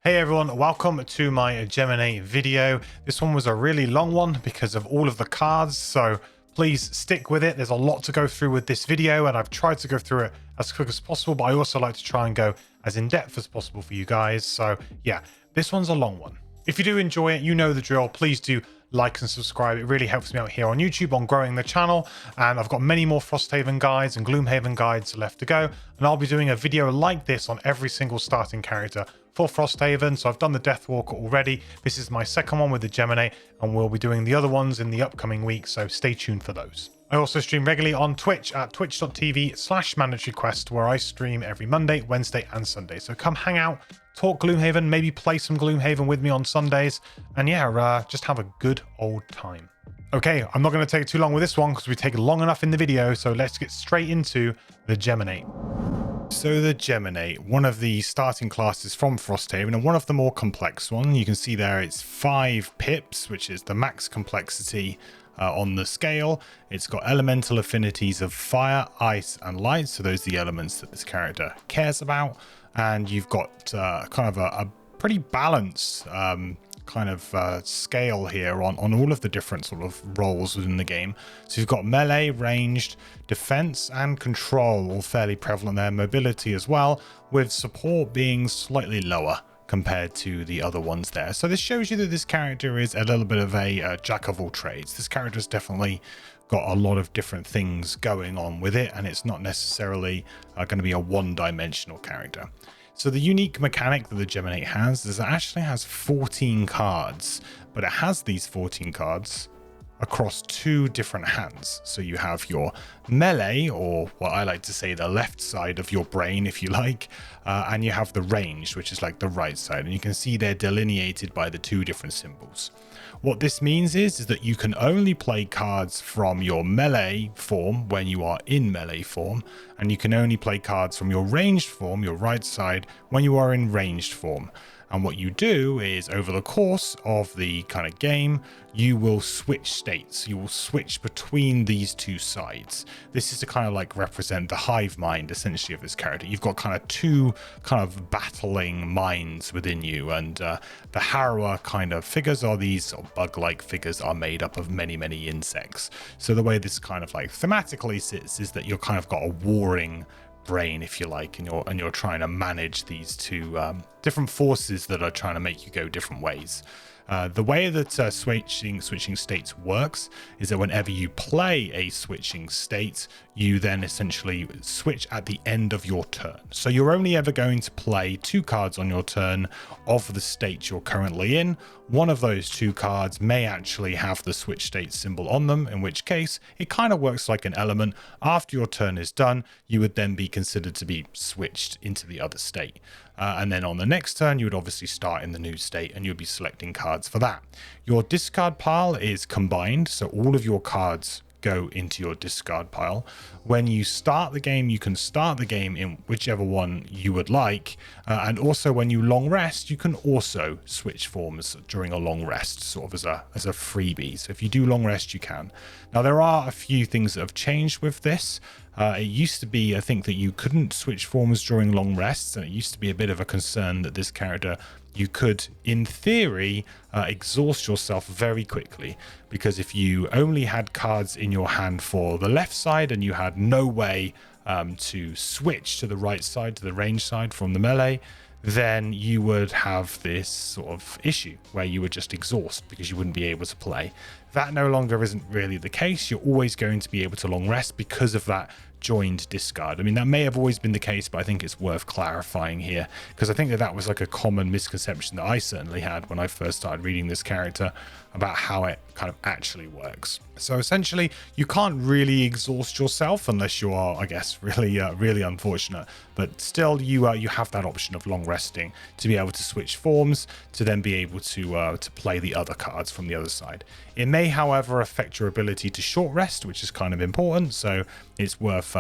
Hey everyone, welcome to my Geminate video. This one was a really long one because of all of the cards, so please stick with it. There's a lot to go through with this video and I've tried to go through it as quick as possible, but I also like to try and go as in depth as possible for you guys. So yeah, this one's a long one. If you do enjoy it, you know the drill. Please do like and subscribe. It really helps me out here on YouTube on growing the channel, and I've got many more Frosthaven guides and Gloomhaven guides left to go, and I'll be doing a video like this on every single starting character for Frosthaven. So I've done the Deathwalker already. This is my second one with the Geminate, and we'll be doing the other ones in the upcoming weeks, so stay tuned for those. I also stream regularly on Twitch at twitch.tv/mandatoryquest, where I stream every Monday, Wednesday, and Sunday. So come hang out, talk Gloomhaven, maybe play some Gloomhaven with me on Sundays, and yeah, just have a good old time. Okay, I'm not going to take too long with this one because we take long enough in the video, so let's get straight into the Geminate. So the Geminate, one of the starting classes from Frosthaven and one of the more complex ones. You can see there it's 5 pips, which is the max complexity on the scale. It's got elemental affinities of fire, ice, and light. So those are the elements that this character cares about. And you've got kind of a pretty balanced scale here on all of the different sort of roles within the game. So you've got melee, ranged, defense, and control all fairly prevalent there. Mobility as well, with support being slightly lower compared to the other ones there. So this shows you that this character is a little bit of a jack of all trades. This character's definitely got a lot of different things going on with it, and it's not necessarily going to be a one-dimensional character. So the unique mechanic that the Geminate has is it actually has 14 cards, but it has these 14 cards across 2 different hands. So you have your melee, or what I like to say the left side of your brain, if you like, and you have the ranged, which is like the right side, and you can see they're delineated by the 2 different symbols. What this means is that you can only play cards from your melee form when you are in melee form, and you can only play cards from your ranged form, your right side, when you are in ranged form. And what you do is, over the course of the kind of game, you will switch states. You will switch between these 2 sides. This is to kind of like represent the hive mind, essentially, of this character. You've got kind of 2 kind of battling minds within you. And the Harrower kind of figures are these sort of bug-like figures are made up of many, many insects. So the way this kind of like thematically sits is that you're kind of got a warring brain, if you like, and you're trying to manage these 2 different forces that are trying to make you go different ways. The way that switching states works is that whenever you play a switching state, you then essentially switch at the end of your turn. So you're only ever going to play 2 cards on your turn of the state you're currently in. One of those 2 cards may actually have the switch state symbol on them, in which case it kind of works like an element. After your turn is done, you would then be considered to be switched into the other state. And then on the next turn, you would obviously start in the new state and you'll be selecting cards for that. Your discard pile is combined, so all of your cards go into your discard pile. When you start the game, you can start the game in whichever one you would like, and also when you long rest, you can also switch forms during a long rest, sort of as a freebie. So if you do long rest, you can. Now there are a few things that have changed with this. It used to be, I think, that you couldn't switch forms during long rests, and it used to be a bit of a concern that this character, you could, in theory, exhaust yourself very quickly, because if you only had cards in your hand for the left side and you had no way to switch to the right side, to the range side from the melee, then you would have this sort of issue where you would just exhaust because you wouldn't be able to play. That no longer isn't really the case. You're always going to be able to long rest because of that joined discard. I mean, that may have always been the case, but I think it's worth clarifying here, because I think that was like a common misconception that I certainly had when I first started reading this character about how it kind of actually works. So essentially, you can't really exhaust yourself unless you are, I guess, really unfortunate. But still, you have that option of long resting to be able to switch forms to then be able to play the other cards from the other side. It may, however, affect your ability to short rest, which is kind of important. So it's worth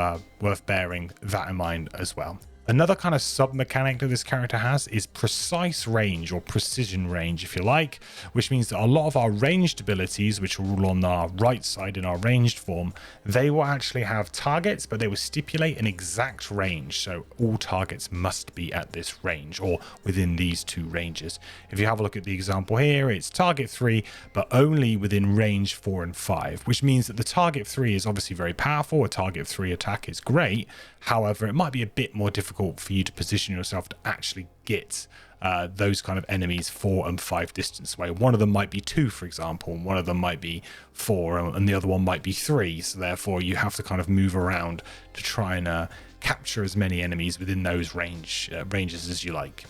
bearing that in mind as well. Another kind of sub mechanic that this character has is precise range, or precision range if you like, which means that a lot of our ranged abilities, which are all on our right side in our ranged form, they will actually have targets, but they will stipulate an exact range. So all targets must be at this range or within these two ranges. If you have a look at the example here, it's target 3, but only within range 4 and 5, which means that the target 3 is obviously very powerful. A target 3 attack is great. However, it might be a bit more difficult for you to position yourself to actually get those kind of enemies 4 and 5 distance away. One of them might be 2, for example, and one of them might be 4, and the other one might be 3. So therefore, you have to kind of move around to try and capture as many enemies within those ranges as you like.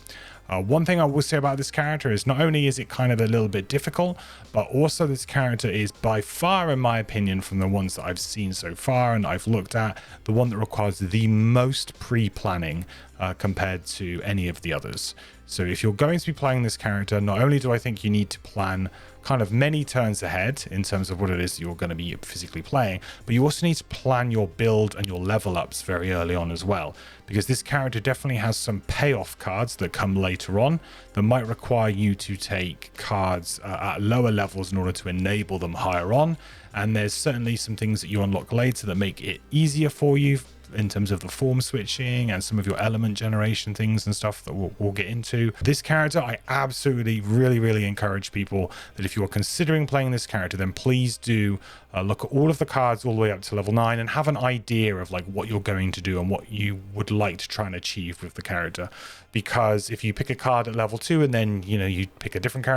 One thing I will say about this character is not only is it kind of a little bit difficult, but also this character is by far, in my opinion, from the ones that I've seen so far and I've looked at, the one that requires the most pre-planning compared to any of the others. So if you're going to be playing this character, not only do I think you need to plan kind of many turns ahead in terms of what it is you're going to be physically playing, but you also need to plan your build and your level ups very early on as well, because this character definitely has some payoff cards that come later on that might require you to take cards at lower levels in order to enable them higher on. And there's certainly some things that you unlock later that make it easier for you in terms of the form switching and some of your element generation things and stuff that we'll get into. This character, I absolutely really encourage people that if you are considering playing this character, then please do look at all of the cards all the way up to level 9 and have an idea of like what you're going to do and what you would like to try and achieve with the character. Because if you pick a card at level 2 and then you pick a different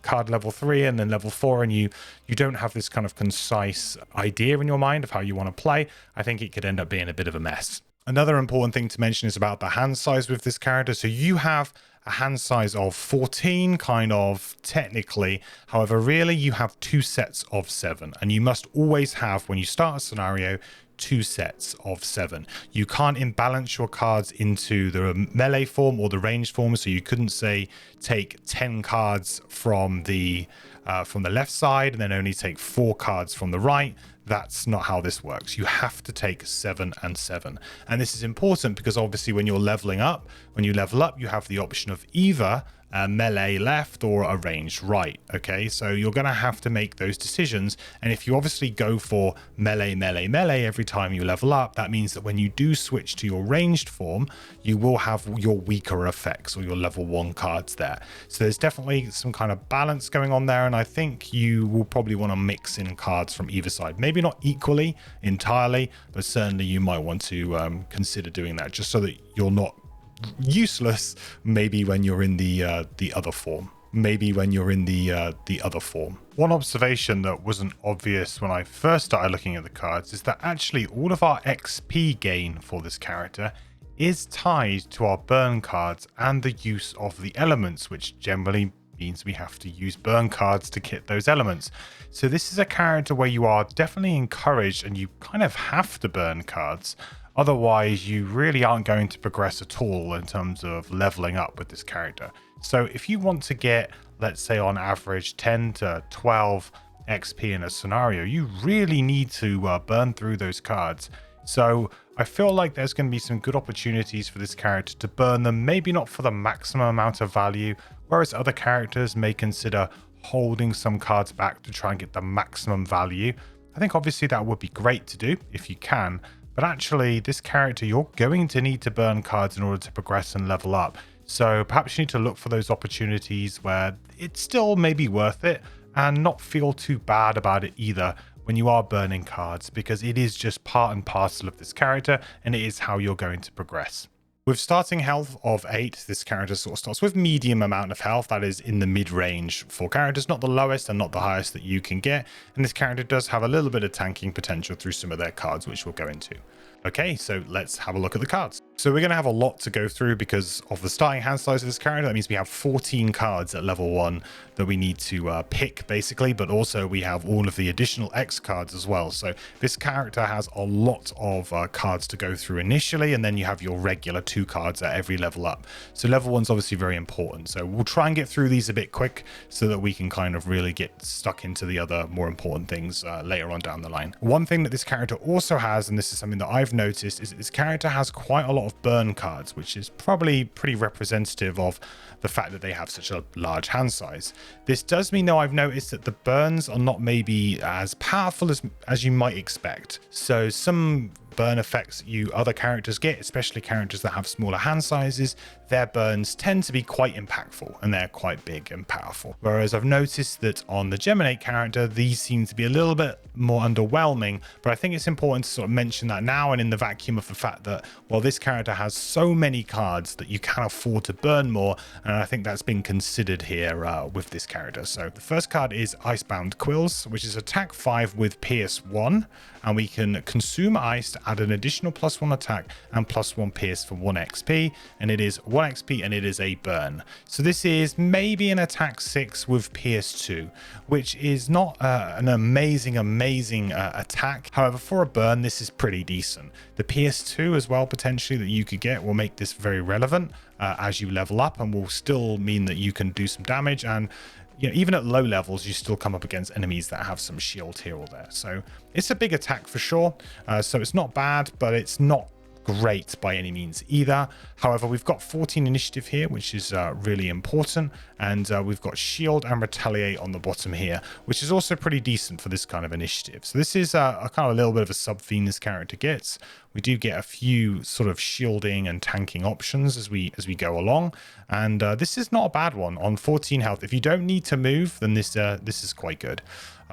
card level 3 and then level 4, and you don't have this kind of concise idea in your mind of how you want to play, I think it could end up being a bit of a mess. Another important thing to mention is about the hand size with this character. So you have a hand size of 14, kind of technically. However, really you have 2 sets of 7, and you must always have, when you start a scenario, 2 sets of 7. You can't imbalance your cards into the melee form or the ranged form, so you couldn't say take 10 cards from the left side and then only take 4 cards from the right. That's not how this works. You have to take 7 and 7. And this is important because obviously when you're leveling up, when you level up, you have the option of either a melee left or a ranged right. Okay, so you're going to have to make those decisions. And if you obviously go for melee every time you level up, that means that when you do switch to your ranged form, you will have your weaker effects or your level 1 cards there. So there's definitely some kind of balance going on there. And I think you will probably want to mix in cards from either side. Maybe not equally, entirely, but certainly you might want to consider doing that just so that you're not useless maybe when you're in the other form. One observation that wasn't obvious when I first started looking at the cards is that actually all of our XP gain for this character is tied to our burn cards and the use of the elements, which generally means we have to use burn cards to get those elements. So this is a character where you are definitely encouraged and you kind of have to burn cards. Otherwise, you really aren't going to progress at all in terms of leveling up with this character. So if you want to get, let's say on average, 10 to 12 XP in a scenario, you really need to burn through those cards. So I feel like there's going to be some good opportunities for this character to burn them, maybe not for the maximum amount of value, whereas other characters may consider holding some cards back to try and get the maximum value. I think obviously that would be great to do if you can. But actually, this character, you're going to need to burn cards in order to progress and level up. So perhaps you need to look for those opportunities where it's still maybe worth it and not feel too bad about it either when you are burning cards, because it is just part and parcel of this character and it is how you're going to progress. With starting health of 8, this character sort of starts with medium amount of health, that is in the mid-range for characters, not the lowest and not the highest that you can get. And this character does have a little bit of tanking potential through some of their cards, which we'll go into. Okay, so let's have a look at the cards. So we're going to have a lot to go through because of the starting hand size of this character. That means we have 14 cards at level 1 that we need to pick, basically, but also we have all of the additional X cards as well. So this character has a lot of cards to go through initially, and then you have your regular 2 cards at every level up. So level 1's obviously very important. So we'll try and get through these a bit quick so that we can kind of really get stuck into the other more important things later on down the line. One thing that this character also has, and this is something that I've I've noticed is that this character has quite a lot of burn cards, which is probably pretty representative of the fact that they have such a large hand size. This does mean, though, I've noticed that the burns are not maybe as powerful as you might expect. So some burn effects you other characters get, especially characters that have smaller hand sizes, their burns tend to be quite impactful and they're quite big and powerful. Whereas I've noticed that on the Geminate character, these seem to be a little bit more underwhelming, but I think it's important to sort of mention that now, and in the vacuum of the fact that, well, this character has so many cards that you can afford to burn more, and I think that's been considered here with this character. So the first card is Icebound Quills, which is attack 5 with Pierce 1, and we can consume ice to add an additional +1 attack and +1 pierce for 1 XP, and it is 1 XP and it is a burn. So this is maybe an attack 6 with Pierce 2, which is not an amazing attack. However, for a burn, this is pretty decent. The Pierce 2 as well, potentially, that you could get will make this very relevant as you level up, and will still mean that you can do some damage. And you know, even at low levels, you still come up against enemies that have some shield here or there. So it's a big attack for sure. So it's not bad, but it's not great by any means either. However, we've got 14 initiative here, which is really important, and we've got shield and retaliate on the bottom here, which is also pretty decent for this kind of initiative. So this is a kind of a little bit of a sub theme this character gets. We do get a few sort of shielding and tanking options as we go along, and this is not a bad one on 14 health. If you don't need to move, then this is quite good.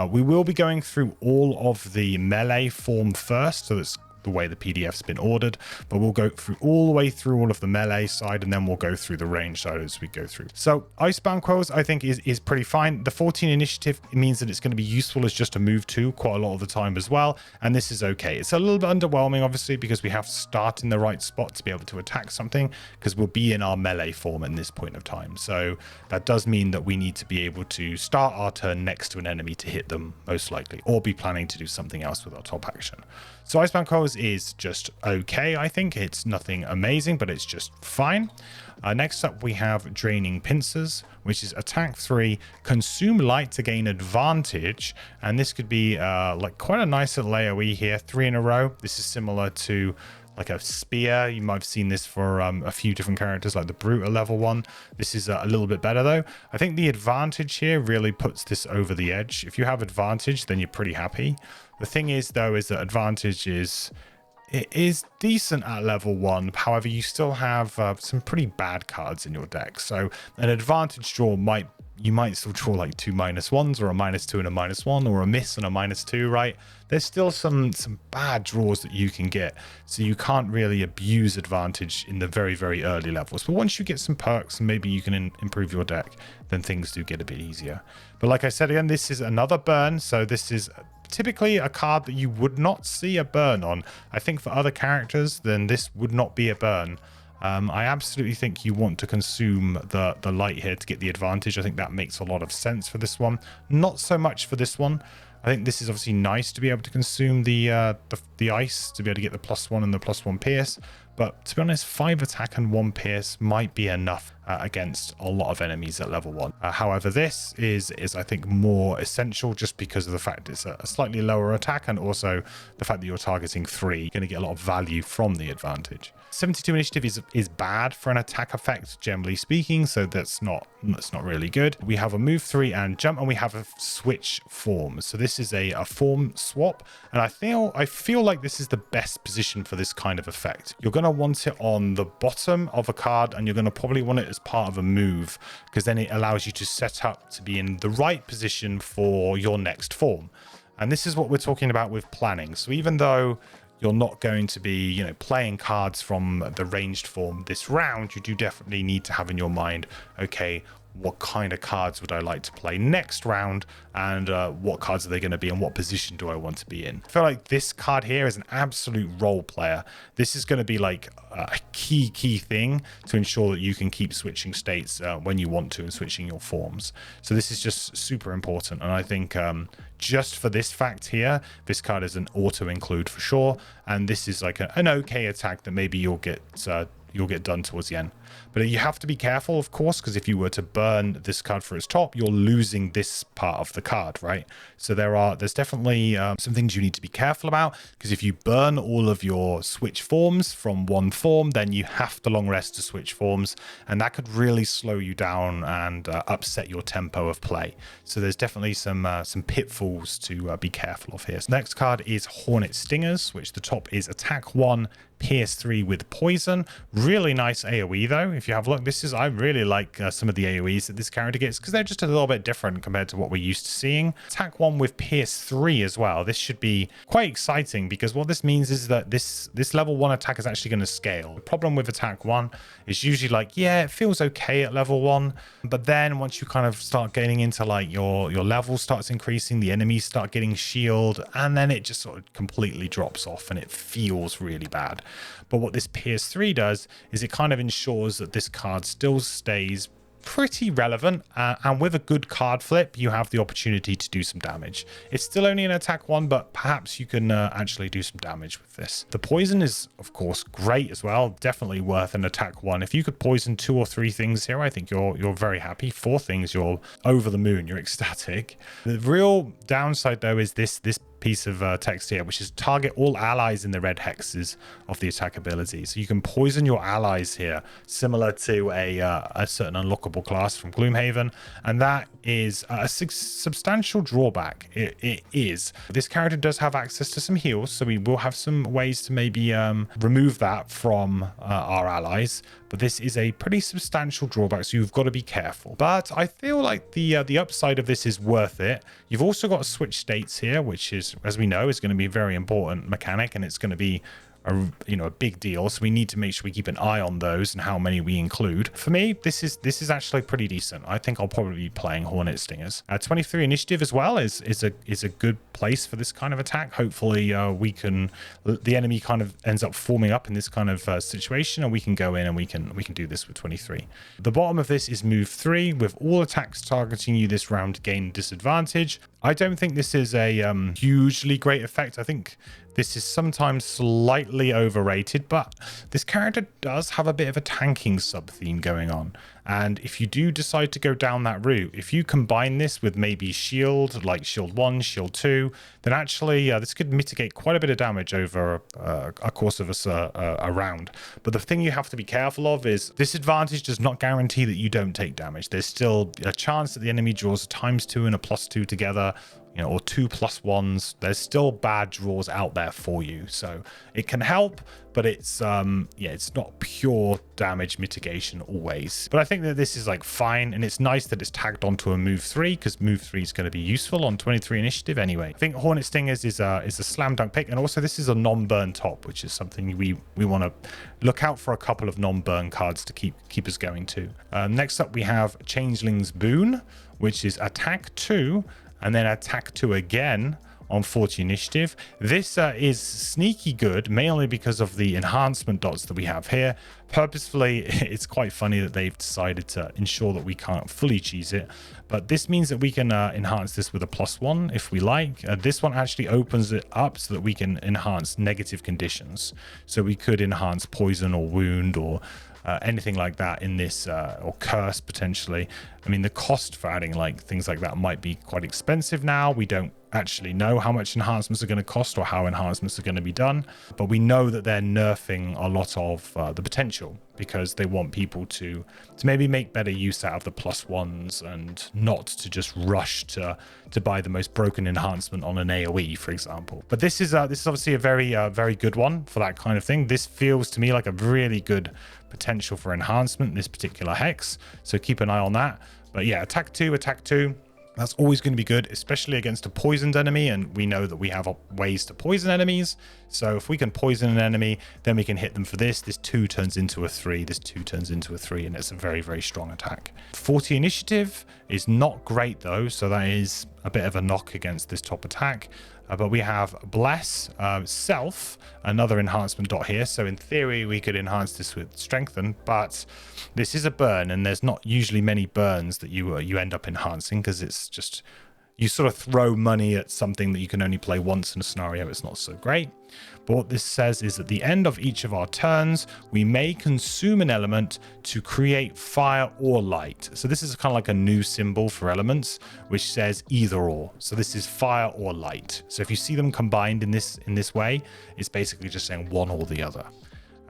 We will be going through all of the melee form first, so that's the way the PDF's been ordered, but we'll go through all the way through all of the melee side, and then we'll go through the range side as we go through. So Icebound Quills, I think, is pretty fine. The 14 initiative means that it's going to be useful as just a move to quite a lot of the time as well, and this is okay. It's a little bit underwhelming, obviously, because we have to start in the right spot to be able to attack something, because we'll be in our melee form in this point of time. So that does mean that we need to be able to start our turn next to an enemy to hit them, most likely, or be planning to do something else with our top action. So Icebound Quills is just okay, I think. It's nothing amazing, but it's just fine. Next up, we have Draining Pincers, which is attack 3, consume light to gain advantage. And this could be like quite a nice little AoE here, 3 in a row. This is similar to like a spear. You might have seen this for a few different characters, like the Brute at level 1. This is a little bit better, though. I think the advantage here really puts this over the edge. If you have advantage, then you're pretty happy. The thing is, though, is that advantage is decent at level 1. However, you still have some pretty bad cards in your deck. So an advantage draw you might still draw like 2 -1s, or a -2 and a -1, or a miss and a -2, right? There's still some bad draws that you can get. So you can't really abuse advantage in the very, very early levels. But once you get some perks and maybe you can improve your deck, then things do get a bit easier. But like I said, again, this is another burn. So this is typically a card that you would not see a burn on. I think for other characters, then this would not be a burn. I absolutely think you want to consume the light here to get the advantage. I think that makes a lot of sense for this one. Not so much for this one. I think this is obviously nice to be able to consume the ice, to be able to get the +1 and the +1 pierce. But to be honest, 5 attack and 1 pierce might be enough against a lot of enemies at level 1. However, this is I think more essential, just because of the fact it's a slightly lower attack, and also the fact that you're targeting 3. You're going to get a lot of value from the advantage. 72 initiative is bad for an attack effect, generally speaking, so that's not really good. We have a move 3 and jump, and we have a switch form. So this is a form swap, and I feel like this is the best position for this kind of effect. You're going to want it on the bottom of a card, and you're going to probably want it as part of a move, because then it allows you to set up to be in the right position for your next form. And this is what we're talking about with planning. So even though you're not going to be, you know, playing cards from the ranged form this round, you do definitely need to have in your mind, okay, what kind of cards would I like to play next round, and what cards are they going to be, and what position do I want to be in. I feel like this card here is an absolute role player. This is going to be like a key thing to ensure that you can keep switching states when you want to, and switching your forms. So this is just super important, and I think just for this fact here, this card is an auto include for sure, and this is like an okay attack that maybe you'll get done towards the end. But you have to be careful, of course, because if you were to burn this card for its top, you're losing this part of the card, right? So there's definitely some things you need to be careful about, because if you burn all of your switch forms from one form, then you have to long rest to switch forms, and that could really slow you down and upset your tempo of play. So there's definitely some pitfalls to be careful of here. So next card is Hornet Stingers, which the top is attack 1, Pierce 3 with poison. Really nice AoE though. If you have a look, I really like some of the AoEs that this character gets, because they're just a little bit different compared to what we're used to seeing. Attack 1 with Pierce 3 as well. This should be quite exciting, because what this means is that this level 1 attack is actually going to scale. The problem with attack 1 is usually like, yeah, it feels okay at level 1, but then once you kind of start getting into like your level starts increasing, the enemies start getting shield, and then it just sort of completely drops off and it feels really bad. But what this Pierce 3 does is it kind of ensures that this card still stays pretty relevant, and with a good card flip you have the opportunity to do some damage. It's still only an attack 1, but perhaps you can actually do some damage with this. The poison is of course great as well, definitely worth an attack 1. If you could poison 2 or 3 things here, I think you're very happy. 4 things, you're over the moon, you're ecstatic. The real downside though is this piece of text here, which is target all allies in the red hexes of the attack ability. So you can poison your allies here, similar to a certain unlockable class from Gloomhaven, and that is a substantial drawback. It is. This character does have access to some heals, so we will have some ways to maybe remove that from our allies, but this is a pretty substantial drawback, so you've got to be careful. But I feel like the upside of this is worth it. You've also got switch states here, which is, as we know, is going to be a very important mechanic, and it's going to be a big deal, so we need to make sure we keep an eye on those and how many we include. For me, this is actually pretty decent. I think I'll probably be playing Hornet Stingers. 23 initiative as well is a good place for this kind of attack. Hopefully the enemy kind of ends up forming up in this kind of situation, and we can go in and we can do this with 23. The bottom of this is move 3. With all attacks targeting you this round gain disadvantage. I don't think this is a hugely great effect. I think this is sometimes slightly overrated, but this character does have a bit of a tanking sub-theme going on. And if you do decide to go down that route, if you combine this with maybe shield, like shield 1, shield 2, then actually this could mitigate quite a bit of damage over a course of a round. But the thing you have to be careful of is disadvantage does not guarantee that you don't take damage. There's still a chance that the enemy draws a ×2 and a +2 together, or 2 +1s. There's still bad draws out there for you, so it can help, but it's it's not pure damage mitigation always. But I think that this is like fine, and it's nice that it's tagged onto a move 3, because move 3 is going to be useful on 23 initiative anyway. I think Hornet Stingers is a slam dunk pick, and also this is a non-burn top, which is something we want to look out for, a couple of non-burn cards to keep us going too. Next up we have Changeling's Boon, which is attack 2 and then attack 2 again on 40 initiative. This is sneaky good, mainly because of the enhancement dots that we have here. Purposefully, it's quite funny that they've decided to ensure that we can't fully cheese it, but this means that we can enhance this with a +1 if we like. This one actually opens it up so that we can enhance negative conditions. So we could enhance poison or wound or anything like that in this, or curse potentially. I mean, the cost for adding like things like that might be quite expensive now. We don't actually know how much enhancements are going to cost or how enhancements are going to be done, but we know that they're nerfing a lot of the potential, because they want people to maybe make better use out of the +1s and not to just rush to buy the most broken enhancement on an AoE, for example. But this is obviously a very good one for that kind of thing. This feels to me like a really good potential for enhancement, this particular hex, so keep an eye on that. But yeah, attack 2, that's always going to be good, especially against a poisoned enemy, and we know that we have ways to poison enemies. So if we can poison an enemy, then we can hit them for this. This 2 turns into a 3, this 2 turns into a 3, and it's a very strong attack. 40 initiative is not great though, so that is a bit of a knock against this top attack. But we have Bless, Self, another enhancement dot here. So in theory, we could enhance this with Strengthen, but this is a burn, and there's not usually many burns that you end up enhancing, because it's just, you sort of throw money at something that you can only play once in a scenario. It's not so great. But what this says is at the end of each of our turns, we may consume an element to create fire or light. So this is kind of like a new symbol for elements, which says either or. So this is fire or light. So if you see them combined in this way, it's basically just saying one or the other.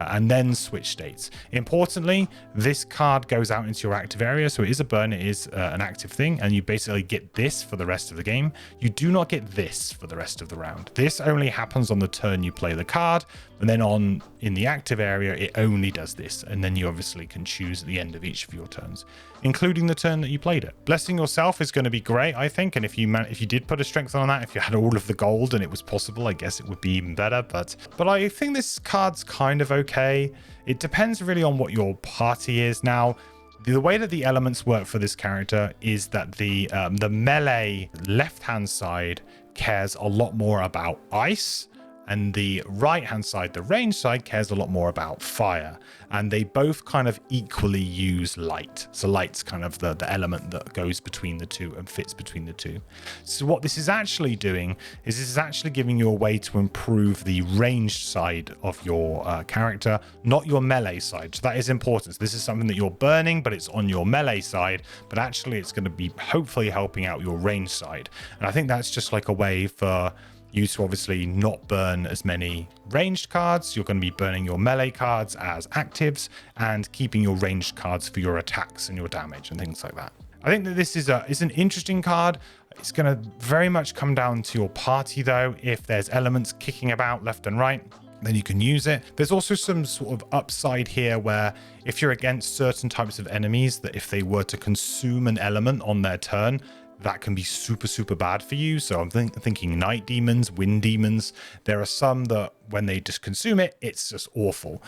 And then switch states. Importantly, this card goes out into your active area, so it is a burn, it is an active thing, and you basically get this for the rest of the game. You do not get this for the rest of the round. This only happens on the turn you play the card, and then in the active area, it only does this, and then you obviously can choose at the end of each of your turns, including the turn that you played it. Blessing yourself is going to be great, I think, and if you did put a strength on that, if you had all of the gold and it was possible, I guess it would be even better, but I think this card's kind of okay. It depends really on what your party is. Now, the way that the elements work for this character is that the melee left-hand side cares a lot more about ice, and the right-hand side, the range side, cares a lot more about fire. And they both kind of equally use light. So light's kind of the element that goes between the two and fits between the two. So what this is actually doing is this is actually giving you a way to improve the ranged side of your character, not your melee side. So that is important. So this is something that you're burning, but it's on your melee side. But actually, it's going to be hopefully helping out your ranged side. And I think that's just like a way for you to obviously not burn as many ranged cards. You're going to be burning your melee cards as actives and keeping your ranged cards for your attacks and your damage and things like that. I think that this is an interesting card. It's going to very much come down to your party though. If there's elements kicking about left and right, then you can use it. There's also some sort of upside here where if you're against certain types of enemies, that if they were to consume an element on their turn, that can be super, super bad for you. So I'm thinking night demons, wind demons. There are some that when they just consume it, it's just awful.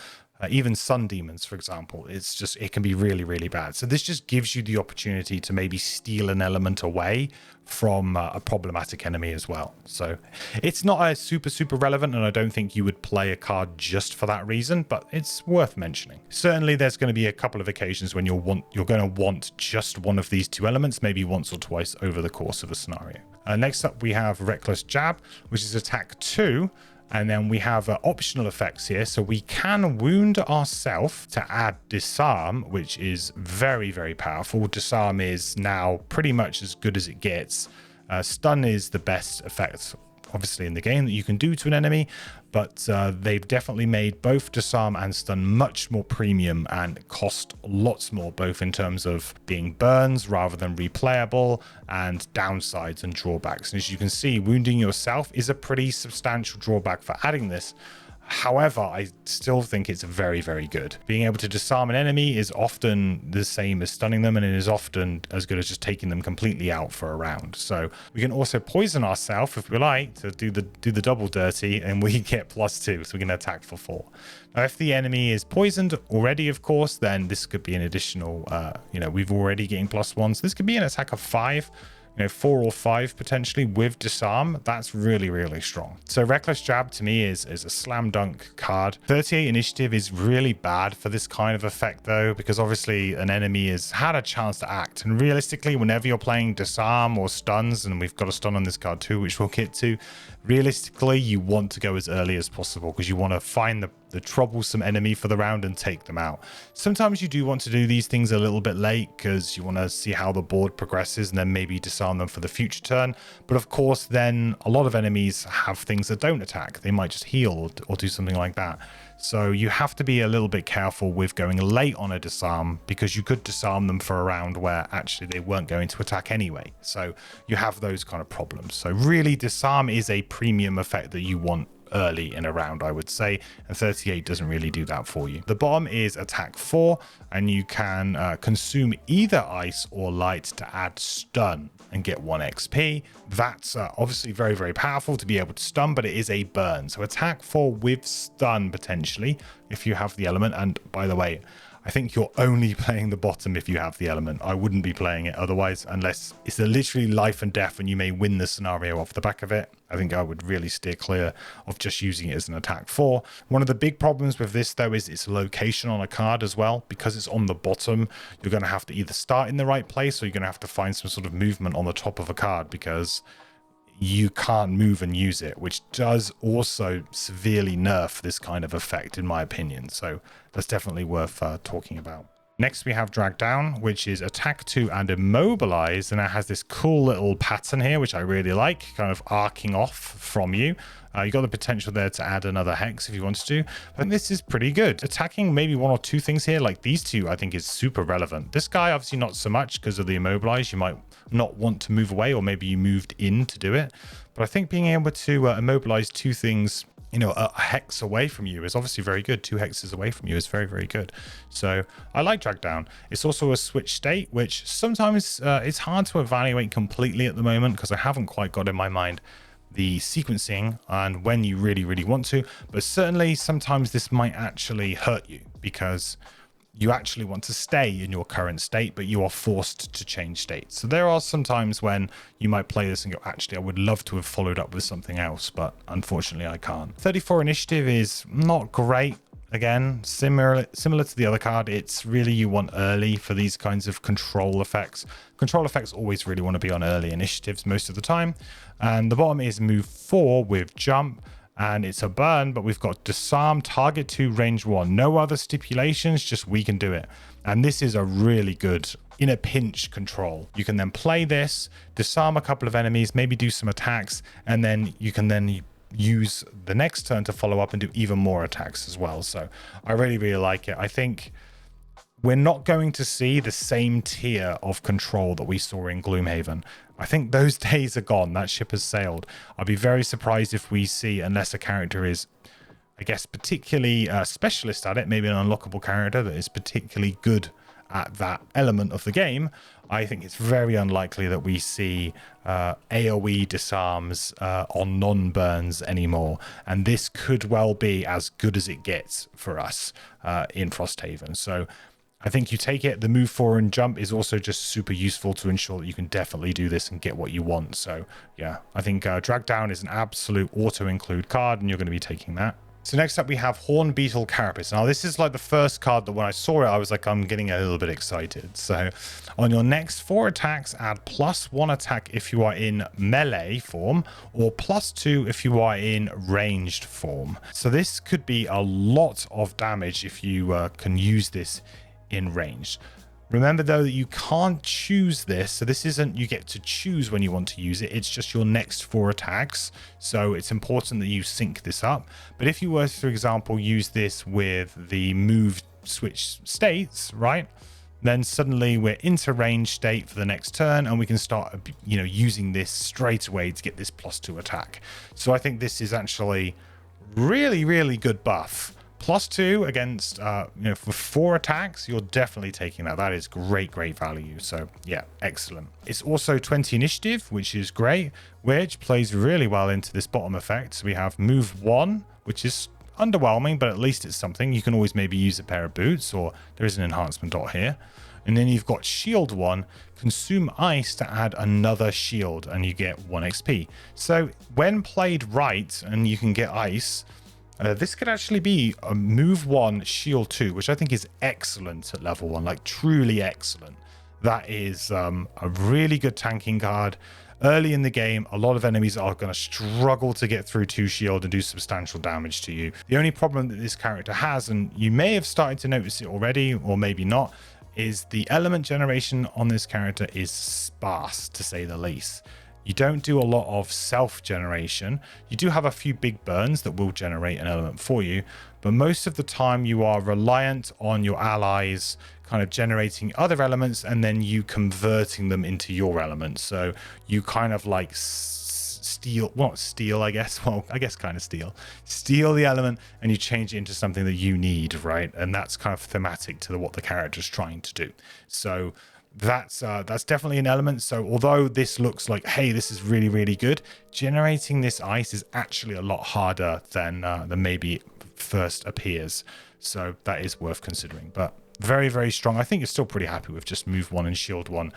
Even sun demons, for example, it can be really, really bad. So this just gives you the opportunity to maybe steal an element away from a problematic enemy as well. So it's not a super, super relevant, and I don't think you would play a card just for that reason, but it's worth mentioning. Certainly there's going to be a couple of occasions when you're going to want just one of these two elements, maybe once or twice over the course of a scenario. Next up, we have Reckless Jab, which is attack 2. And then we have optional effects here. So we can wound ourselves to add disarm, which is very, very powerful. Disarm is now pretty much as good as it gets. Stun is the best effect, obviously, in the game that you can do to an enemy. But they've definitely made both disarm and stun much more premium and cost lots more, both in terms of being burns rather than replayable and downsides and drawbacks. And as you can see, wounding yourself is a pretty substantial drawback for adding this. However, I still think it's very, very good. Being able to disarm an enemy is often the same as stunning them, and it is often as good as just taking them completely out for a round. So we can also poison ourselves if we like to do the double dirty, and we get +2, so we can attack for 4. Now, if the enemy is poisoned already, of course, then this could be an additional, we've already getting +1, so this could be an attack of 5. 4 or 5 potentially with disarm. That's really, really strong. So Reckless Jab to me is a slam dunk card. 38 initiative is really bad for this kind of effect though, because obviously an enemy has had a chance to act, and realistically whenever you're playing disarm or stuns, and we've got a stun on this card too, which we'll get to, realistically you want to go as early as possible because you want to find the troublesome enemy for the round and take them out. Sometimes you do want to do these things a little bit late because you want to see how the board progresses and then maybe disarm them for the future turn. But of course, then a lot of enemies have things that don't attack. They might just heal or do something like that. So you have to be a little bit careful with going late on a disarm, because you could disarm them for a round where actually they weren't going to attack anyway. So you have those kind of problems. So really, disarm is a premium effect that you want early in a round, I would say, and 38 doesn't really do that for you. The bottom is attack 4, and you can consume either ice or light to add stun and get 1 XP. That's obviously very, very powerful to be able to stun, but it is a burn. So attack 4 with stun potentially if you have the element. And by the way, I think you're only playing the bottom if you have the element. I wouldn't be playing it otherwise, unless it's a literally life and death and you may win the scenario off the back of it. I think I would really steer clear of just using it as an attack 4. One of the big problems with this, though, is its location on a card as well. Because it's on the bottom, you're going to have to either start in the right place or you're going to have to find some sort of movement on the top of a card, because you can't move and use it, which does also severely nerf this kind of effect, in my opinion. So that's definitely worth talking about. Next, we have Drag Down, which is attack 2 and immobilize, and it has this cool little pattern here, which I really like, kind of arcing off from you. You got the potential there to add another hex if you wanted to, but this is pretty good. Attacking maybe 1 or 2 things here, like these 2, I think is super relevant. This guy, obviously not so much because of the immobilize. You might not want to move away, or maybe you moved in to do it. But I think being able to immobilize 2 things, you know, a hex away from you is obviously very good. 2 hexes away from you is very, very good. So I like Drag Down. It's also a switch state, which sometimes it's hard to evaluate completely at the moment because I haven't quite got in my mind the sequencing and when you really, really want to. But certainly sometimes this might actually hurt you because you actually want to stay in your current state, but you are forced to change states. So there are some times when you might play this and go, actually, I would love to have followed up with something else, but unfortunately I can't. 34 initiative is not great. Again, similar to the other card, it's really you want early for these kinds of control effects. Control effects always really want to be on early initiatives most of the time. And the bottom is move 4 with jump. And it's a burn, but we've got disarm, target 2, range 1. No other stipulations, just we can do it. And this is a really good, in a pinch, control. You can then play this, disarm a couple of enemies, maybe do some attacks, and then you can then use the next turn to follow up and do even more attacks as well. So I really, really like it. I think we're not going to see the same tier of control that we saw in Gloomhaven. I think those days are gone. That ship has sailed. I'd be very surprised if we see, unless a character is, I guess, particularly specialist at it, maybe an unlockable character that is particularly good at that element of the game, I think it's very unlikely that we see AoE disarms on non-burns anymore. And this could well be as good as it gets for us in Frosthaven. So I think you take it. The move 4 and jump is also just super useful to ensure that you can definitely do this and get what you want. So yeah, I think Drag Down is an absolute auto-include card, and you're going to be taking that. So next up we have Horn Beetle Carapace. Now this is like the first card that when I saw it, I was like, I'm getting a little bit excited. So on your next 4 attacks, add +1 attack if you are in melee form, or +2 if you are in ranged form. So this could be a lot of damage if you can use this in range. Remember though that you can't choose this, so this isn't you get to choose when you want to use it, it's just your next 4 attacks. So it's important that you sync this up. But if you were to, for example, use this with the move switch states, right, then suddenly we're into range state for the next turn, and we can start, you know, using this straight away to get this +2 attack. So I think this is actually really, really good buff. +2 against, you know, for 4 attacks, you're definitely taking that. That is great, great value. So yeah, excellent. It's also 20 initiative, which is great, which plays really well into this bottom effect. So we have move 1, which is underwhelming, but at least it's something. You can always maybe use a pair of boots, or there is an enhancement dot here. And then you've got shield 1, consume ice to add another shield, and you get 1 XP. So when played right, and you can get ice, this could actually be a move 1, shield 2, which I think is excellent at level 1, like truly excellent. That is a really good tanking card. Early in the game, a lot of enemies are going to struggle to get through 2 shield and do substantial damage to you. The only problem that this character has, and you may have started to notice it already, or maybe not, is the element generation on this character is sparse, to say the least. You don't do a lot of self-generation. You do have a few big burns that will generate an element for you, but most of the time you are reliant on your allies kind of generating other elements and then you converting them into your elements. So you kind of like steal, well, not steal, I guess. Well, I guess kind of steal the element and you change it into something that you need, right? And that's kind of thematic to what the character's trying to do. So that's definitely an element. So although this looks like, hey, this is really, really good, generating this ice is actually a lot harder than maybe first appears. So that is worth considering. But Very, very strong. I think you're still pretty happy with just move 1 and shield 1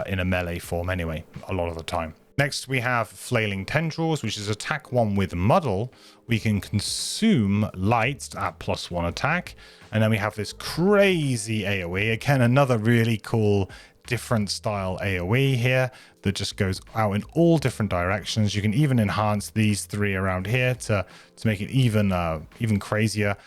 in a melee form anyway, a lot of the time. Next, we have Flailing Tendrils, which is attack 1 with Muddle. We can consume light at +1 attack. And then we have this crazy AoE. Again, another really cool different style AoE here that just goes out in all different directions. You can even enhance these 3 around here to make it even crazier.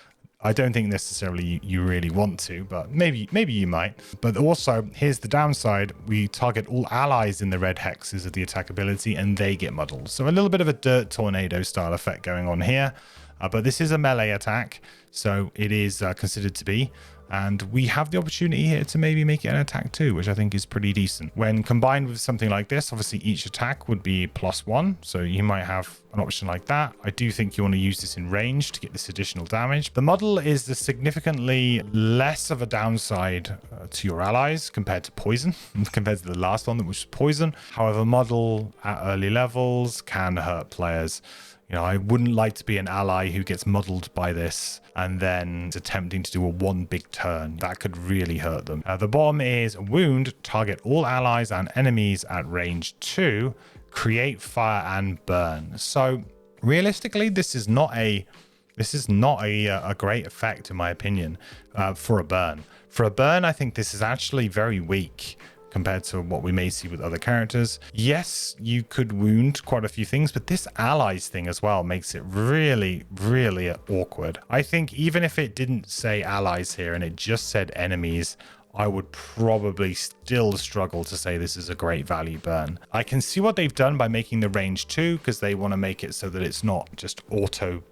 I don't think necessarily you really want to, but maybe you might. But also, here's the downside. We target all allies in the red hexes of the attack ability, and they get muddled. So a little bit of a dirt tornado style effect going on here. But this is a melee attack, so it is considered to be. And we have the opportunity here to maybe make it an attack 2, which I think is pretty decent. When combined with something like this, obviously each attack would be +1. So you might have an option like that. I do think you want to use this in range to get this additional damage. The muddle is the significantly less of a downside to your allies compared to poison, compared to the last one, which was poison. However, muddle at early levels can hurt players. You know, I wouldn't like to be an ally who gets muddled by this and then is attempting to do a 1 big turn. That could really hurt them. The bottom is wound, target all allies and enemies at range 2, create fire and burn. So realistically, this is not a great effect in my opinion for a burn. For a burn, I think this is actually very weak compared to what we may see with other characters. Yes, you could wound quite a few things, but this allies thing as well makes it really, really awkward. I think even if it didn't say allies here and it just said enemies, I would probably still struggle to say this is a great value burn. I can see what they've done by making the range 2 because they want to make it so that it's not just auto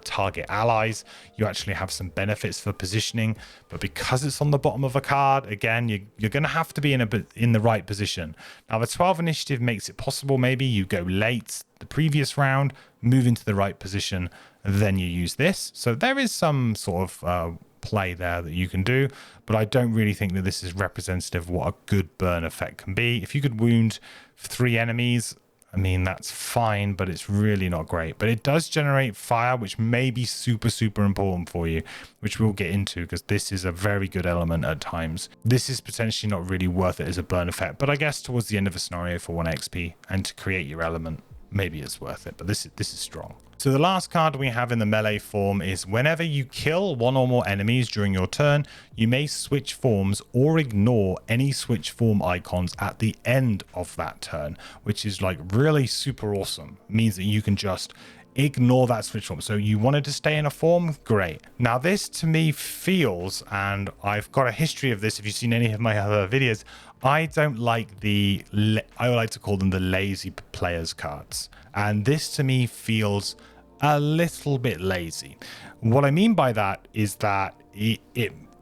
target allies. You actually have some benefits for positioning, but because it's on the bottom of a card, again, you're going to have to be in the right position. Now the 12 initiative makes it possible. Maybe you go late the previous round, move into the right position, then you use this. So there is some sort of play there that you can do, but I don't really think that this is representative of what a good burn effect can be. If you could wound 3 enemies, I mean, that's fine, but it's really not great. But it does generate fire, which may be super, super important for you, which we'll get into because this is a very good element at times. This is potentially not really worth it as a burn effect, but I guess towards the end of a scenario for 1 XP and to create your element, maybe it's worth it, but this is strong. So the last card we have in the melee form is whenever you kill 1 or more enemies during your turn, you may switch forms or ignore any switch form icons at the end of that turn, which is like really super awesome. It means that you can just ignore that switch form. So you wanted to stay in a form? Great. Now this to me feels, and I've got a history of this if you've seen any of my other videos, I don't like I like to call them the lazy players cards. And this to me feels a little bit lazy. What I mean by that is that it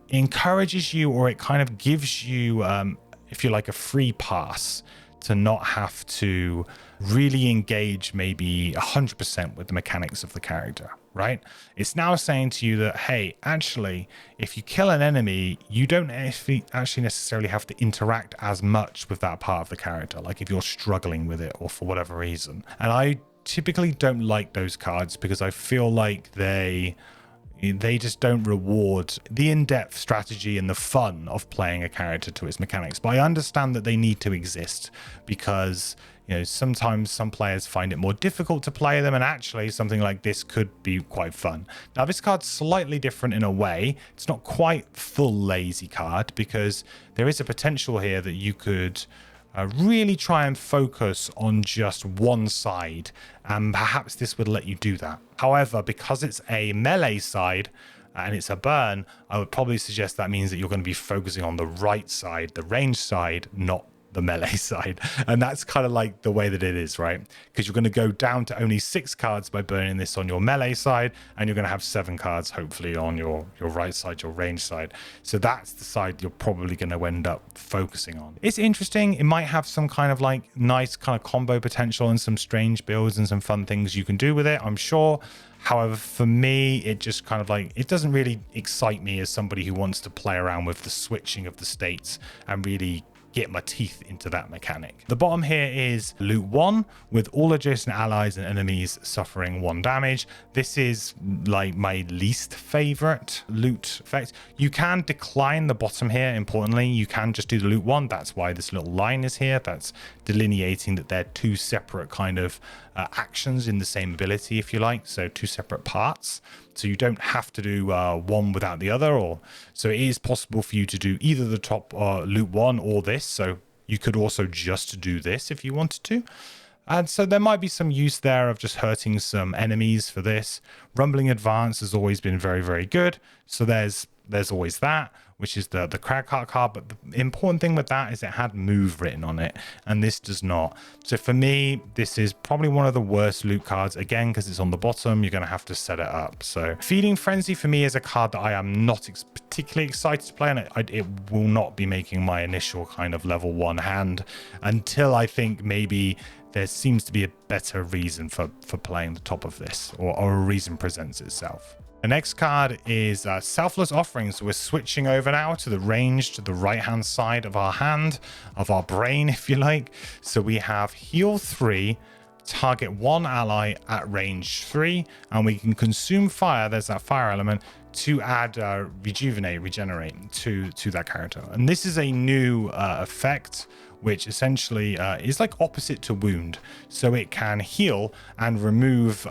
encourages you, or it kind of gives you, if you like, a free pass to not have to really engage maybe 100% with the mechanics of the character, right? It's now saying to you that, hey, actually, if you kill an enemy, you don't actually necessarily have to interact as much with that part of the character, like if you're struggling with it or for whatever reason. And I typically don't like those cards because I feel like they just don't reward the in-depth strategy and the fun of playing a character to its mechanics. But I understand that they need to exist because, you know, sometimes some players find it more difficult to play them, and actually something like this could be quite fun. Now this card's slightly different in a way. It's not quite full lazy card because there is a potential here that you could really try and focus on just one side, and perhaps this would let you do that. However, because it's a melee side and it's a burn, I would probably suggest that means that you're going to be focusing on the right side, the range side, not the melee side. And that's kind of like the way that it is, right? Because you're going to go down to only 6 cards by burning this on your melee side, and you're going to have 7 cards hopefully on your right side, your range side. So that's the side you're probably going to end up focusing on. It's interesting. It might have some kind of like nice kind of combo potential and some strange builds and some fun things you can do with it, I'm sure. However, for me, it just kind of like, it doesn't really excite me as somebody who wants to play around with the switching of the states and really get my teeth into that mechanic. The bottom here is loot 1 with all adjacent allies and enemies suffering 1 damage. This is like my least favorite loot effect. You can decline the bottom here. Importantly, you can just do the loot 1. That's why this little line is here. That's delineating that they're 2 separate kind of actions in the same ability, if you like. So 2 separate parts. So you don't have to do one without the other, or so it is possible for you to do either the top loot 1 or this. So you could also just do this if you wanted to. And so there might be some use there of just hurting some enemies for this. Rumbling Advance has always been very, very good. So there's always that, which is the Cragheart card. But the important thing with that is it had move written on it, and this does not. So for me, this is probably one of the worst loot cards. Again, because it's on the bottom, you're going to have to set it up. So Feeding Frenzy for me is a card that I am not particularly excited to play, and it will not be making my initial kind of level 1 hand until I think maybe there seems to be a better reason for playing the top of this, or a reason presents itself. The next card is Selfless Offerings. So we're switching over now to the range, to the right-hand side of our hand, of our brain, if you like. So we have Heal 3, target 1 ally at range 3, and we can consume fire, there's that fire element, to add regenerate to that character. And this is a new effect, which essentially is like opposite to wound. So it can heal and remove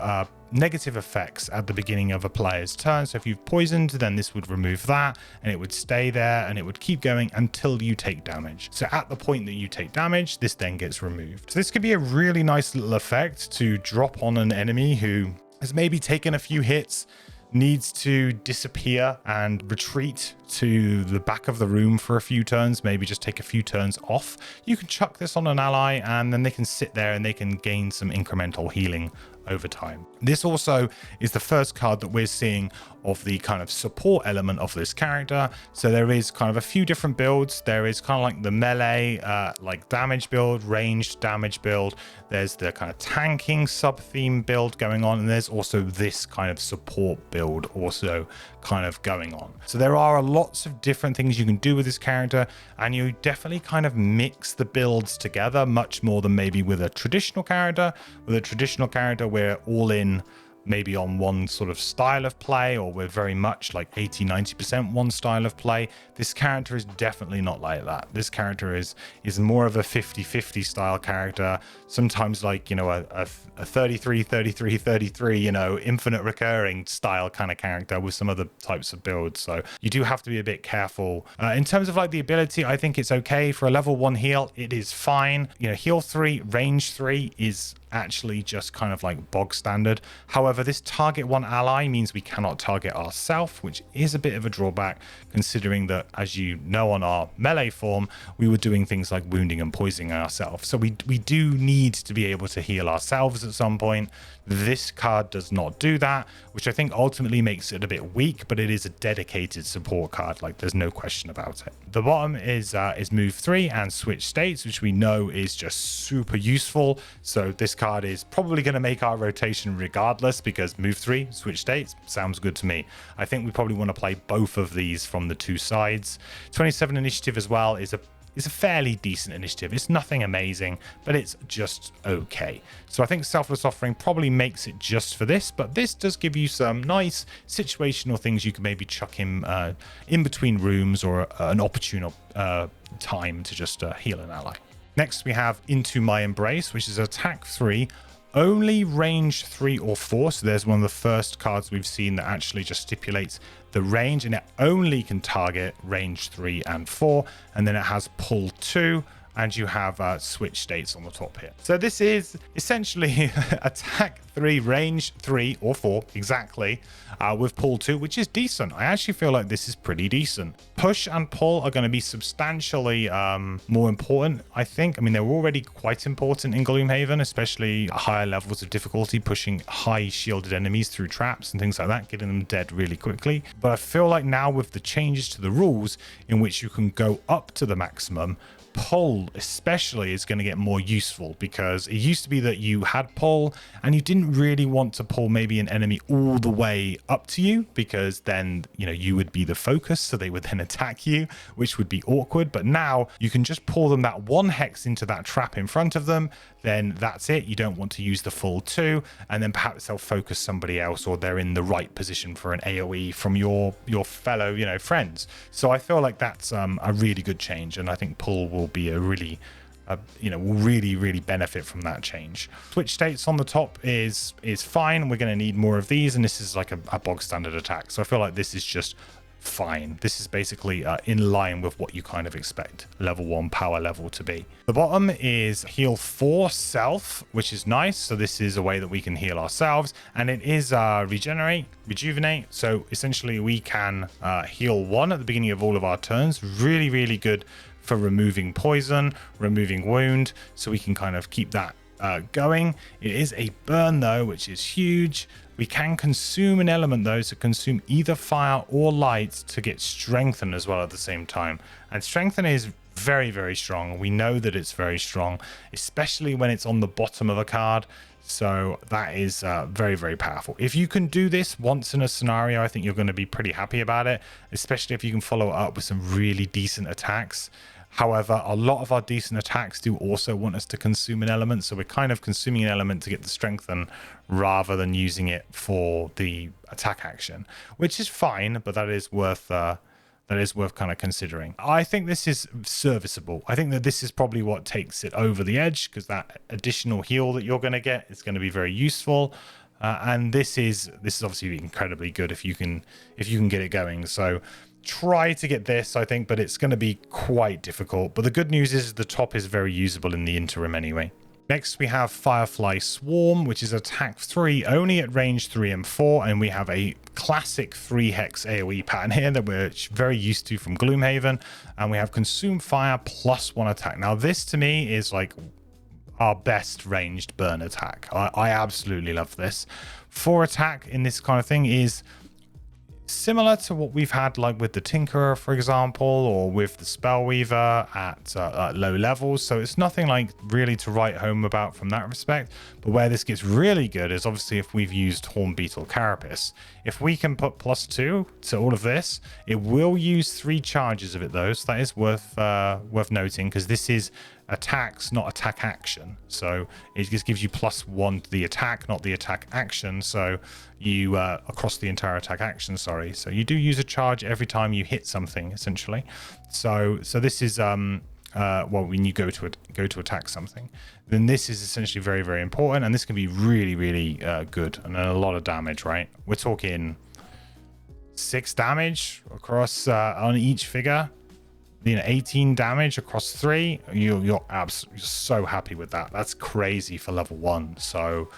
negative effects at the beginning of a player's turn. So if you've poisoned, then this would remove that, and it would stay there, and it would keep going until you take damage. So at the point that you take damage, this then gets removed. So this could be a really nice little effect to drop on an enemy who has maybe taken a few hits, needs to disappear and retreat to the back of the room for a few turns, maybe just take a few turns off. You can chuck this on an ally, and then they can sit there and they can gain some incremental healing over time. This also is the first card that we're seeing of the kind of support element of this character. So there is kind of a few different builds. There is kind of like the melee like damage build, ranged damage build. There's the kind of tanking sub-theme build going on, and there's also this kind of support build also kind of going on. So there are lots of different things you can do with this character, and you definitely kind of mix the builds together much more than maybe with a traditional character. With a traditional character, we're all in maybe on one sort of style of play, or we're very much like 80-90% one style of play. This character is definitely not like that. This character is more of a 50-50 style character, sometimes like, you know, a 33-33-33, you know, infinite recurring style kind of character with some other types of builds. So you do have to be a bit careful. In terms of like the ability, I think it's okay for a level 1 heal. It is fine. You know, heal 3, range 3 is actually just kind of like bog standard. However, this target 1 ally means we cannot target ourselves, which is a bit of a drawback, considering that, as you know, on our melee form, we were doing things like wounding and poisoning ourselves. So we do need to be able to heal ourselves at some point. This card does not do that, which I think ultimately makes it a bit weak, but it is a dedicated support card. Like, there's no question about it. The bottom is move 3 and switch states, which we know is just super useful. So this card is probably going to make our rotation regardless, because move 3, switch states sounds good to me. I think we probably want to play both of these from the 2 sides. 27 initiative as well is a fairly decent initiative. It's nothing amazing, but it's just okay. So I think Selfless Offering probably makes it just for this, but this does give you some nice situational things you can maybe chuck in between rooms, or an opportune time to just heal an ally. Next, we have Into My Embrace, which is attack 3, only range 3 or 4. So there's one of the first cards we've seen that actually just stipulates the range, and it only can target range 3 and 4. And then it has pull 2, and you have switch states on the top here. So this is essentially attack 3, range 3 or 4 exactly, with pull 2, which is decent. I actually feel like this is pretty decent. Push and pull are going to be substantially more important, I think. I mean, they're already quite important in Gloomhaven, especially at higher levels of difficulty, pushing high shielded enemies through traps and things like that, getting them dead really quickly. But I feel like now with the changes to the rules, in which you can go up to the maximum, pull especially is going to get more useful, because it used to be that you had pull and you didn't really want to pull maybe an enemy all the way up to you, because then, you know, you would be the focus, so they would then attack you, which would be awkward. But now you can just pull them that one hex into that trap in front of them, then that's it. You don't want to use the full 2, and then perhaps they'll focus somebody else, or they're in the right position for an AoE from your fellow, you know, friends. So I feel like that's a really good change, and I think pull will be a really you know, will really benefit from that change. Switch states on the top is fine. We're going to need more of these, and this is like a bog standard attack, so I feel like this is just fine. This is basically in line with what you kind of expect level 1 power level to be. The bottom is heal 4 self, which is nice. So this is a way that we can heal ourselves, and it is rejuvenate. So essentially we can heal 1 at the beginning of all of our turns. Really good for removing poison, removing wound, so we can kind of keep that going. It is a burn though, which is huge. We can consume an element though, so consume either fire or light to get strengthen as well at the same time. And strengthen is very strong. We know that it's very strong, especially when it's on the bottom of a card. So that is very powerful. If you can do this once in a scenario, I think you're going to be pretty happy about it, especially if you can follow it up with some really decent attacks. However, a lot of our decent attacks do also want us to consume an element, so we're kind of consuming an element to get the strengthen rather than using it for the attack action, which is fine, but that is worth kind of considering. I think this is serviceable. I think that this is probably what takes it over the edge, because that additional heal that you're going to get is going to be very useful. And this is obviously incredibly good if you can get it going. So try to get this, I think, but it's going to be quite difficult. But the good news is the top is very usable in the interim anyway. Next, we have Firefly Swarm, which is attack 3 only at range 3 and 4, and we have a classic 3 hex AoE pattern here that we're very used to from Gloomhaven, and we have Consume Fire plus 1 attack. Now, this to me is like our best ranged burn attack. I absolutely love this. 4 attack in this kind of thing is similar to what we've had like with the Tinkerer, for example, or with the Spellweaver at low levels. So it's nothing like really to write home about from that respect. But where this gets really good is obviously if we've used Hornbeetle Carapace. If we can put +2 to all of this, it will use 3 charges of it though. So that is worth noting, because this is attacks, not attack action. So it just gives you +1 to the attack, not the attack action. So you across the entire attack action, sorry. So you do use a charge every time you hit something, essentially. So this is well, when you go to attack something, then this is essentially very important, and this can be really good and a lot of damage, right? We're talking 6 damage across on each figure. You know, 18 damage across 3. You're absolutely so happy with that. That's crazy for level 1. So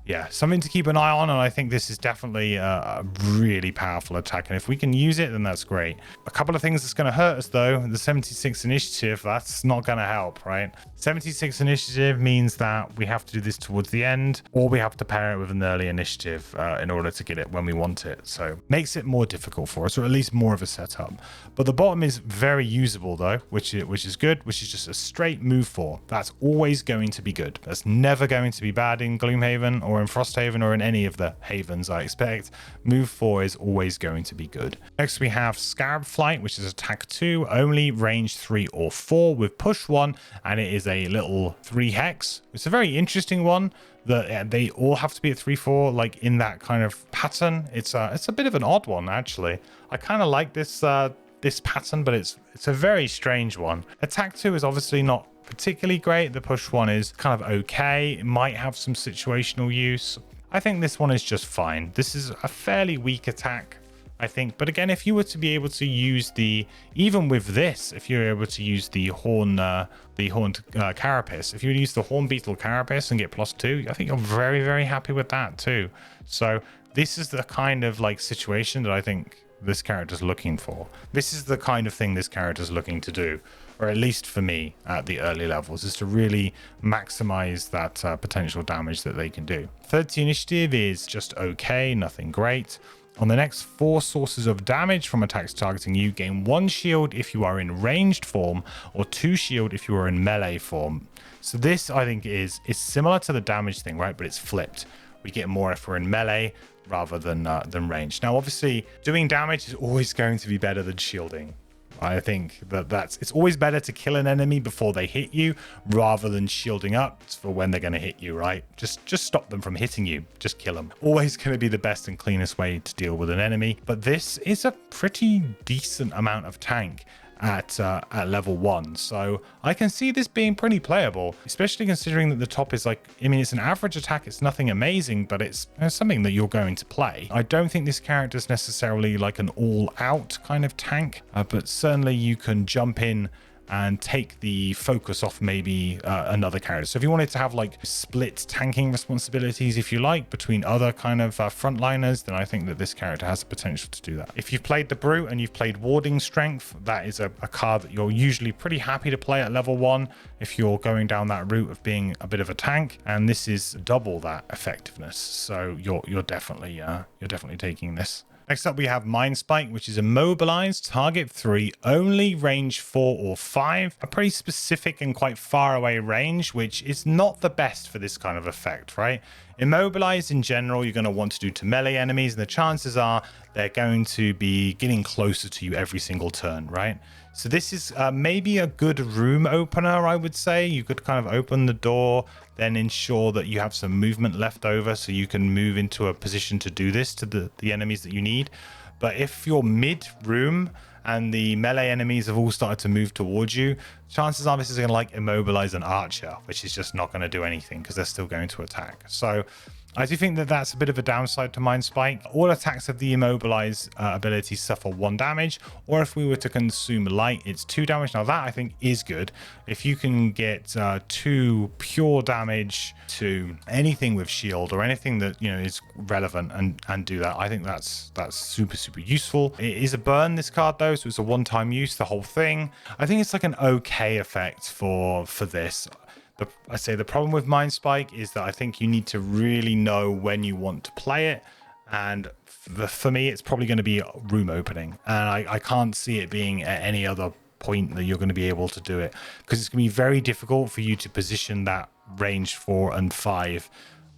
yeah, something to keep an eye on, and I think this is definitely a really powerful attack, and if we can use it, then that's great. A couple of things that's going to hurt us though: the 76 initiative, that's not going to help, right? 76 initiative means that we have to do this towards the end, or we have to pair it with an early initiative in order to get it when we want it. So makes it more difficult for us, or at least more of a setup. But the bottom is very usable though, which is good, which is just a straight move 4. That's always going to be good. That's never going to be bad in Gloomhaven or in Frosthaven or in any of the havens, I expect. Move 4 is always going to be good. Next we have Scarab Flight, which is attack 2 only, range 3 or 4 with push 1, and it is a little 3 hex. It's a very interesting one that they all have to be at 3/4, like in that kind of pattern. It's a bit of an odd one actually. I kind of like this this pattern, but it's a very strange one. Attack 2 is obviously not particularly great. The push 1 is kind of okay. It might have some situational use. I think this one is just fine. This is a fairly weak attack, I think. But again, if you were to be able to use even with this, if you're able to use the horned carapace, if you use the Hornbeetle Carapace and get +2, I think you're very happy with that too. So this is the kind of like situation that I think this character's looking for. This is the kind of thing this character's looking to do, or at least for me at the early levels, is to really maximize that potential damage that they can do. 30 initiative is just okay, nothing great. On the next 4 sources of damage from attacks targeting you, gain 1 shield if you are in ranged form, or 2 shield if you are in melee form. So this, I think, is similar to the damage thing, right? But it's flipped. We get more if we're in melee rather than ranged. Now, obviously, doing damage is always going to be better than shielding. I think it's always better to kill an enemy before they hit you rather than shielding up for when they're going to hit you, right? Just stop them from hitting you. Just kill them. Always going to be the best and cleanest way to deal with an enemy. But this is a pretty decent amount of tank at level 1, so I can see this being pretty playable, especially considering that the top is like, I mean, it's an average attack, it's nothing amazing, but it's something that you're going to play. I don't think this character is necessarily like an all-out kind of tank, but certainly you can jump in and take the focus off maybe another character. So if you wanted to have like split tanking responsibilities, if you like, between other kind of frontliners, then I think that this character has the potential to do that. If you've played the Brute and you've played Warding Strength, that is a card that you're usually pretty happy to play at level 1 if you're going down that route of being a bit of a tank, and this is double that effectiveness. So you're definitely taking this. Next up, we have Mind Spike, which is immobilized, target 3, only range 4 or 5. A pretty specific and quite far away range, which is not the best for this kind of effect, right? Immobilized in general, you're going to want to do to melee enemies, and the chances are they're going to be getting closer to you every single turn, right? So this is maybe a good room opener, I would say. You could kind of open the door, then ensure that you have some movement left over so you can move into a position to do this to the enemies that you need. But if you're mid-room and the melee enemies have all started to move towards you, chances are this is going to like immobilize an archer, which is just not going to do anything because they're still going to attack. So I do think that that's a bit of a downside to Mind Spike. All attacks of the immobilize ability suffer 1 damage, or if we were to consume light, it's 2 damage. Now that I think is good. If you can get 2 pure damage to anything with shield or anything that, you know, is relevant and do that, I think that's super useful. It is a burn, this card though, so it's a one-time use, the whole thing. I think it's like an okay effect for this. I say the problem with Mind Spike is that I think you need to really know when you want to play it, and for me it's probably going to be room opening, and I can't see it being at any other point that you're going to be able to do it, because it's going to be very difficult for you to position that range 4 and 5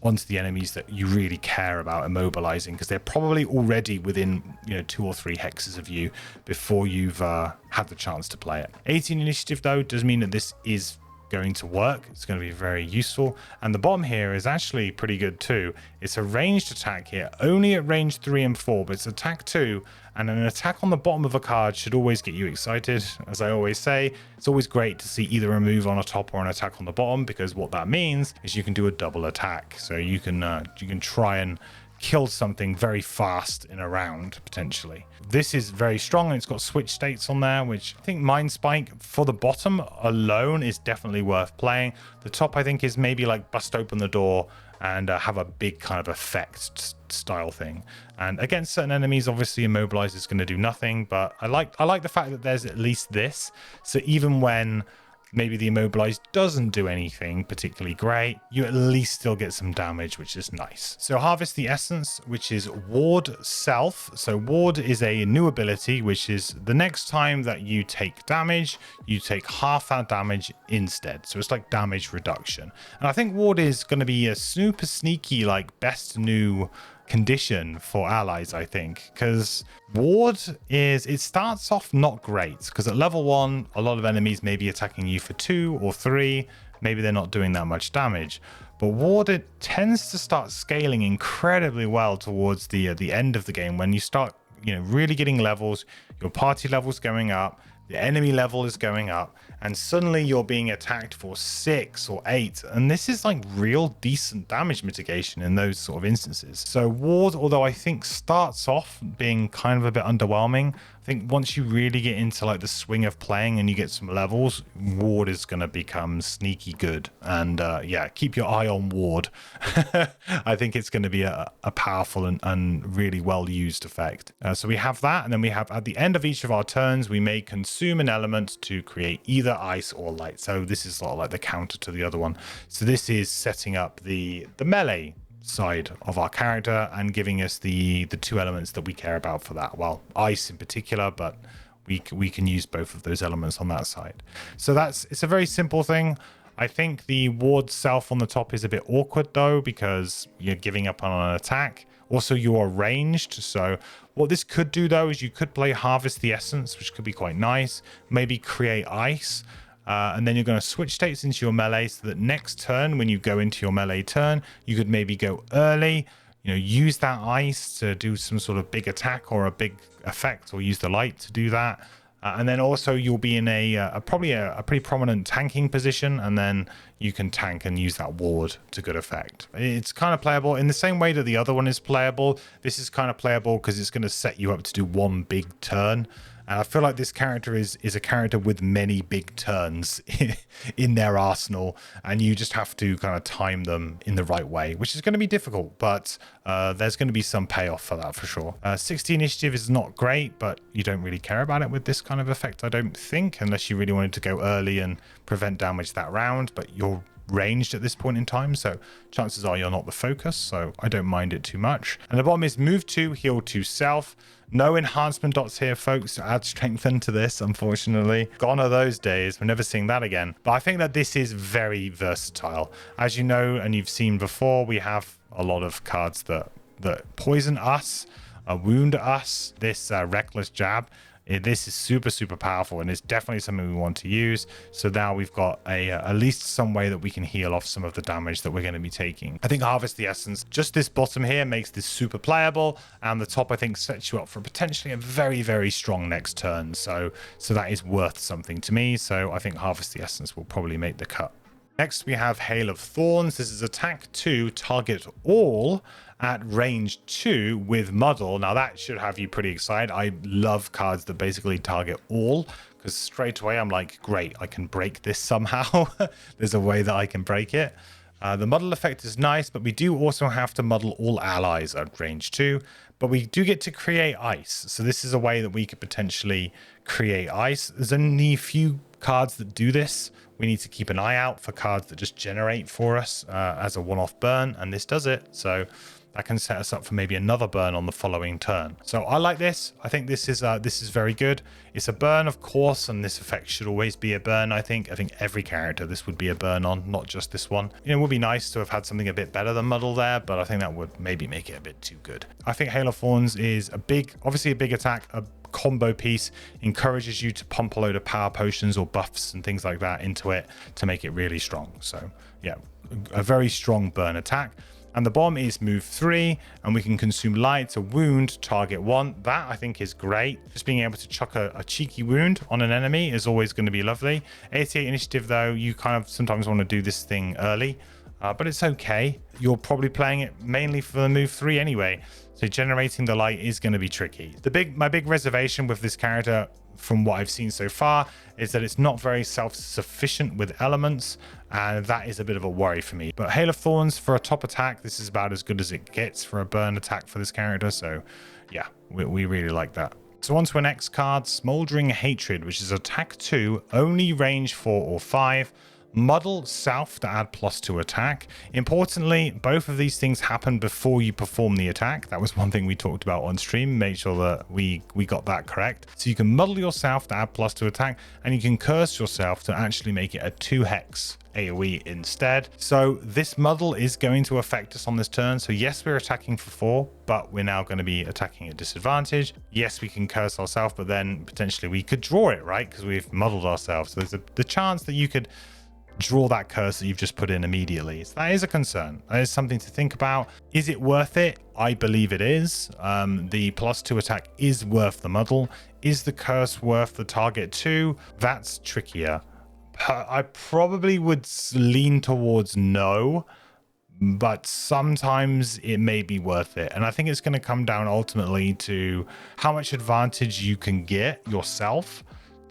onto the enemies that you really care about immobilizing, because they're probably already within, you know, 2 or 3 hexes of you before you've had the chance to play it. 18 initiative though does mean that this is going to work. It's going to be very useful, and the bottom here is actually pretty good too. It's a ranged attack here, only at range 3 and 4, but it's attack 2, and an attack on the bottom of a card should always get you excited. As I always say, it's always great to see either a move on a top or an attack on the bottom, because what that means is you can do a double attack, so you can try and kill something very fast in a round, potentially. This is very strong, and it's got switch states on there, which I think Mind Spike for the bottom alone is definitely worth playing. The top, I think, is maybe like bust open the door and have a big kind of effect style thing. And against certain enemies, obviously immobilize is going to do nothing, but I like the fact that there's at least this. So even when maybe the immobilized doesn't do anything particularly great, you at least still get some damage, which is nice. So harvest the essence, which is ward self. So ward is a new ability, which is the next time that you take damage, you take half that damage instead. So it's like damage reduction. And I think ward is going to be a super sneaky, like best new condition for allies, I think, because ward it starts off not great, because at level 1 a lot of enemies may be attacking you for 2 or 3, maybe they're not doing that much damage, but ward, it tends to start scaling incredibly well towards the end of the game, when you start, you know, really getting levels, your party levels going up, the enemy level is going up, and suddenly you're being attacked for 6 or 8, and this is like real decent damage mitigation in those sort of instances. So ward, although I think starts off being kind of a bit underwhelming, I think once you really get into like the swing of playing and you get some levels, ward is going to become sneaky good. And yeah, keep your eye on ward. I think it's going to be a powerful and really well used effect. So we have that, and then we have at the end of each of our turns, we may consume an element to create either ice or light. So this is sort of like the counter to the other one. So this is setting up the melee side of our character and giving us the two elements that we care about for that. Well, ice in particular, but we can use both of those elements on that side. So it's a very simple thing. I think the ward self on the top is a bit awkward though, because you're giving up on an attack. Also, you are ranged. So what this could do though is you could play Harvest the Essence, which could be quite nice. Maybe create ice. And then you're going to switch states into your melee so that next turn, when you go into your melee turn, you could maybe go early, use that ice to do some sort of big attack or a big effect, or use the light to do that. And then also you'll be in probably a pretty prominent tanking position, and then you can tank and use that ward to good effect. It's kind of playable in the same way that the other one is playable. This is kind of playable because it's going to set you up to do one big turn. And I feel like this character is a character with many big turns in their arsenal, and you just have to kind of time them in the right way, which is going to be difficult, but there's going to be some payoff for that for sure. 60 initiative is not great, but you don't really care about it with this kind of effect, I don't think, unless you really wanted to go early and prevent damage that round, but you're ranged at this point in time, so chances are you're not the focus, so I don't mind it too much. And the bottom is move 2, heal 2 self. No enhancement dots here, folks, to add strengthen to this, unfortunately. Gone are those days. We're never seeing that again. But I think that this is very versatile. As you know, and you've seen before, we have a lot of cards that poison us, wound us. This reckless jab. This is super powerful, and it's definitely something we want to use. So now we've got at least some way that we can heal off some of the damage that we're going to be taking. I think Harvest the Essence, just this bottom here, makes this super playable, and the top I think sets you up for potentially a very strong next turn. So that is worth something to me. So I think Harvest the Essence will probably make the cut. Next we have Hail of Thorns. This is attack 2, target all at range 2 with Muddle. Now that should have you pretty excited. I love cards that basically target all, because straight away I'm like, great, I can break this somehow. There's a way that I can break it. The Muddle effect is nice, but we do also have to muddle all allies at range 2, but we do get to create ice. So this is a way that we could potentially create ice. There's only a few cards that do this. We need to keep an eye out for cards that just generate for us as a one-off burn, and this does it. So that can set us up for maybe another burn on the following turn. So I like this. I think this is very good. It's a burn, of course, and this effect should always be a burn. I think every character this would be a burn on, not just this one. It would be nice to have had something a bit better than Muddle there, but I think that would maybe make it a bit too good. I think Hail of Thorns is obviously a big attack, a combo piece, encourages you to pump a load of power potions or buffs and things like that into it to make it really strong. So yeah, a very strong burn attack. And the bomb is move 3, and we can consume light to wound target 1. That I think is great. Just being able to chuck a cheeky wound on an enemy is always going to be lovely. 88 initiative though, you kind of sometimes want to do this thing early, but it's okay. You're probably playing it mainly for the move 3 anyway, so generating the light is going to be tricky. My big reservation with this character, from what I've seen so far, is that it's not very self-sufficient with elements, and that is a bit of a worry for me. But Hail of Thorns for a top attack, this is about as good as it gets for a burn attack for this character, so yeah, we really like that. So on to our next card, Smoldering Hatred, which is attack 2, only range 4 or 5. Muddle South to add +2 attack. Importantly, both of these things happen before you perform the attack. That was one thing we talked about on stream. Make sure that we got that correct. So you can muddle yourself to add +2 attack, and you can curse yourself to actually make it a 2-hex AoE instead. So this muddle is going to affect us on this turn. So yes, we're attacking for 4, but we're now going to be attacking at disadvantage. Yes, we can curse ourselves, but then potentially we could draw it, right? Because we've muddled ourselves. So there's the chance that you could draw that curse that you've just put in immediately. So that is a concern. That is something to think about. Is it worth it? I believe it is. The +2 attack is worth the muddle. Is the curse worth the target 2? That's trickier. I probably would lean towards no, but sometimes it may be worth it. And I think it's going to come down ultimately to how much advantage you can get yourself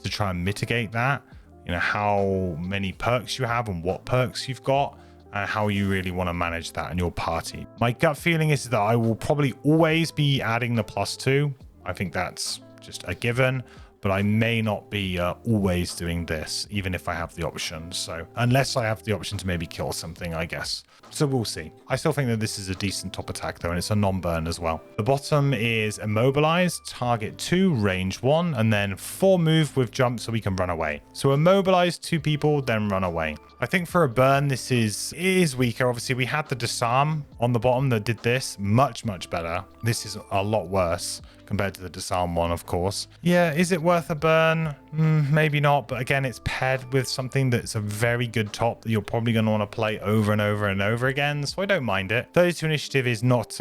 to try and mitigate that. How many perks you have and what perks you've got, and how you really want to manage that in your party. My gut feeling is that I will probably always be adding the +2. I think that's just a given, but I may not be always doing this, even if I have the option. So unless I have the option to maybe kill something, I guess. So we'll see. I still think that this is a decent top attack though, and it's a non-burn as well. The bottom is immobilize, target 2, range 1, and then 4 move with jump so we can run away. So immobilize 2 people, then run away. I think for a burn, it is weaker. Obviously, we had the disarm on the bottom that did this much better. This is a lot worse compared to the disarm one, of course. Yeah, is it worth a burn? Maybe not, but again, it's paired with something that's a very good top that you're probably going to want to play over and over and over again, so I don't mind it. 32 initiative is not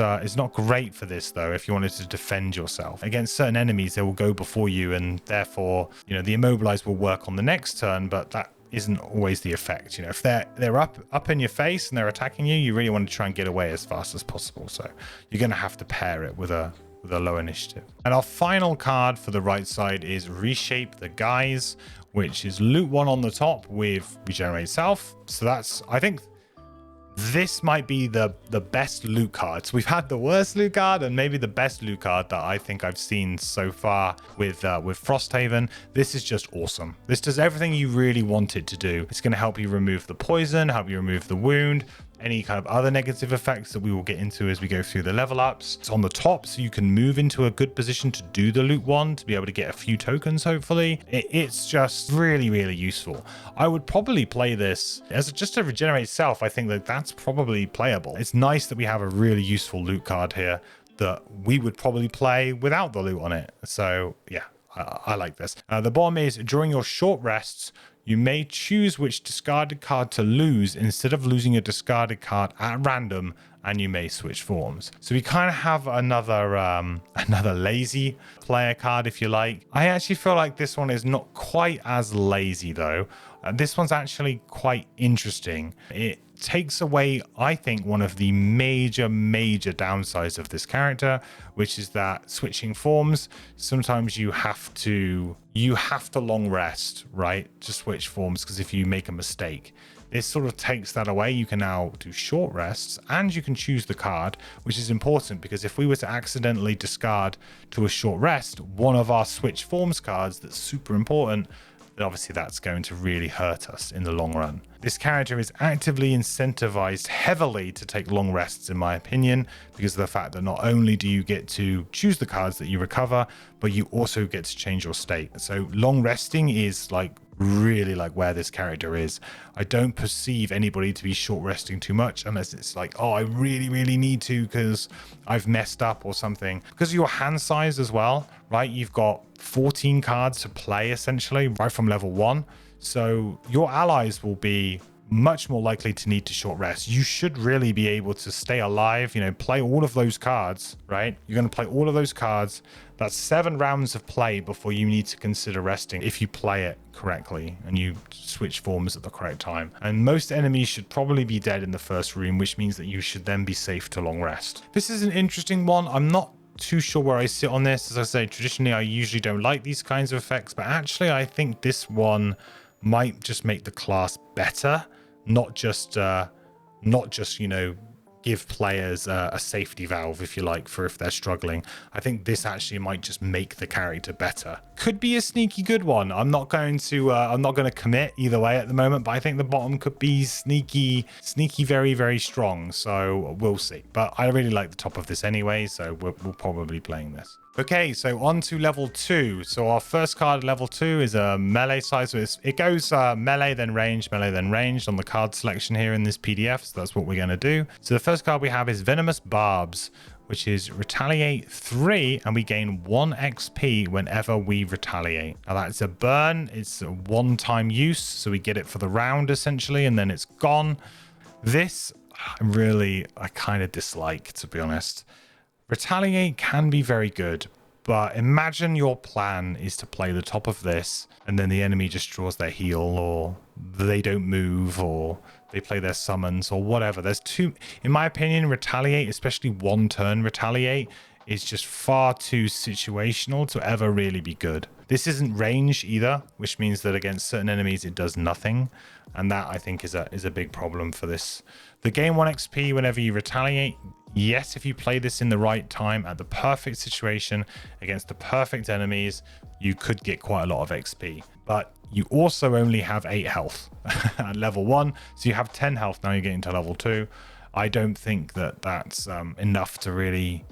great for this though. If you wanted to defend yourself against certain enemies, they will go before you, and therefore, you know, the immobilize will work on the next turn, but that isn't always the effect. You know, if they're up in your face and they're attacking you, you really want to try and get away as fast as possible. So you're going to have to pair it with a low initiative. And our final card for the right side is Reshape the Guise, which is loot 1 on the top with Regenerate Self. So that's, I think this might be the best loot card. So we've had the worst loot card and maybe the best loot card that I think I've seen so far with Frosthaven. This is just awesome. This does everything you really want it to do. It's going to help you remove the poison, help you remove the wound, any kind of other negative effects that we will get into as we go through the level ups. It's on the top, so you can move into a good position to do the loot 1, to be able to get a few tokens, hopefully. It's just really useful. I would probably play this as just to regenerate self. I think that that's probably playable. It's nice that we have a really useful loot card here that we would probably play without the loot on it. So yeah, I like this. The bottom is during your short rests, you may choose which discarded card to lose instead of losing a discarded card at random, and you may switch forms. So we kind of have another lazy player card, if you like. I actually feel like this one is not quite as lazy though. This one's actually quite interesting. It takes away, I think, one of the major downsides of this character, which is that switching forms, sometimes you have to long rest, right, to switch forms, because if you make a mistake, this sort of takes that away. You can now do short rests and you can choose the card, which is important because if we were to accidentally discard to a short rest one of our switch forms cards that's super important, then obviously that's going to really hurt us in the long run. This character is actively incentivized heavily to take long rests, in my opinion, because of the fact that not only do you get to choose the cards that you recover, but you also get to change your state. So long resting is like really like where this character is. I don't perceive anybody to be short resting too much unless it's like, oh, I really need to because I've messed up or something. Because of your hand size as well, right? You've got 14 cards to play essentially right from level 1. So your allies will be much more likely to need to short rest. You should really be able to stay alive, you know, play all of those cards, right? You're going to play all of those cards. That's 7 rounds of play before you need to consider resting if you play it correctly and you switch forms at the correct time. And most enemies should probably be dead in the first room, which means that you should then be safe to long rest. This is an interesting one. I'm not too sure where I sit on this. As I say, traditionally, I usually don't like these kinds of effects, but actually I think this one might just make the class better. Not just, you know, give players a safety valve, if you like, for if they're struggling. I think this actually might just make the character better. Could be a sneaky good one. I'm not going to commit either way at the moment, but I think the bottom could be sneaky, very strong. So we'll see. But I really like the top of this anyway, so we'll probably be playing this. Okay, so on to level 2. So our first card, level 2, is a melee side. So it goes melee, then ranged on the card selection here in this PDF. So that's what we're going to do. So the first card we have is Venomous Barbs, which is Retaliate 3, and we gain 1 XP whenever we retaliate. Now that's a burn. It's a one-time use, so we get it for the round essentially, and then it's gone. This I kind of dislike, to be honest. Retaliate can be very good, but imagine your plan is to play the top of this and then the enemy just draws their heal, or they don't move, or they play their summons, or whatever. There's too, in my opinion, retaliate, especially one turn retaliate, is just far too situational to ever really be good. This isn't range either, which means that against certain enemies it does nothing, and that I think is a big problem for this. The gain 1 XP whenever you retaliate Yes, if you play this in the right time at the perfect situation against the perfect enemies, you could get quite a lot of XP. But you also only have 8 health at level 1, so you have 10 health now. You're getting to level 2. I don't think that that's enough to really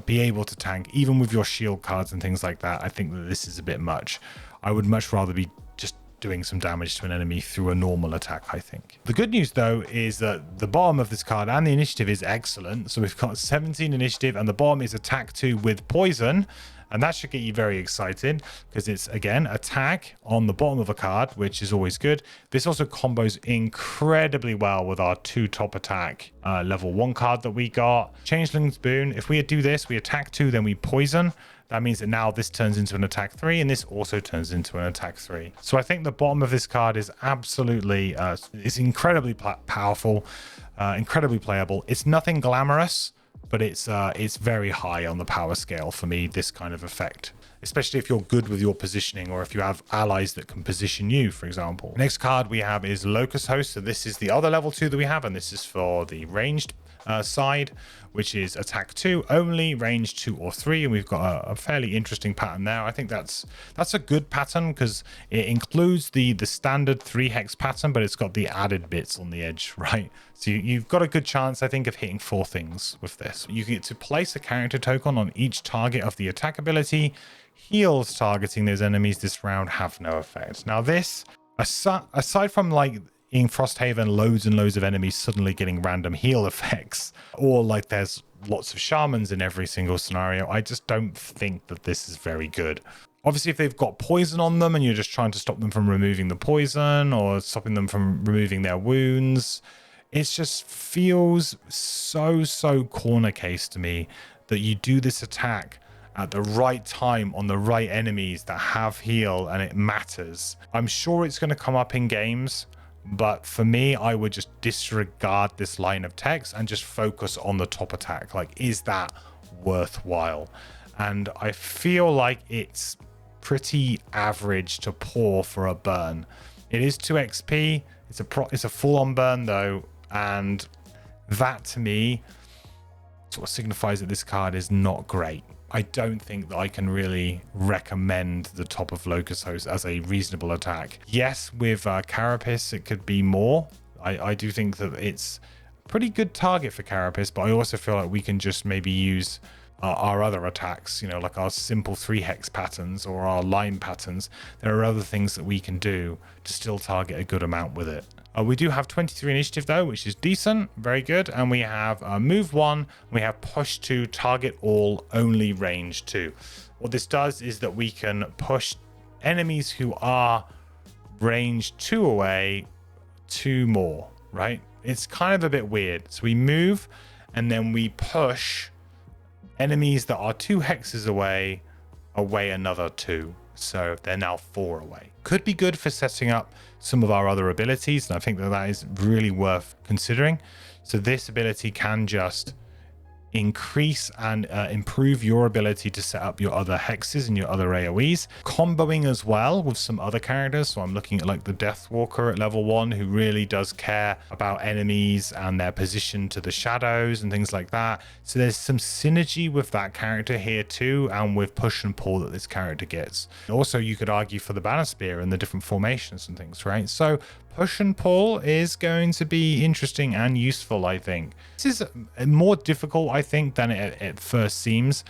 be able to tank, even with your shield cards and things like that. I think that this is a bit much. I would much rather be just doing some damage to an enemy through a normal attack, I think. The good news though is that the bottom of this card and the initiative is excellent. So we've got 17 initiative and the bottom is attack 2 with poison. And that should get you very excited because it's, again, attack on the bottom of a card, which is always good. This also combos incredibly well with our 2 top attack level 1 card that we got. Changeling's Boon. If we do this, we attack 2, then we poison. That means that now this turns into an attack 3, and this also turns into an attack 3. So I think the bottom of this card is absolutely, it's incredibly powerful, incredibly playable. It's nothing glamorous, but it's very high on the power scale for me, this kind of effect, especially if you're good with your positioning or if you have allies that can position you, for example. Next card we have is Locust Host. So this is the other level 2 that we have, and this is for the ranged side, which is attack 2 only, range 2 or 3, and we've got a fairly interesting pattern there. I think that's a good pattern because it includes the standard 3 hex pattern, but it's got the added bits on the edge, right? So you've got a good chance, I think, of hitting 4 things with this. You get to place a character token on each target of the attack ability. Heals targeting those enemies this round have no effect. Now this, aside from like in Frosthaven, loads and loads of enemies suddenly getting random heal effects, or like there's lots of shamans in every single scenario, I just don't think that this is very good. Obviously, if they've got poison on them and you're just trying to stop them from removing the poison or stopping them from removing their wounds, it just feels so corner case to me that you do this attack at the right time on the right enemies that have heal and it matters. I'm sure it's going to come up in games, but for me, I would just disregard this line of text and just focus on the top attack. Like, is that worthwhile? And I feel like it's pretty average to poor for a burn. It is 2 XP. It's a full-on burn though, and that to me sort of signifies that this card is not great. I don't think that I can really recommend the top of Locust Host as a reasonable attack. Yes, with Carapace, it could be more. I do think that it's a pretty good target for Carapace, but I also feel like we can just maybe use our other attacks, you know, like our simple 3 hex patterns or our line patterns. There are other things that we can do to still target a good amount with it. We do have 23 initiative though, which is decent, very good. And we have move 1, we have push 2, target all, only range 2. What this does is that we can push enemies who are range 2 away 2 more, right? It's kind of a bit weird. So we move and then we push enemies that are 2 hexes away another 2. So they're now 4 away. Could be good for setting up some of our other abilities, and I think that that is really worth considering. So this ability can just increase and improve your ability to set up your other hexes and your other AoEs, comboing as well with some other characters. So I'm looking at like the Deathwalker at level 1, who really does care about enemies and their position to the shadows and things like that. So there's some synergy with that character here too, and with push and pull that this character gets. Also, you could argue for the Banner Spear and the different formations and things, right? So push and pull is going to be interesting and useful, I think. This is more difficult, I think, than it first seems.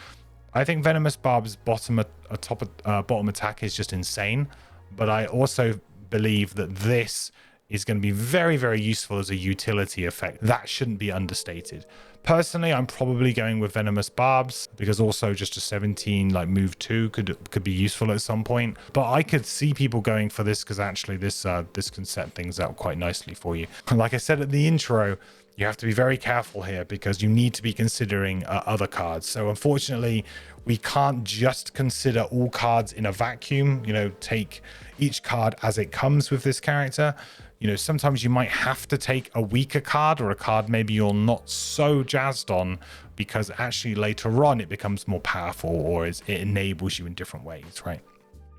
I think Venomous Barb's bottom attack is just insane, but I also believe that this is going to be very, very useful as a utility effect. That shouldn't be understated. Personally, I'm probably going with Venomous Barbs because also just a 17 like move 2 could be useful at some point. But I could see people going for this because actually this can set things up quite nicely for you. Like I said at the intro, you have to be very careful here because you need to be considering other cards. So unfortunately, we can't just consider all cards in a vacuum, you know, take each card as it comes with this character. You know, sometimes you might have to take a weaker card or a card maybe you're not so jazzed on because actually later on it becomes more powerful or it enables you in different ways, right?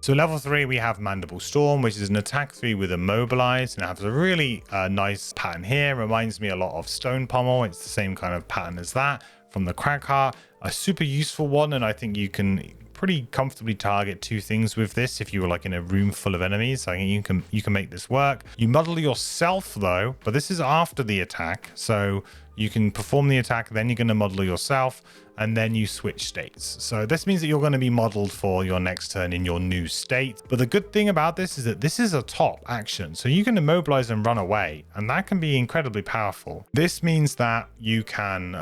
So level 3, we have Mandible Storm, which is an attack 3 with Immobilize, and it has a really nice pattern here. Reminds me a lot of Stone Pommel. It's the same kind of pattern as that from the Crackheart. A super useful one, and I think you can pretty comfortably target 2 things with this if you were like in a room full of enemies. I think you can make this work. You muddle yourself though, but this is after the attack, so you can perform the attack, then you're going to muddle yourself, and then you switch states. So this means that you're going to be modeled for your next turn in your new state. But the good thing about this is that this is a top action. So you can immobilize and run away, and that can be incredibly powerful. This means that you can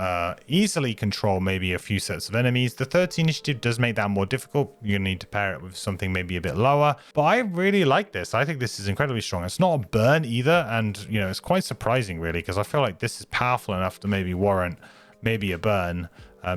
easily control maybe a few sets of enemies. The 30 initiative does make that more difficult. You're going to need to pair it with something maybe a bit lower. But I really like this. I think this is incredibly strong. It's not a burn either. And, you know, it's quite surprising really, because I feel like this is powerful enough to maybe warrant maybe a burn.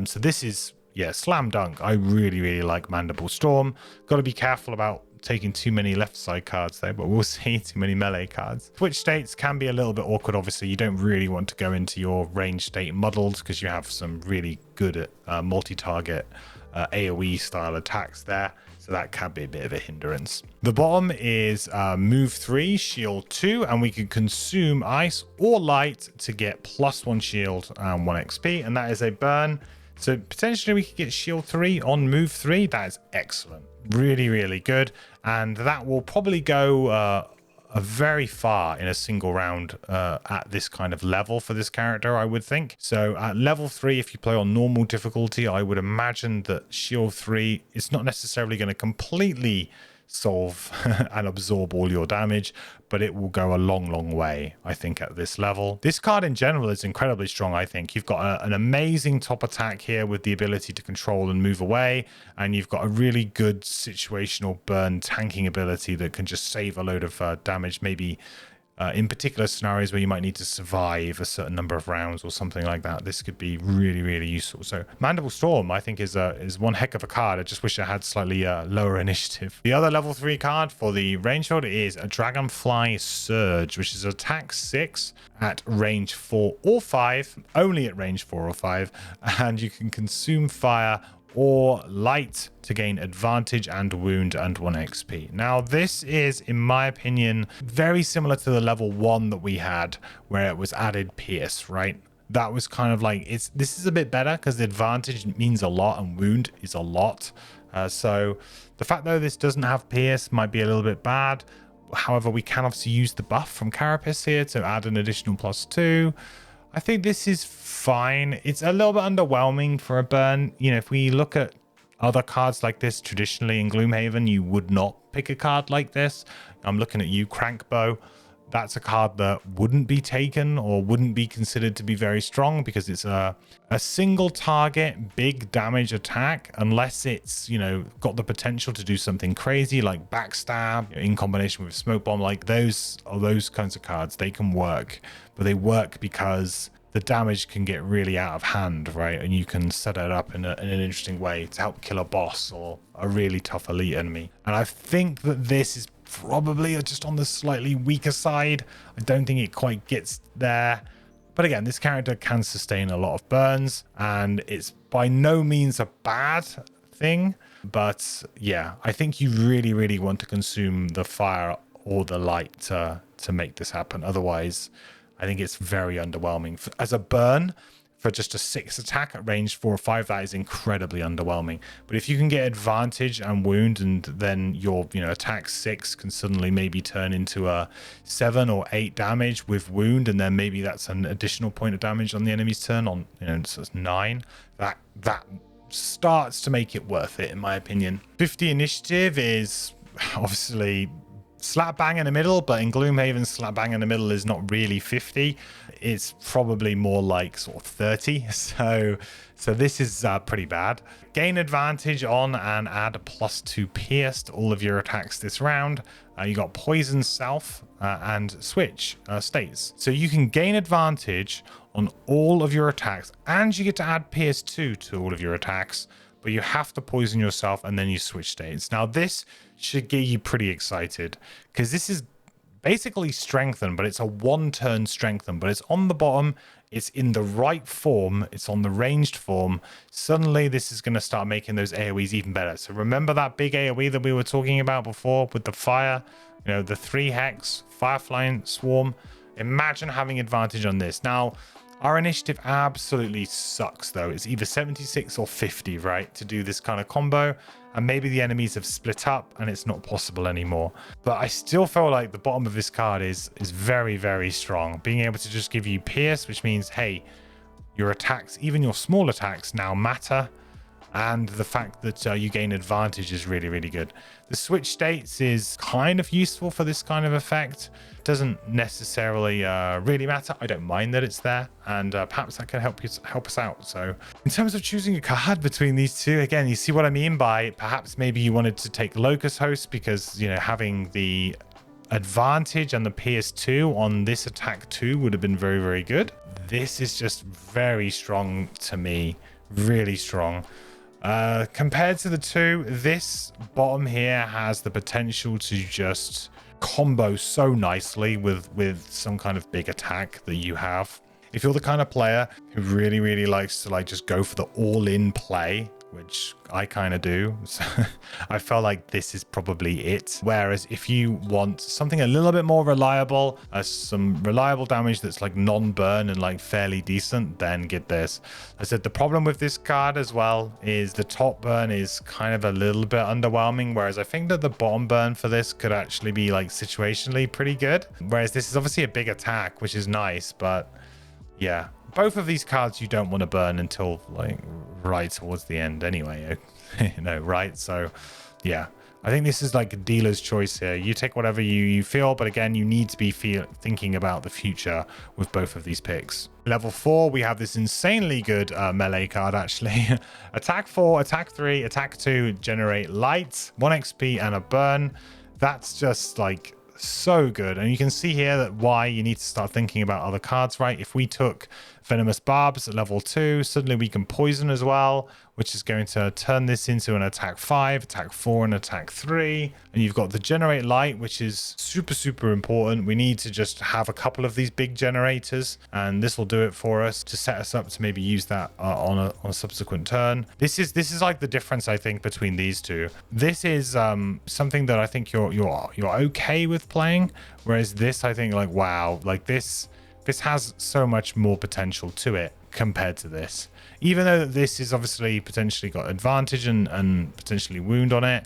So this is, yeah, slam dunk. I really, really like Mandible Storm. Got to be careful about taking too many left side cards though, but we'll see. Too many melee cards. Switch states can be a little bit awkward. Obviously, you don't really want to go into your range state muddled because you have some really good multi-target AoE style attacks there. So that can be a bit of a hindrance. The bottom is move 3, shield 2, and we can consume ice or light to get +1 shield and 1 XP, and that is a burn. So potentially we could get shield 3 on move 3. That is excellent. Really, really good. And that will probably go very far in a single round at this kind of level for this character, I would think. So at level 3, if you play on normal difficulty, I would imagine that shield 3 is not necessarily going to completely solve and absorb all your damage, but it will go a long way, I think, at this level. This card in general is incredibly strong. I think you've got an amazing top attack here with the ability to control and move away, and you've got a really good situational burn tanking ability that can just save a load of damage, maybe in particular scenarios where you might need to survive a certain number of rounds or something like that. This could be really, really useful. So Mandible Storm, I think, is one heck of a card. I just wish it had slightly lower initiative. The other level 3 card for the range hold is a Dragonfly Surge, which is attack 6 at range 4 or 5, only at range 4 or 5, and you can consume fire or light to gain advantage and wound and 1 XP. Now, this is, in my opinion, very similar to the level 1 that we had, where it was added pierce, right? That was kind of like, this is a bit better because the advantage means a lot and wound is a lot. So the fact though this doesn't have pierce might be a little bit bad. However, we can obviously use the buff from Carapace here to add an additional +2. I think this is fine. It's a little bit underwhelming for a burn. You know, if we look at other cards like this traditionally in Gloomhaven, you would not pick a card like this. I'm looking at you, Crankbow. That's a card that wouldn't be taken or wouldn't be considered to be very strong because it's a single target big damage attack, unless it's, you know, got the potential to do something crazy like backstab in combination with smoke bomb. Like those kinds of cards, they can work, but they work because the damage can get really out of hand, right? And you can set it up in an interesting way to help kill a boss or a really tough elite enemy. And I think that this is probably just on the slightly weaker side. I don't think it quite gets there. But again, this character can sustain a lot of burns, and it's by no means a bad thing. But yeah, I think you really, really want to consume the fire or the light to make this happen. Otherwise, I think it's very underwhelming. As a burn, for just a 6 attack at range 4 or 5, that is incredibly underwhelming. But if you can get advantage and wound, and then your attack 6 can suddenly maybe turn into a 7 or 8 damage with wound, and then maybe that's an additional point of damage on the enemy's turn on, so it's 9. That starts to make it worth it, in my opinion. 50 initiative is obviously slap bang in the middle, but in Gloomhaven, slap bang in the middle is not really 50. It's probably more like sort of 30. So this is pretty bad. Gain advantage on and add +2 pierce to all of your attacks this round. You got poison self and switch states. So you can gain advantage on all of your attacks, and you get to add pierce 2 to all of your attacks, but you have to poison yourself and then you switch states. Now this should get you pretty excited because this is basically strengthen, but it's a 1-turn strengthen, but it's on the bottom. It's in the right form. It's on the ranged form. Suddenly, this is going to start making those AoEs even better. So remember that big AoE that we were talking about before with the fire, you know, the 3 hex, Firefly Swarm. Imagine having advantage on this. Now, our initiative absolutely sucks, though. It's either 76 or 50, right, to do this kind of combo. And maybe the enemies have split up and it's not possible anymore. But I still feel like the bottom of this card is very, very strong. Being able to just give you Pierce, which means, hey, your attacks, even your small attacks, now matter. And the fact that you gain advantage is really, really good. The switch states is kind of useful for this kind of effect. Doesn't necessarily really matter. I don't mind that it's there, and perhaps that can help us out. So in terms of choosing a card between these two, again, you see what I mean by perhaps maybe you wanted to take Locust Host because, you know, having the advantage and the PS2 on this attack 2 would have been very, very good. This is just very strong to me, really strong. Compared to the two, this bottom here has the potential to just combo so nicely with some kind of big attack that you have. If you're the kind of player who really, really likes to like just go for the all-in play, which I kind of do, so I felt like this is probably it. Whereas if you want something a little bit more reliable, some reliable damage that's like non-burn and like fairly decent, then get this. I said the problem with this card as well is the top burn is kind of a little bit underwhelming, whereas I think that the bottom burn for this could actually be like situationally pretty good. Whereas this is obviously a big attack, which is nice, but yeah, both of these cards you don't want to burn until like right towards the end anyway, you know, right? So yeah, I think this is like a dealer's choice here. You take whatever you feel, but again, you need to be thinking about the future with both of these picks. Level 4, we have this insanely good melee card actually. Attack 4, attack 3, attack 2, generate light, 1 XP and a burn. That's just like so good. And you can see here that why you need to start thinking about other cards, right? If we took Venomous Barbs at level 2, suddenly we can poison as well, which is going to turn this into an attack 5, attack 4, and attack 3. And you've got the generate light, which is super, super important. We need to just have a couple of these big generators, and this will do it for us to set us up to maybe use that on a subsequent turn. This is like the difference, I think, between these two. This is something that I think you're okay with playing, whereas this, I think, like, wow, like this has so much more potential to it compared to this. Even though this is obviously potentially got advantage and potentially wound on it,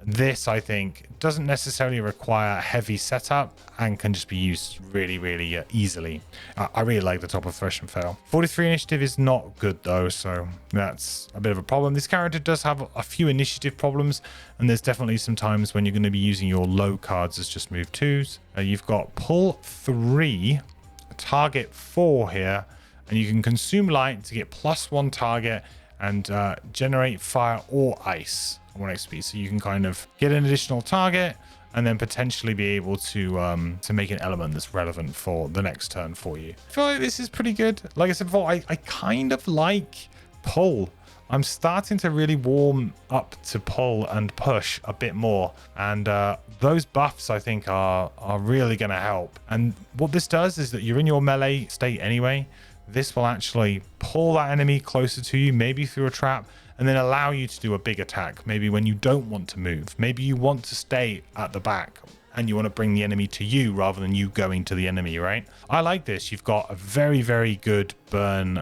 this, I think, doesn't necessarily require a heavy setup and can just be used really, really easily. I really like the top of Thresh and Fail. 43 initiative is not good though, so that's a bit of a problem. This character does have a few initiative problems, and there's definitely some times when you're going to be using your low cards as just move 2s. You've got pull 3, target 4 here, and you can consume light to get +1 target and generate fire or ice on 1 XP. So you can kind of get an additional target and then potentially be able to make an element that's relevant for the next turn for you. I feel like this is pretty good. Like I said before, I kind of like pull. I'm starting to really warm up to pull and push a bit more, and those buffs I think are really going to help. And what this does is that you're in your melee state anyway. This will actually pull that enemy closer to you, maybe through a trap, and then allow you to do a big attack. Maybe when you don't want to move, maybe you want to stay at the back and you want to bring the enemy to you rather than you going to the enemy, right? I like this. You've got a very, very good burn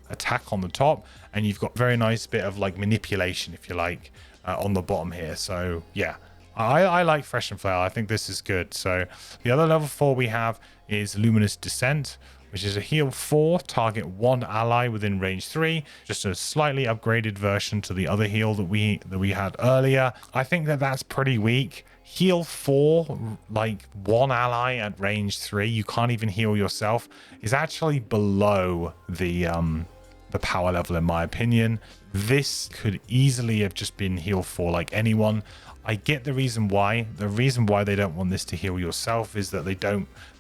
attack on the top, and you've got very nice bit of like manipulation, if you like, on the bottom here. So yeah, I like Thresh and Flail. I think this is good. So the other level 4 we have is Luminous Descent, which is a heal 4, target 1 ally within range 3, just a slightly upgraded version to the other heal that we had earlier. I think that that's pretty weak. Heal 4, like 1 ally at range 3, you can't even heal yourself, is actually below the power level in my opinion. This could easily have just been heal 4 like anyone. I get the reason why. The reason why they don't want this to heal yourself is that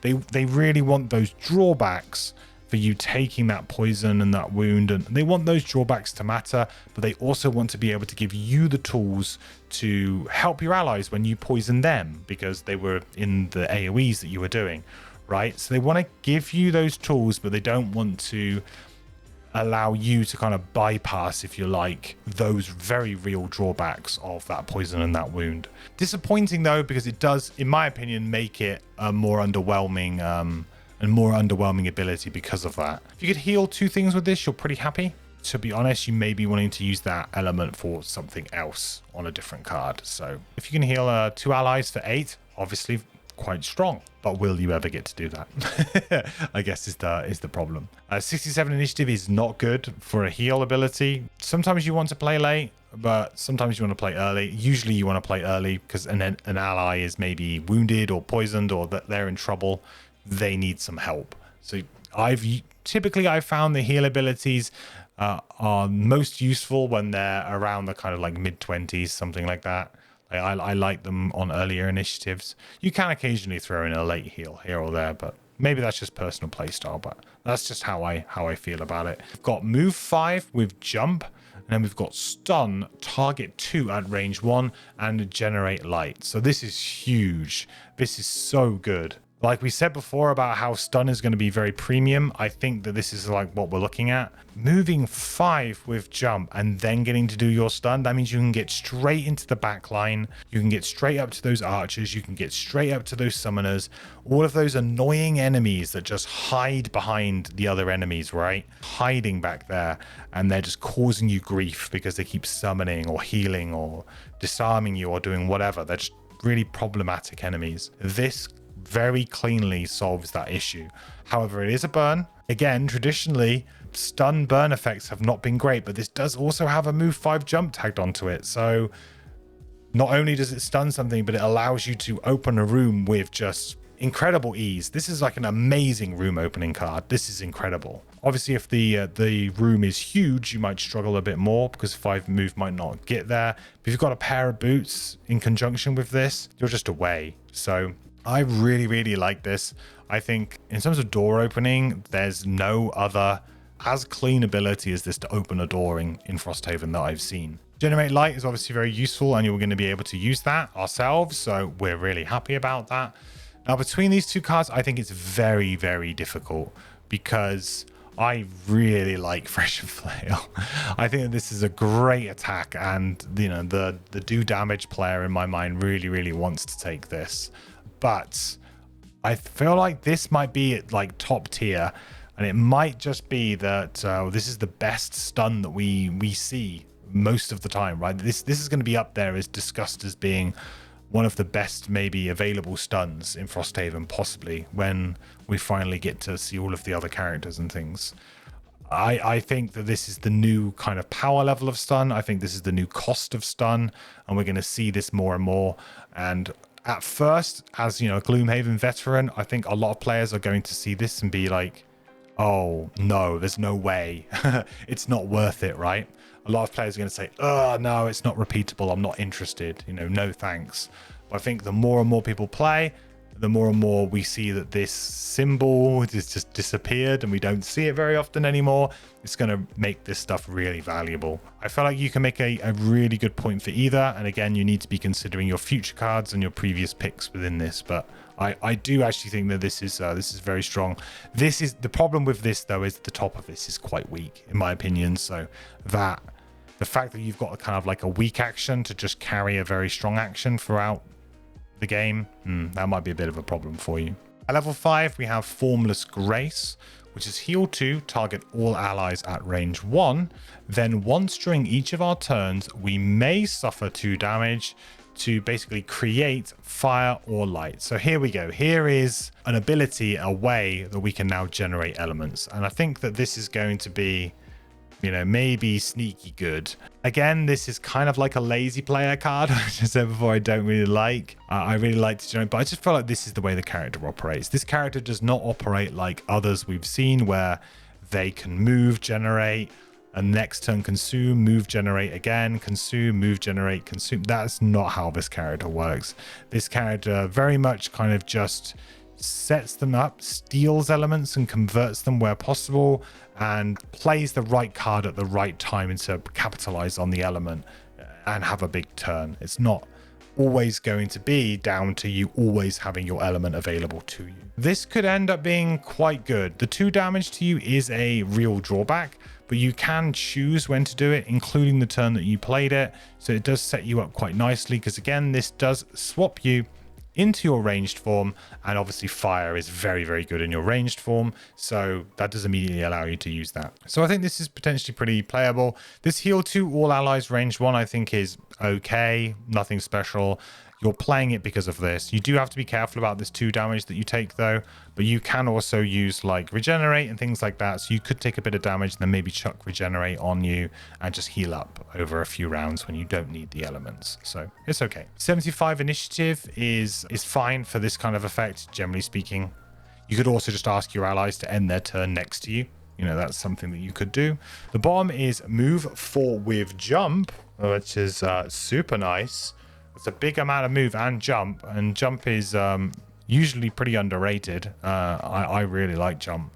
they really want those drawbacks for you taking that poison and that wound, and they want those drawbacks to matter, but they also want to be able to give you the tools to help your allies when you poison them because they were in the AoEs that you were doing, right? So they want to give you those tools, but they don't want to allow you to kind of bypass, if you like, those very real drawbacks of that poison and that wound. Disappointing though, because it does, in my opinion, make it a more underwhelming ability because of that. If you could heal 2 things with this, you're pretty happy. To be honest, you may be wanting to use that element for something else on a different card. So if you can heal 2 allies for 8, obviously quite strong, but will you ever get to do that? I guess is the problem. 67 initiative is not good for a heal ability. Sometimes you want to play late, but sometimes you want to play early. Usually you want to play early because an ally is maybe wounded or poisoned or that they're in trouble. They need some help. So I've found the heal abilities are most useful when they're around the kind of like mid-20s, something like that. I like them on earlier initiatives. You can occasionally throw in a late heal here or there, but maybe that's just personal playstyle, but that's just how I feel about it. We've got move 5 with jump, and then we've got stun, target 2 at range 1, and generate light. So this is huge. This is so good. Like we said before about how stun is going to be very premium, I think that this is like what we're looking at. Moving 5 with jump and then getting to do your stun, that means you can get straight into the back line. You can get straight up to those archers. You can get straight up to those summoners. All of those annoying enemies that just hide behind the other enemies, right? Hiding back there, and they're just causing you grief because they keep summoning or healing or disarming you or doing whatever. They're just really problematic enemies. This very cleanly solves that issue. However, it is a burn. Again, traditionally, stun burn effects have not been great, but this does also have a move 5 jump tagged onto it. So not only does it stun something, but it allows you to open a room with just incredible ease. This is like an amazing room opening card. This is incredible. Obviously, if the room is huge, you might struggle a bit more because 5 move might not get there. But if you've got a pair of boots in conjunction with this, you're just away. So I really, really like this. I think in terms of door opening, there's no other as clean ability as this to open a door in Frosthaven that I've seen. Generate light is obviously very useful, and you're going to be able to use that ourselves, so we're really happy about that. Now, between these 2 cards, I think it's very, very difficult because I really like Fresh and Flail. I think that this is a great attack, and you know the do damage player in my mind really, really wants to take this. But I feel like this might be at like top tier, and it might just be that this is the best stun that we see most of the time, right? This is going to be up there as discussed as being one of the best maybe available stuns in Frosthaven, possibly when we finally get to see all of the other characters and things. I think that this is the new kind of power level of stun. I think this is the new cost of stun, and we're going to see this more and more. And at first, as you know, a Gloomhaven veteran, I think a lot of players are going to see this and be like, oh no, there's no way. It's not worth it, right? A lot of players are going to say, oh no, it's not repeatable, I'm not interested, you know, no thanks. But I think the more and more people play, the more and more we see that this symbol has just disappeared and we don't see it very often anymore. It's going to make this stuff really valuable. I feel like you can make a really good point for either. And again, you need to be considering your future cards and your previous picks within this. But I do actually think that this is very strong. This is the problem with this, though, is the top of this is quite weak, in my opinion. So that the fact that you've got kind of like a weak action to just carry a very strong action throughout the game, that might be a bit of a problem for you. At level 5, we have Formless Grace, which is heal 2, target all allies at range 1. Then once during each of our turns, we may suffer 2 damage to basically create fire or light. So here we go. Here is an ability, a way that we can now generate elements. And I think that this is going to be, you know, maybe sneaky good. Again, this is kind of like a lazy player card, which I said before I don't really like. I really like to generate, but I just feel like this is the way the character operates. This character does not operate like others we've seen where they can move, generate, and next turn consume, move, generate again, consume, move, generate, consume. That's not how this character works. This character very much kind of just sets them up, steals elements and converts them where possible, and plays the right card at the right time to capitalize on the element and have a big turn. It's not always going to be down to you always having your element available to you. This could end up being quite good. The 2 damage to you is a real drawback, but you can choose when to do it, including the turn that you played it. So it does set you up quite nicely, because again, this does swap you into your ranged form, and obviously fire is very, very good in your ranged form, so that does immediately allow you to use that. So I think this is potentially pretty playable. This heal to all allies ranged 1 I think is okay, nothing special. You're playing it because of this. You do have to be careful about this 2 damage that you take though, but you can also use like regenerate and things like that. So you could take a bit of damage and then maybe chuck regenerate on you and just heal up over a few rounds when you don't need the elements. So it's okay. 75 initiative is fine for this kind of effect, generally speaking. You could also just ask your allies to end their turn next to you. You know, that's something that you could do. The bottom is move 4 with jump, which is super nice. It's a big amount of move and jump is usually pretty underrated. I really like jump.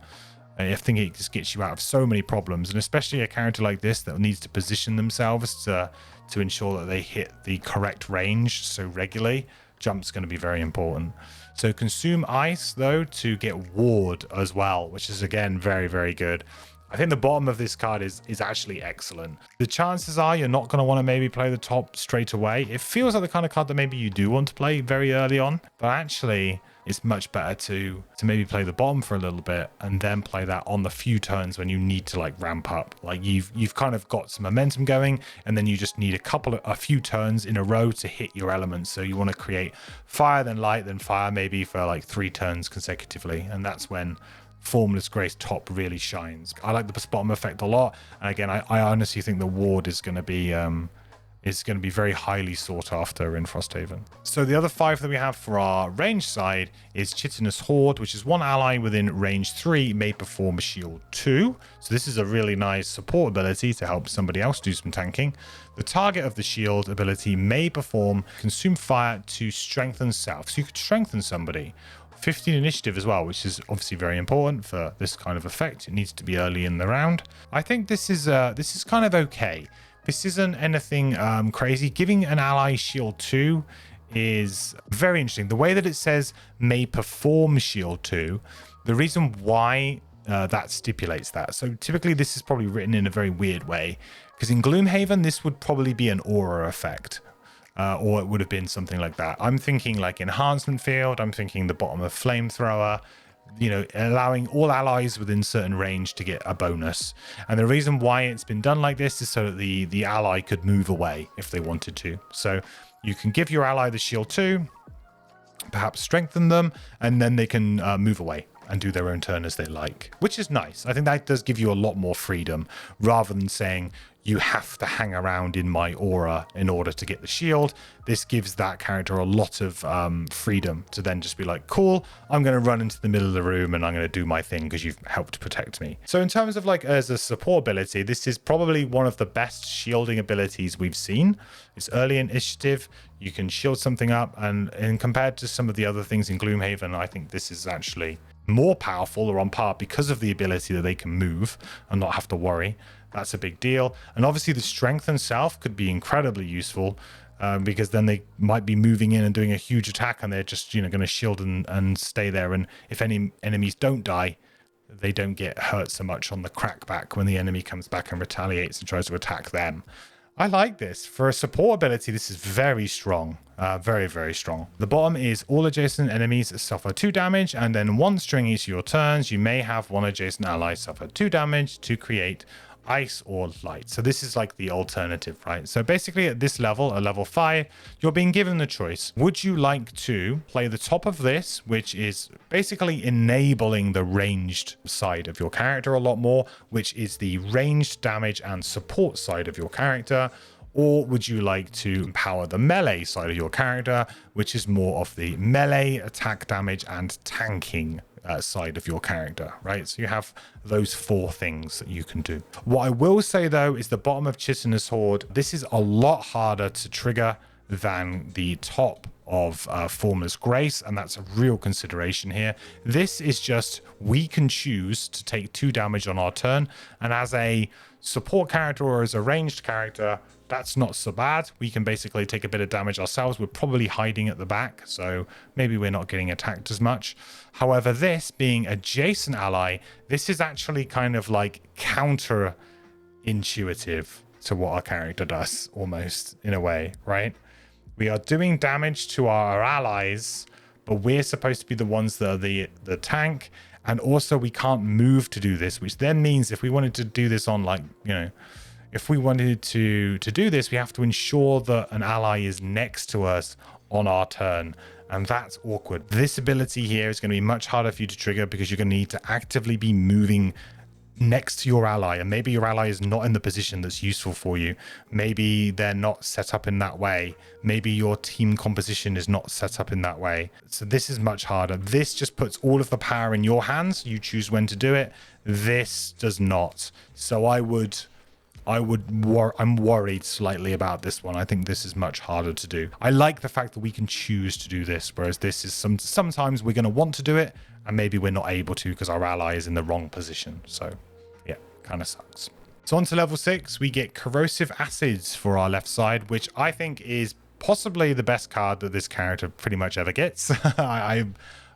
I think it just gets you out of so many problems, and especially a character like this that needs to position themselves to ensure that they hit the correct range so regularly. Jump's going to be very important. So consume ice though to get ward as well, which is again very, very good. I think the bottom of this card is actually excellent. The chances are you're not going to want to maybe play the top straight away. It feels like the kind of card that maybe you do want to play very early on, but actually it's much better to maybe play the bottom for a little bit and then play that on the few turns when you need to like ramp up. Like you've kind of got some momentum going, and then you just need a few turns in a row to hit your elements. So you want to create fire, then light, then fire, maybe for like 3 turns consecutively, and that's when Formless Grace top really shines. I like the bottom effect a lot, and again, I honestly think the ward is going to be very highly sought after in Frosthaven. So the other 5 that we have for our range side is Chitinous Horde, which is 1 ally within range 3 may perform shield 2. So this is a really nice support ability to help somebody else do some tanking. The target of the shield ability may perform consume fire to strengthen self. So you could strengthen somebody. 15 initiative as well, which is obviously very important for this kind of effect. It needs to be early in the round. I think this is kind of okay. This isn't anything crazy. Giving an ally shield 2 is very interesting. The way that it says may perform shield 2, the reason why that stipulates that. So typically this is probably written in a very weird way, because in Gloomhaven this would probably be an aura effect. Or it would have been something like that. I'm thinking like enhancement field. I'm thinking the bottom of flamethrower, you know, allowing all allies within certain range to get a bonus. And the reason why it's been done like this is so that the ally could move away if they wanted to. So you can give your ally the shield 2, perhaps strengthen them, and then they can move away and do their own turn as they like, which is nice. I think that does give you a lot more freedom, rather than saying you have to hang around in my aura in order to get the shield. This gives that character a lot of freedom to then just be like, cool, I'm going to run into the middle of the room and I'm going to do my thing because you've helped protect me. So in terms of like as a support ability, this is probably one of the best shielding abilities we've seen. It's early initiative. You can shield something up, and compared to some of the other things in Gloomhaven, I think this is actually more powerful or on par because of the ability that they can move and not have to worry. That's a big deal. And obviously the strength and self could be incredibly useful, because then they might be moving in and doing a huge attack, and they're just, you know, going to shield and stay there. And if any enemies don't die, they don't get hurt so much on the crackback when the enemy comes back and retaliates and tries to attack them. I like this. For a support ability, this is very strong. Very, very strong. The bottom is all adjacent enemies suffer 2 damage, and then once during each of your turns, you may have 1 adjacent ally suffer 2 damage to create ice or light. So this is like the alternative, right? So basically at this level, at level 5, you're being given the choice. Would you like to play the top of this, which is basically enabling the ranged side of your character a lot more, which is the ranged damage and support side of your character? Or would you like to empower the melee side of your character, which is more of the melee attack damage and tanking side of your character, right? So you have those 4 things that you can do. What I will say though is the bottom of Chitinous Horde, this is a lot harder to trigger than the top of Formless Grace, and that's a real consideration here. This is just, we can choose to take 2 damage on our turn, and as a support character or as a ranged character, that's not so bad. We can basically take a bit of damage ourselves. We're probably hiding at the back, so maybe we're not getting attacked as much. However, this being adjacent ally, this is actually kind of like counterintuitive to what our character does, almost, in a way, right? We are doing damage to our allies, but we're supposed to be the ones that are the tank, and also we can't move to do this, which then means if we wanted to do this on, like, you know, if we wanted to do this, we have to ensure that an ally is next to us on our turn, and that's awkward. This ability here is going to be much harder for you to trigger because you're going to need to actively be moving next to your ally, and maybe your ally is not in the position that's useful for you. Maybe they're not set up in that way. Maybe your team composition is not set up in that way. So this is much harder. This just puts all of the power in your hands. You choose when to do it. This does not. So I'm worried slightly about this one. I think this is much harder to do. I like the fact that we can choose to do this, whereas this is sometimes we're going to want to do it and maybe we're not able to because our ally is in the wrong position. So yeah, kind of sucks. So on to level 6, we get Corrosive Acids for our left side, which I think is possibly the best card that this character pretty much ever gets. I'm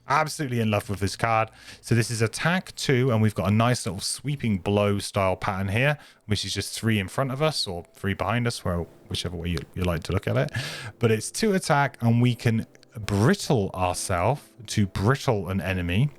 absolutely in love with this card. So this is attack 2, and we've got a nice little sweeping blow style pattern here, which is just 3 in front of us or 3 behind us, whichever way you like to look at it. But it's 2 attack, and we can brittle ourselves to brittle an enemy.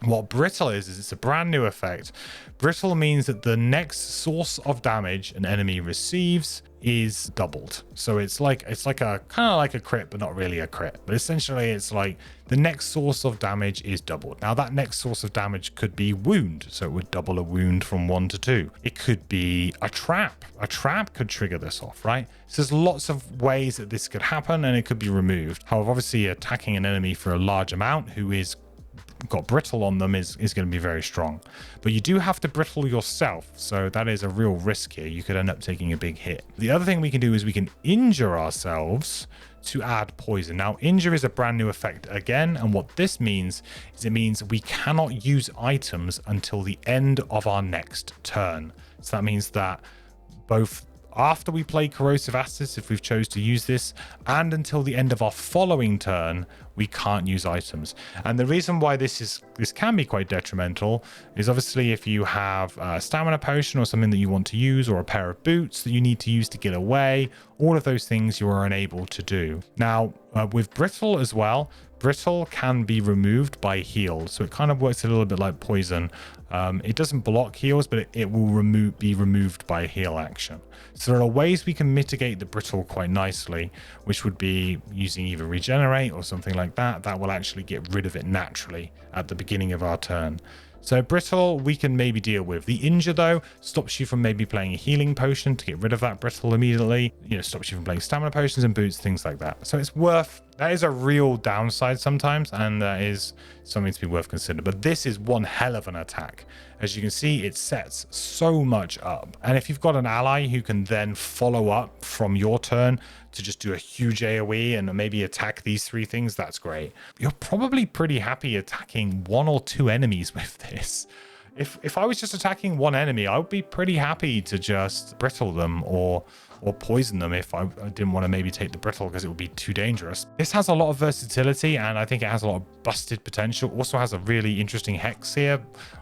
What brittle is it's a brand new effect. Brittle means that the next source of damage an enemy receives is doubled. So it's like a kind of like a crit, but not really a crit. But essentially it's like the next source of damage is doubled. Now that next source of damage could be wound, so it would double a wound from 1 to 2. It could be a trap. A trap could trigger this off, right? So there's lots of ways that this could happen, and it could be removed. However, obviously attacking an enemy for a large amount who is got brittle on them is going to be very strong, but you do have to brittle yourself, so that is a real risk here. You could end up taking a big hit. The other thing we can do is we can injure ourselves to add poison. Now injure is a brand new effect again, and what this means is it means we cannot use items until the end of our next turn. So that means that both after we play Corrosive Acids, if we've chose to use this, and until the end of our following turn, we can't use items. And the reason why this can be quite detrimental is obviously if you have a stamina potion or something that you want to use, or a pair of boots that you need to use to get away, all of those things you are unable to do. Now with brittle as well, brittle can be removed by heal, so it kind of works a little bit like poison. It doesn't block heals, but it will be removed by a heal action. So there are ways we can mitigate the brittle quite nicely, which would be using either regenerate or something like that. That will actually get rid of it naturally at the beginning of our turn. So brittle we can maybe deal with. The injure though stops you from maybe playing a healing potion to get rid of that brittle immediately. You know, stops you from playing stamina potions and boots, things like that. So that is a real downside sometimes, and that is something to be worth considering. But this is one hell of an attack. As you can see, it sets so much up. And if you've got an ally who can then follow up from your turn to just do a huge AoE and maybe attack these 3 things, that's great. You're probably pretty happy attacking 1 or 2 enemies with this. If I was just attacking 1 enemy, I would be pretty happy to just brittle them or poison them if I didn't want to maybe take the brittle because it would be too dangerous. This has a lot of versatility, and I think it has a lot of busted potential. Also has a really interesting hex here.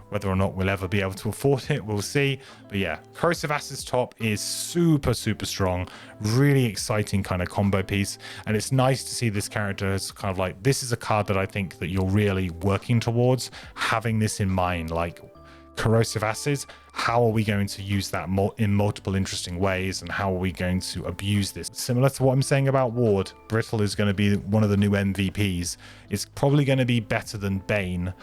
Whether or not we'll ever be able to afford it, we'll see. But yeah, Corrosive Acids top is super strong, really exciting kind of combo piece, and it's nice to see this character as kind of like, this is a card that I think that you're really working towards having this in mind, like Corrosive Acids, how are we going to use that in multiple interesting ways, and how are we going to abuse this? Similar to what I'm saying about Ward, Brittle is going to be one of the new MVPs. It's probably going to be better than Bane.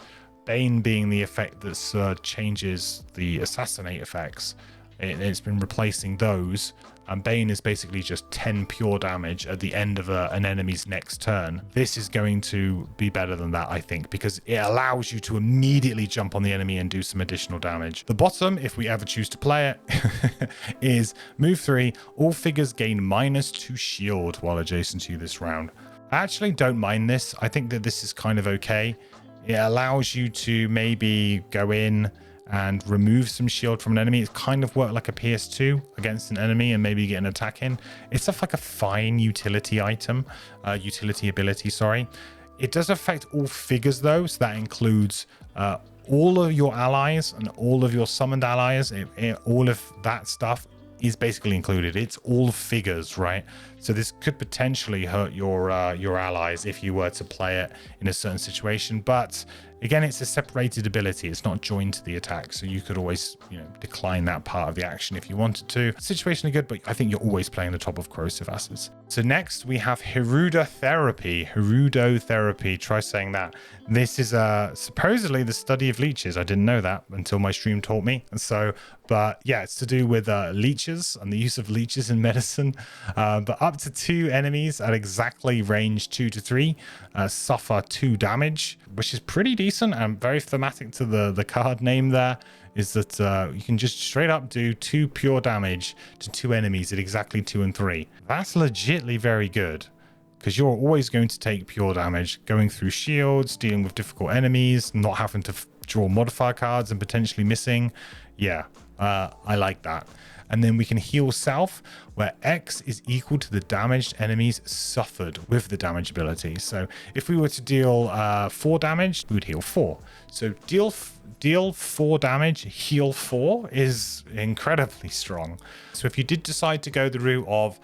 Bane being the effect that changes the assassinate effects. It's been replacing those, and Bane is basically just 10 pure damage at the end of an enemy's next turn. This is going to be better than that, I think, because it allows you to immediately jump on the enemy and do some additional damage. The bottom, if we ever choose to play it, is move 3. All figures gain -2 shield while adjacent to you this round. I actually don't mind this. I think that this is kind of okay. It allows you to maybe go in and remove some shield from an enemy. It's kind of worked like a PS2 against an enemy and maybe get an attack in. It's stuff like a fine utility item, utility ability, sorry. It does affect all figures though, so that includes all of your allies and all of your summoned allies. All of that stuff is basically included. It's all figures, right? So this could potentially hurt your allies if you were to play it in a certain situation. But again, it's a separated ability. It's not joined to the attack. So you could always, decline that part of the action if you wanted to. Situationally good, but I think you're always playing the top of corrosive acids. So next we have Hirudotherapy. Hirudotherapy. Try saying that. This is supposedly the study of leeches. I didn't know that until my stream taught me. So, but yeah, it's to do with leeches and the use of leeches in medicine. But up to 2 enemies at exactly range 2 to 3 suffer 2 damage, which is pretty decent and very thematic to the card name there, is that you can just straight up do 2 pure damage to 2 enemies at exactly 2 and 3. That's legitly very good, because you're always going to take pure damage going through shields, dealing with difficult enemies, not having to draw modifier cards and potentially missing. Yeah, I like that. And then we can heal self, where X is equal to the damaged enemies suffered with the damage ability. So if we were to deal 4 damage, we would heal 4. So deal 4 damage, heal 4 is incredibly strong. So if you did decide to go the route of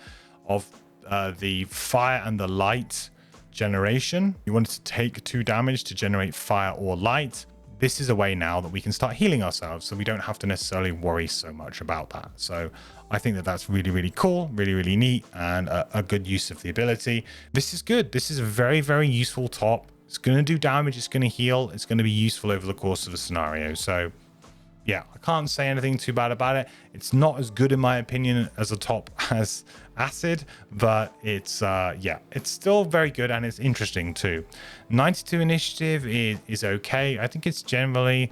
the fire and the light generation, you wanted to take 2 damage to generate fire or light, this is a way now that we can start healing ourselves, so we don't have to necessarily worry so much about that. So I think that that's really, really cool, really, really neat, and a good use of the ability. This is good. This is a very, very useful top. It's going to do damage. It's going to heal. It's going to be useful over the course of a scenario. So yeah, I can't say anything too bad about it. It's not as good in my opinion as a top as acid, but it's yeah, it's still very good and it's interesting too. 92 initiative is okay. I think it's generally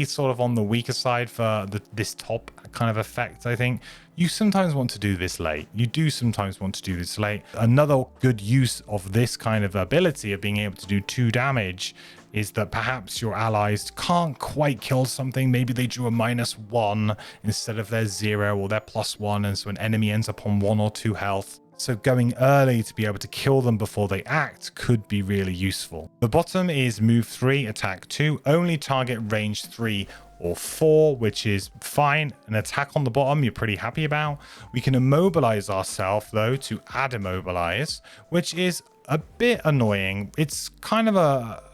sort of on the weaker side for this top kind of effect. I think you sometimes want to do this late. You do sometimes want to do this late. Another good use of this kind of ability of being able to do 2 damage is that perhaps your allies can't quite kill something. Maybe they drew a -1 instead of their 0 or their +1, and so an enemy ends up on 1 or 2 health. So going early to be able to kill them before they act could be really useful. The bottom is move 3, attack 2, only target range 3 or 4, which is fine. An attack on the bottom you're pretty happy about. We can immobilize ourselves though to add immobilize, which is a bit annoying. It's kind of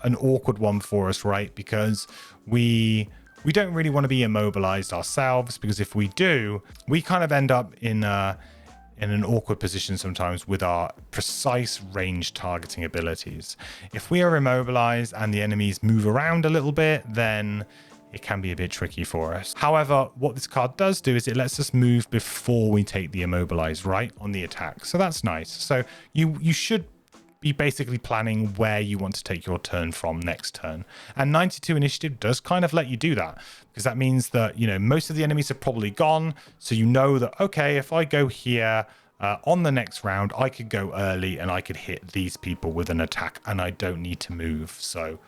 an awkward one for us, right? Because we don't really want to be immobilized ourselves, because if we do, we kind of end up in an awkward position sometimes with our precise range targeting abilities. If we are immobilized and the enemies move around a little bit, then it can be a bit tricky for us. However, what this card does do is it lets us move before we take the immobilize, right, on the attack. So that's nice. So you should be basically planning where you want to take your turn from next turn. And 92 initiative does kind of let you do that, because that means that, most of the enemies are probably gone. So you know that, okay, if I go here on the next round, I could go early and I could hit these people with an attack and I don't need to move. So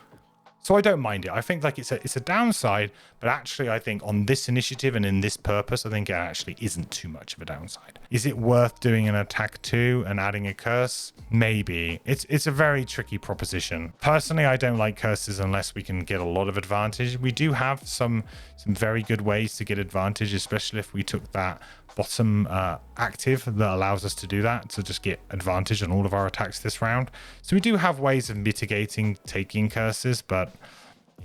I don't mind it. I think like it's a downside, but actually I think on this initiative and in this purpose, I think it actually isn't too much of a downside. Is it worth doing an attack 2 and adding a curse? Maybe. It's a very tricky proposition. Personally, I don't like curses unless we can get a lot of advantage. We do have some very good ways to get advantage, especially if we took that bottom active that allows us to do that, to just get advantage on all of our attacks this round. So we do have ways of mitigating taking curses, but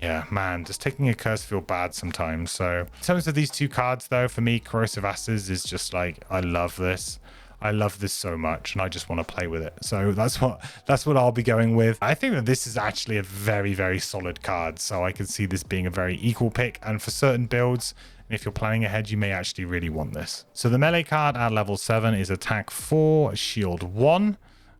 yeah, man, just taking a curse feel bad sometimes. So in terms of these 2 cards though, for me, Corrosive Acids is just like, I love this. I love this so much and I just want to play with it. So that's what I'll be going with. I think that this is actually a very, very solid card. So I can see this being a very equal pick, and for certain builds, if you're planning ahead, you may actually really want this. So the melee card at level 7 is attack 4, shield 1,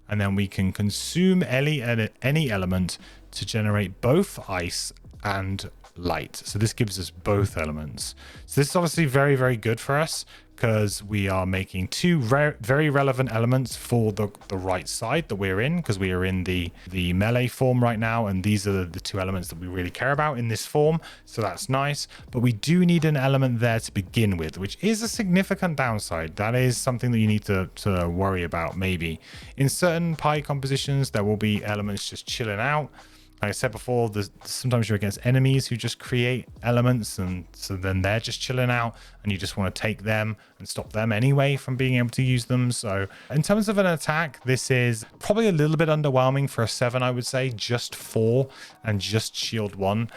and then we can consume any element to generate both ice and light. So this gives us both elements. So this is obviously very, very good for us, because we are making two very relevant elements for the right side that we're in, because we are in the melee form right now, and these are the two elements that we really care about in this form, so that's nice. But we do need an element there to begin with, which is a significant downside. That is something that you need to worry about. Maybe in certain pie compositions there will be elements just chilling out. Like I said before, sometimes you're against enemies who just create elements, and so then they're just chilling out and you just want to take them and stop them anyway from being able to use them. So in terms of an attack, this is probably a little bit underwhelming for a 7, I would say. Just 4 and just shield 1.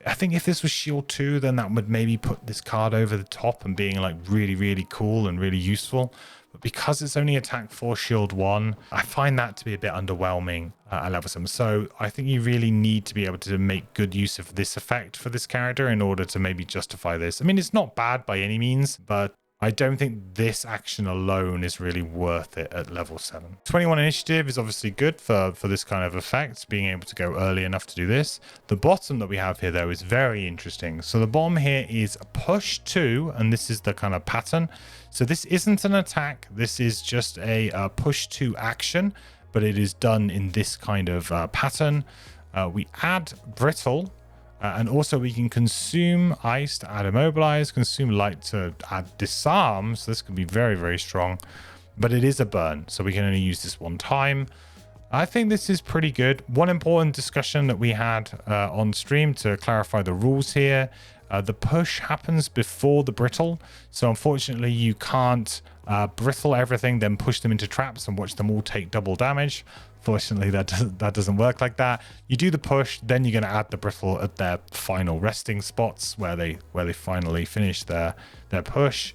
I think if this was shield 2, then that would maybe put this card over the top and being like really, really cool and really useful. But because it's only attack 4, shield 1, I find that to be a bit underwhelming at level 7. So I think you really need to be able to make good use of this effect for this character in order to maybe justify this. I mean, it's not bad by any means, but I don't think this action alone is really worth it at level 7. 21 initiative is obviously good for this kind of effect, being able to go early enough to do this. The bottom that we have here, though, is very interesting. So the bottom here is push 2, and this is the kind of pattern. So this isn't an attack. This is just a push 2 action, but it is done in this kind of pattern. We add brittle. And also we can consume ice to add immobilize, consume light to add disarm. So this could be very, very strong, but it is a burn. So we can only use this one time. I think this is pretty good. One important discussion that we had on stream to clarify the rules here. The push happens before the brittle. So unfortunately you can't brittle everything, then push them into traps and watch them all take double damage. Fortunately, that doesn't work like that. You do the push, then you're going to add the brittle at their final resting spots where they finally finish their push.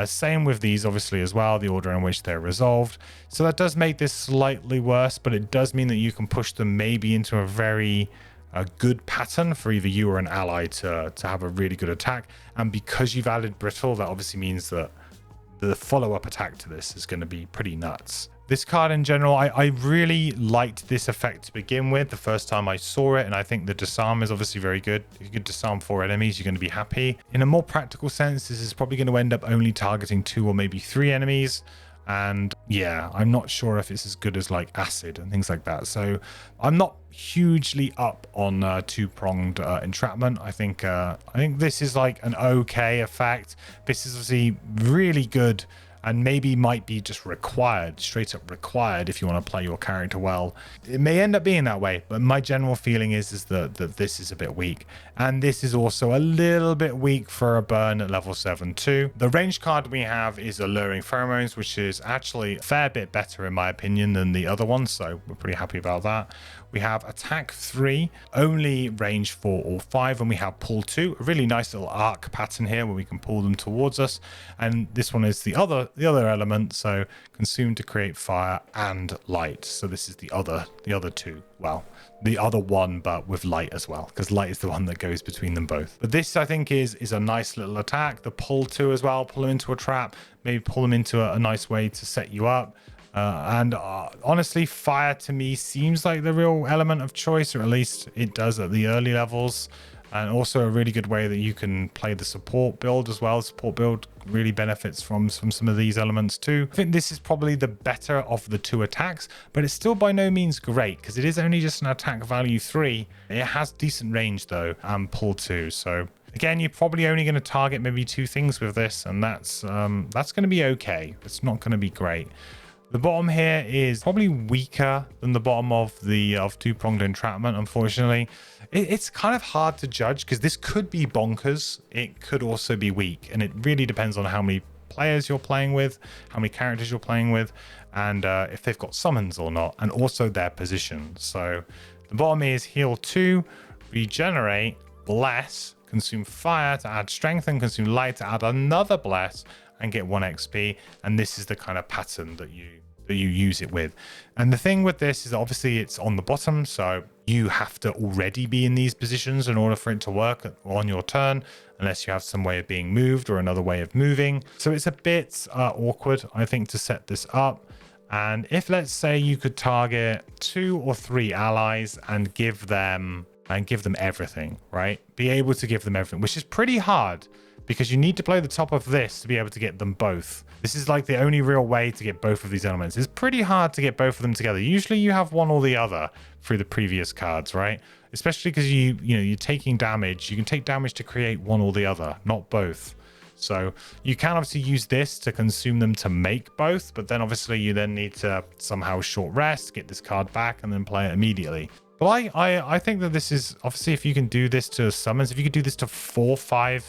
Same with these, obviously, as well, the order in which they're resolved. So that does make this slightly worse, but it does mean that you can push them maybe into a very good pattern for either you or an ally to have a really good attack. And because you've added brittle, that obviously means that the follow-up attack to this is going to be pretty nuts. This card in general, I really liked this effect to begin with the first time I saw it, and I think the disarm is obviously very good. If you could disarm 4 enemies, you're going to be happy. In a more practical sense, this is probably going to end up only targeting 2 or maybe 3 enemies. And yeah, I'm not sure if it's as good as like acid and things like that. So I'm not hugely up on two-pronged entrapment. I think this is like an okay effect. This is obviously really good and maybe might be just required, straight up required, if you want to play your character well. It may end up being that way, but my general feeling is that this is a bit weak. And this is also a little bit weak for a burn at level 7 too. The range card we have is Alluring Pheromones, which is actually a fair bit better in my opinion than the other one, so we're pretty happy about that. We have attack 3, only range 4 or 5, and we have pull 2, a really nice little arc pattern here where we can pull them towards us. And this one is the other element, so consume to create fire and light. So this is the other 2. Well, the other one, but with light as well, because light is the one that goes between them both. But this, I think, is a nice little attack. The pull 2 as well, pull them into a trap, maybe pull them into a nice way to set you up. Honestly, fire to me seems like the real element of choice, or at least it does at the early levels. And also a really good way that you can play the support build as well. Support build really benefits from some of these elements too. I think this is probably the better of the 2 attacks, but it's still by no means great because it is only just an attack value 3. It has decent range though, and pull 2. So again, you're probably only going to target maybe 2 things with this, and that's going to be okay. It's not going to be great. The bottom here is probably weaker than the bottom of the two-pronged entrapment, unfortunately. It's kind of hard to judge because this could be bonkers. It could also be weak, and it really depends on how many players you're playing with, how many characters you're playing with, and if they've got summons or not, and also their position. So the bottom is heal 2, regenerate, bless, consume fire to add strength, and consume light to add another bless and get 1 XP. And this is the kind of pattern that you use it with. And the thing with this is obviously it's on the bottom, so you have to already be in these positions in order for it to work on your turn, unless you have some way of being moved or another way of moving. So it's a bit awkward, I think, to set this up. And if, let's say, you could target 2 or 3 allies and give them everything, right? Be able to give them everything, which is pretty hard because you need to play the top of this to be able to get them both. This is like the only real way to get both of these elements. It's pretty hard to get both of them together. Usually you have one or the other through the previous cards, right? Especially because you're taking damage. You can take damage to create one or the other, not both. So you can obviously use this to consume them to make both, but then obviously you then need to somehow short rest, get this card back, and then play it immediately. But I think that this is, obviously, if you can do this to summons, if you could do this to 4-5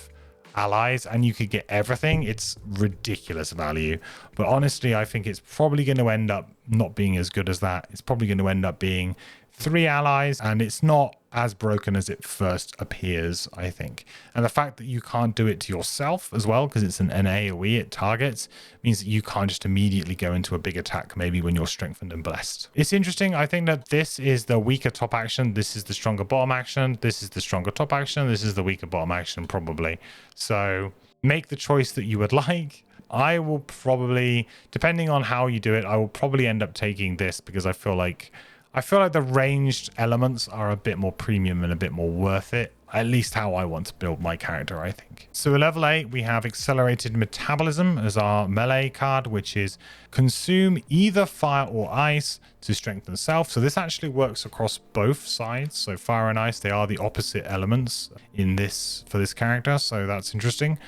allies and you could get everything, it's ridiculous value. But honestly, I think it's probably going to end up not being as good as that. It's probably going to end up being 3 allies, and it's not as broken as it first appears, I think. And the fact that you can't do it to yourself as well, because it's an AoE, it targets, means that you can't just immediately go into a big attack maybe when you're strengthened and blessed. It's interesting. I think that this is the weaker top action, this is the stronger bottom action, this is the stronger top action, this is the weaker bottom action probably. So make the choice that you would like. I will probably, depending on how you do it, I will probably end up taking this, because I feel like the ranged elements are a bit more premium and a bit more worth it. At least how I want to build my character, I think. So at level 8, we have Accelerated Metabolism as our melee card, which is consume either fire or ice to strengthen self. So this actually works across both sides. So fire and ice, they are the opposite elements in this for this character. So that's interesting.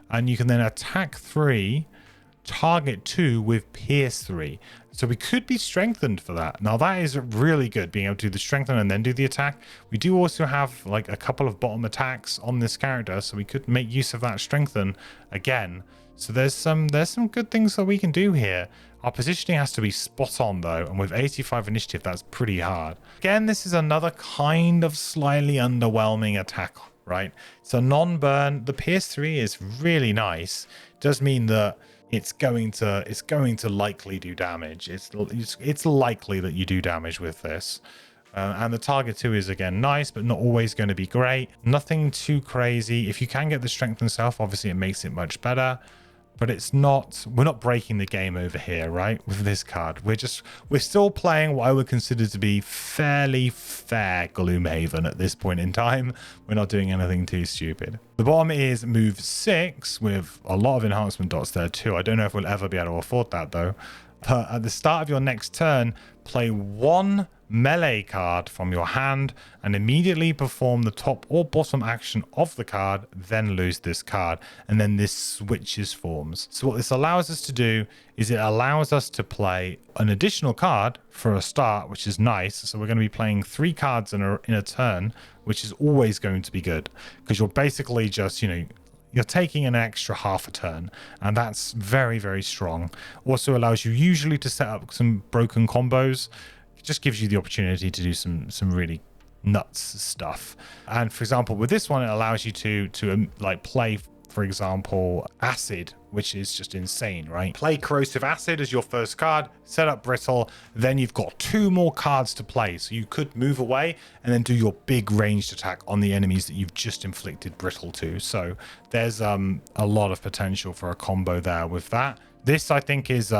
And you can then attack 3, target 2 with pierce 3. So we could be strengthened for that. Now that is really good, being able to do the strengthen and then do the attack. We do also have like a couple of bottom attacks on this character, so we could make use of that strengthen again. So there's some good things that we can do here. Our positioning has to be spot on though, and with 85 initiative, that's pretty hard. Again, this is another kind of slightly underwhelming attack, right? So non-burn, the pierce 3 is really nice. It does mean that it's going to likely do damage. It's likely that you do damage with this. And the target 2 is again nice, but not always going to be great. Nothing too crazy. If you can get the strength and self, obviously it makes it much better. But we're not breaking the game over here, right? With this card, we're still playing what I would consider to be fairly fair Gloomhaven at this point in time. We're not doing anything too stupid. The bottom is move 6 with a lot of enhancement dots there too. I don't know if we'll ever be able to afford that though. But at the start of your next turn, play 1 melee card from your hand and immediately perform the top or bottom action of the card, then lose this card, and then this switches forms. So what this allows us to do is it allows us to play an additional card for a start, which is nice. So we're going to be playing 3 cards in a turn, which is always going to be good, because you're basically just, you're taking an extra half a turn, and that's very, very strong. Also allows you usually to set up some broken combos. It just gives you the opportunity to do some really nuts stuff. And for example, with this one, it allows you to like play, for example, acid, which is just insane, right? Play corrosive acid as your first card, set up brittle, then you've got 2 more cards to play. So you could move away and then do your big ranged attack on the enemies that you've just inflicted brittle to. So there's a lot of potential for a combo there with that. This, I think, is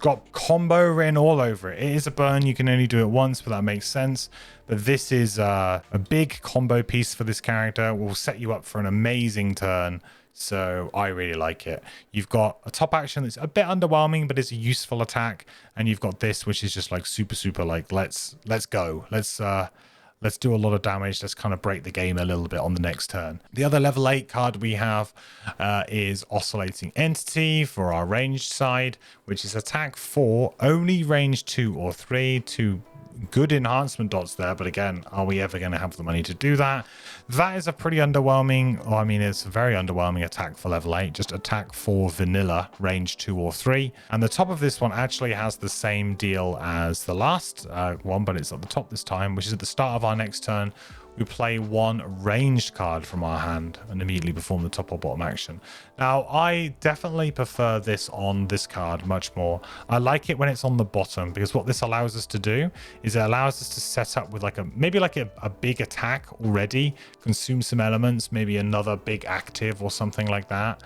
got combo written all over it. It is a burn, you can only do it once, but that makes sense. But this is a big combo piece for this character. Will set you up for an amazing turn. So I really like it. You've got a top action that's a bit underwhelming, but it's a useful attack. And you've got this, which is just like super like, let's go. Let's do a lot of damage. Let's kind of break the game a little bit on the next turn. The other level 8 card we have is Oscillating Entity for our ranged side, which is attack 4, only range 2 or 3 to good enhancement dots there, but again, are we ever going to have the money to do that? That is a pretty underwhelming, I mean, it's a very underwhelming attack for level 8. Just attack 4 vanilla, range 2 or 3. And the top of this one actually has the same deal as the last one, but it's at the top this time, which is at the start of our next turn. We play 1 ranged card from our hand and immediately perform the top or bottom action. Now, I definitely prefer this on this card much more. I like it when it's on the bottom, because what this allows us to do is it allows us to set up with maybe a big attack already, consume some elements, maybe another big active or something like that.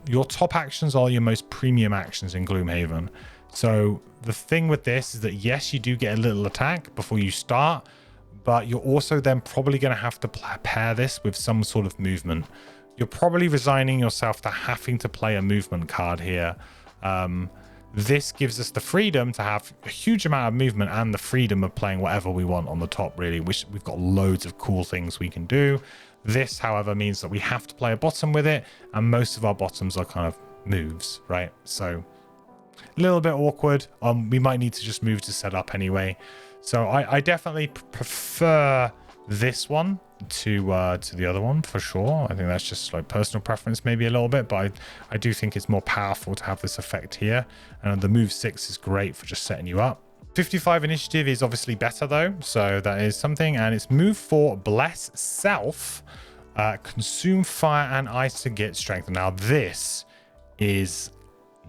Your top actions are your most premium actions in Gloomhaven. So the thing with this is that yes, you do get a little attack before you start, but you're also then probably going to have to pair this with some sort of movement. You're probably resigning yourself to having to play a movement card here. This gives us the freedom to have a huge amount of movement and the freedom of playing whatever we want on the top, really. We've got loads of cool things we can do. This, however, means that we have to play a bottom with it, and most of our bottoms are kind of moves, right? So a little bit awkward. We might need to just move to set up anyway. So I definitely prefer this one to the other one for sure. I think that's just like personal preference maybe a little bit, but I do think it's more powerful to have this effect here. And the move 6 is great for just setting you up. 55 initiative is obviously better though, so that is something. And it's move 4, bless self, consume fire and ice to get strength. Now this is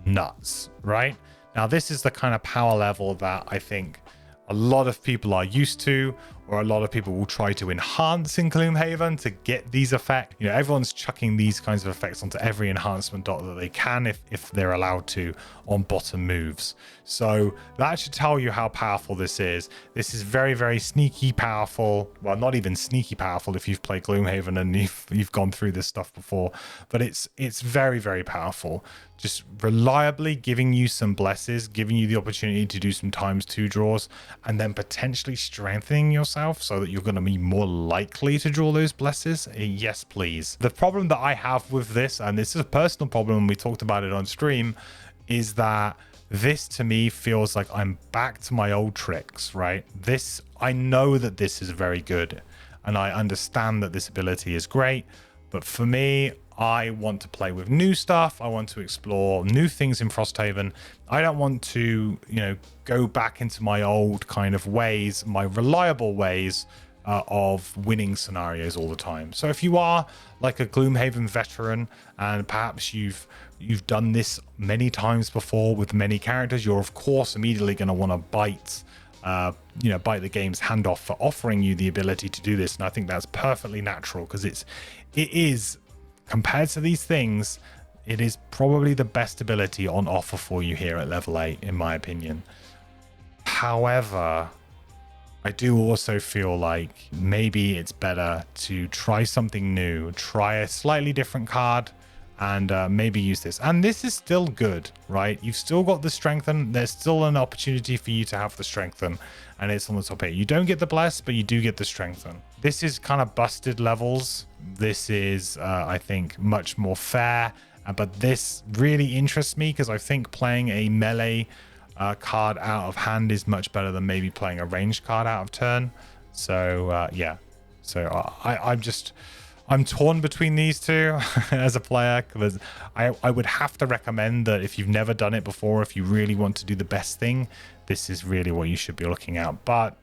nuts, right? Now this is the kind of power level that I think a lot of people are used to, or a lot of people will try to enhance in Gloomhaven to get these effects. You know, everyone's chucking these kinds of effects onto every enhancement dot that they can if they're allowed to on bottom moves. So that should tell you how powerful this is. This is very, very sneaky powerful. Well, not even sneaky powerful if you've played Gloomhaven and you've gone through this stuff before, but it's very, very powerful. Just reliably giving you some blesses, giving you the opportunity to do some ×2 draws, and then potentially strengthening yourself so that you're going to be more likely to draw those blesses. Yes, please. The problem that I have with this, and this is a personal problem, we talked about it on stream, is that this to me feels like I'm back to my old tricks, right? This, I know that this is very good, and I understand that this ability is great, but for me, I want to play with new stuff. I want to explore new things in Frosthaven. I don't want to, you know, go back into my old kind of ways, my reliable ways of winning scenarios all the time. So if you are like a Gloomhaven veteran and perhaps you've done this many times before with many characters, you're of course immediately going to want to bite the game's hand off for offering you the ability to do this. And I think that's perfectly natural because it is, compared to these things, it is probably the best ability on offer for you here at level 8, in my opinion. However, I do also feel like maybe it's better to try something new, try a slightly different card, and maybe use this. And this is still good, right? You've still got the strengthen. There's still an opportunity for you to have the strengthen, and it's on the top 8. You don't get the bless, but you do get the strengthen. This is kind of busted levels. This is, I think, much more fair. But this really interests me because I think playing a melee card out of hand is much better than maybe playing a ranged card out of turn. So yeah. So I'm torn between these two as a player, because I would have to recommend that if you've never done it before, if you really want to do the best thing, this is really what you should be looking at. But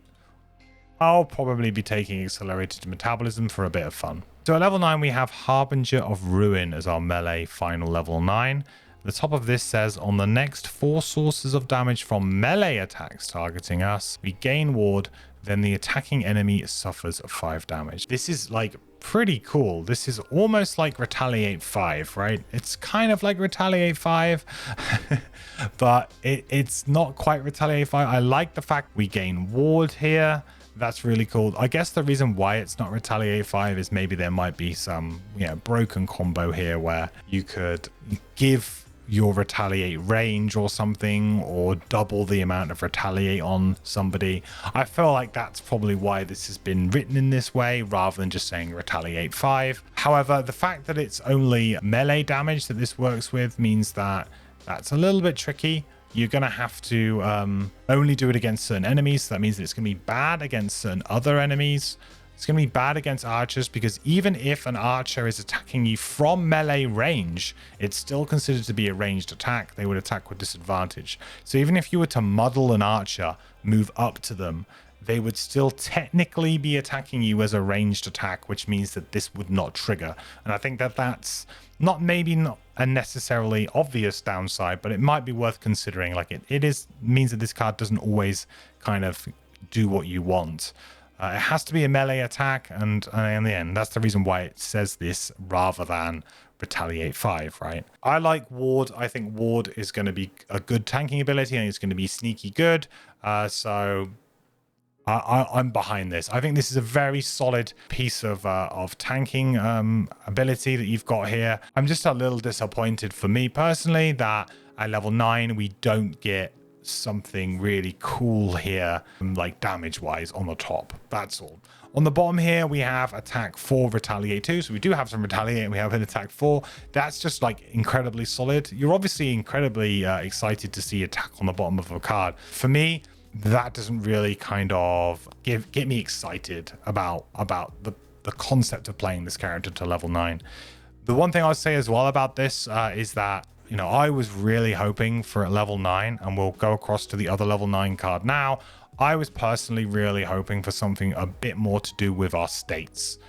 I'll probably be taking Accelerated Metabolism for a bit of fun. So at level 9, we have Harbinger of Ruin as our melee final level 9. The top of this says, on the next 4 sources of damage from melee attacks targeting us, we gain ward, then the attacking enemy suffers 5 damage. This is like pretty cool. This is almost like Retaliate 5, right? It's kind of like Retaliate 5, but it's not quite Retaliate 5. I like the fact we gain ward here. That's really cool. I guess the reason why it's not Retaliate 5 is maybe there might be some, broken combo here where you could give your Retaliate range or something, or double the amount of Retaliate on somebody. I feel like that's probably why this has been written in this way rather than just saying Retaliate 5. However, the fact that it's only melee damage that this works with means that that's a little bit tricky. You're going to have to only do it against certain enemies. So that means that it's going to be bad against certain other enemies. It's going to be bad against archers, because even if an archer is attacking you from melee range, it's still considered to be a ranged attack. They would attack with disadvantage. So even if you were to muddle an archer, move up to them, they would still technically be attacking you as a ranged attack, which means that this would not trigger. And I think that that's not a necessarily obvious downside, but it might be worth considering. Like it means that this card doesn't always kind of do what you want. It has to be a melee attack, and in the end, that's the reason why it says this rather than Retaliate 5, right? I like Ward. I think Ward is going to be a good tanking ability, and it's going to be sneaky good. So I'm behind this. I think this is a very solid piece of tanking ability that you've got here. I'm just a little disappointed for me personally that at level 9 we don't get something really cool here, like damage wise on the top. That's all. On the bottom here we have attack 4, retaliate 2, so we do have some retaliate and we have an attack 4. That's just like incredibly solid. You're obviously incredibly excited to see attack on the bottom of a card. For me, that doesn't really kind of get me excited about the concept of playing this character to level 9. The one thing I'll say as well about this is that, you know, I was really hoping for a level 9, and we'll go across to the other level 9 card now. I was personally really hoping for something a bit more to do with our states.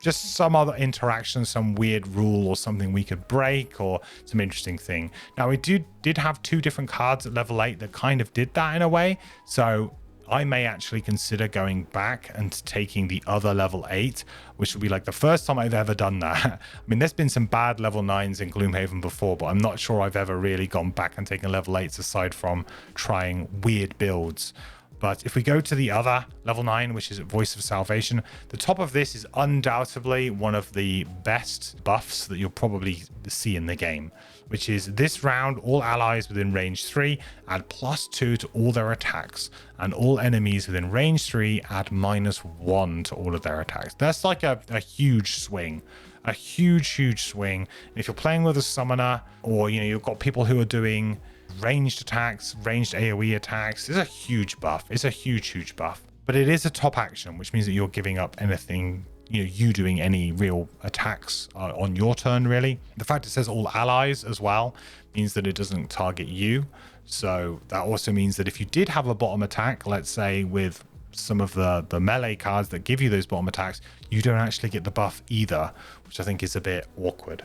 Just some other interaction, some weird rule or something we could break, or some interesting thing. Now, we did have 2 different cards at level 8 that kind of did that in a way. So I may actually consider going back and taking the other level 8, which would be like the first time I've ever done that. I mean, there's been some bad level 9s in Gloomhaven before, but I'm not sure I've ever really gone back and taken level 8s aside from trying weird builds. But if we go to the other level 9, which is Voice of Salvation, the top of this is undoubtedly one of the best buffs that you'll probably see in the game, which is this round, all allies within range 3 add +2 to all their attacks, and all enemies within range 3 add -1 to all of their attacks. That's like a huge swing. A huge swing. And if you're playing with a summoner, or, you know, you've got people who are doing ranged attacks, ranged AoE attacks, it's a huge buff. It's a huge buff. But it is a top action, which means that you're giving up anything, you know, you doing any real attacks on your turn, really. The fact it says all allies as well means that it doesn't target you. So that also means that if you did have a bottom attack, let's say with some of the melee cards that give you those bottom attacks, you don't actually get the buff either, which I think is a bit awkward.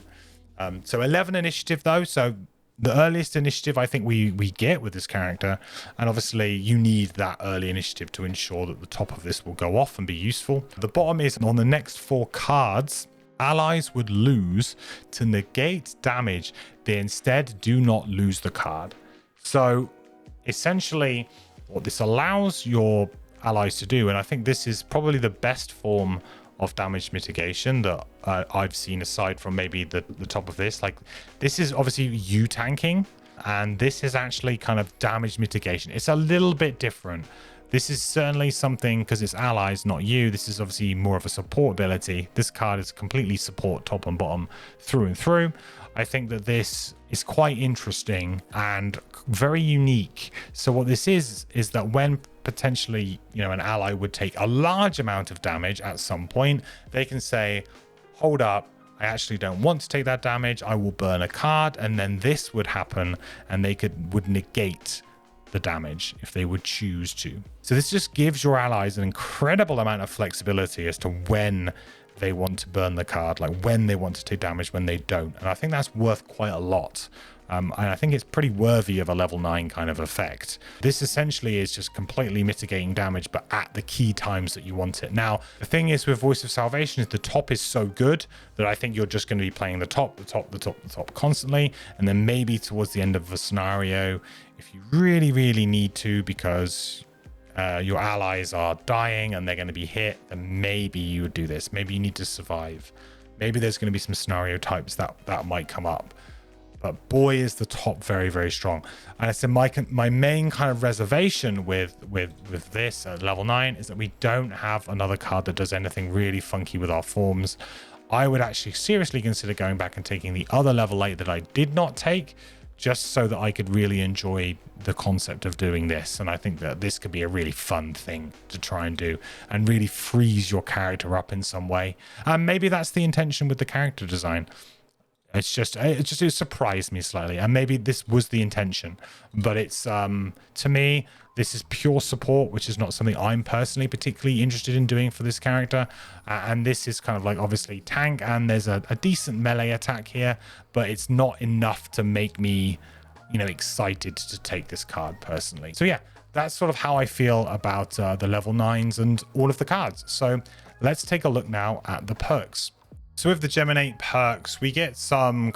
So 11 initiative though, so the earliest initiative I think we get with this character, and obviously you need that early initiative to ensure that the top of this will go off and be useful. The bottom is on the next 4 cards, allies would lose to negate damage. They instead do not lose the card. So essentially what this allows your allies to do, and I think this is probably the best form of damage mitigation that I've seen aside from maybe the top of this. Like, this is obviously you tanking, and this is actually kind of damage mitigation. It's a little bit different. This is certainly something, because it's allies, not you. This is obviously more of a support ability. This card is completely support top and bottom through and through. I think that this is quite interesting and very unique. So what this is that when potentially, you know, an ally would take a large amount of damage at some point, they can say, hold up, I actually don't want to take that damage, I will burn a card, and then this would happen, and they would negate the damage if they would choose to. So this just gives your allies an incredible amount of flexibility as to when they want to burn the card, like when they want to take damage, when they don't. And I think that's worth quite a lot. And I think it's pretty worthy of a level 9 kind of effect. This essentially is just completely mitigating damage, but at the key times that you want it. Now, the thing is with Voice of Salvation is the top is so good that I think you're just going to be playing the top constantly. And then maybe towards the end of the scenario, if you really need to, because your allies are dying and they're going to be hit, then maybe you would do this. Maybe you need to survive. Maybe there's going to be some scenario types that might come up. But boy, is the top very strong. And I said my main kind of reservation with this at level 9 is that we don't have another card that does anything really funky with our forms. I would actually seriously consider going back and taking the other level 8 that I did not take, just so that I could really enjoy the concept of doing this. And I think that this could be a really fun thing to try and do and really freeze your character up in some way. And maybe that's the intention with the character design. It surprised me slightly, and maybe this was the intention, but it's to me, this is pure support, which is not something I'm personally particularly interested in doing for this character. And this is kind of like obviously tank, and there's a decent melee attack here, but it's not enough to make me, you know, excited to take this card personally. So yeah, that's sort of how I feel about the level 9s and all of the cards. So let's take a look now at the perks. So with the Geminate perks, we get some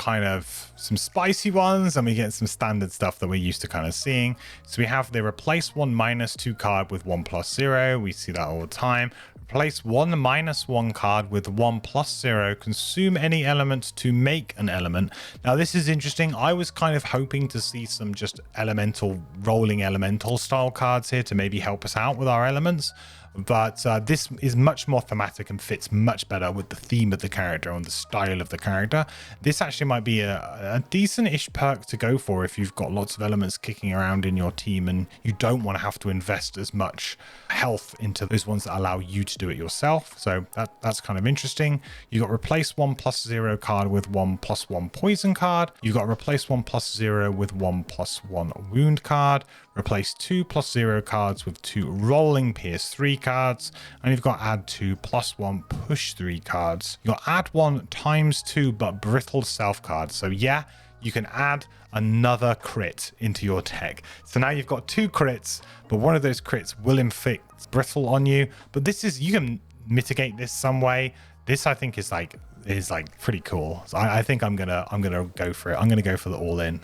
spicy ones, and we get some standard stuff that we're used to kind of seeing. So we have the replace 1 -2 card with 1 + 0. We see that all the time. Replace 1 -1 card with 1 + 0. Consume any element to make an element. Now this is interesting. I was kind of hoping to see some just rolling elemental style cards here to maybe help us out with our elements. But this is much more thematic and fits much better with the theme of the character and the style of the character. This actually might be a decent-ish perk to go for if you've got lots of elements kicking around in your team and you don't want to have to invest as much health into those ones that allow you to do it yourself. So that's kind of interesting. You got replace 1 + 0 card with 1 + 1 poison card. You got replace 1 + 0 with 1 + 1 wound card. Replace 2 + 0 cards with 2 rolling pierce 3 cards, and you've got add 2 + 1 push 3 cards. You've got add 1 ×2 but brittle self cards. So yeah, you can add another crit into your deck. So now you've got 2 crits, but one of those crits will inflict brittle on you. But this is, you can mitigate this some way. This I think is like pretty cool. So I think I'm gonna go for it. I'm gonna go for the all-in.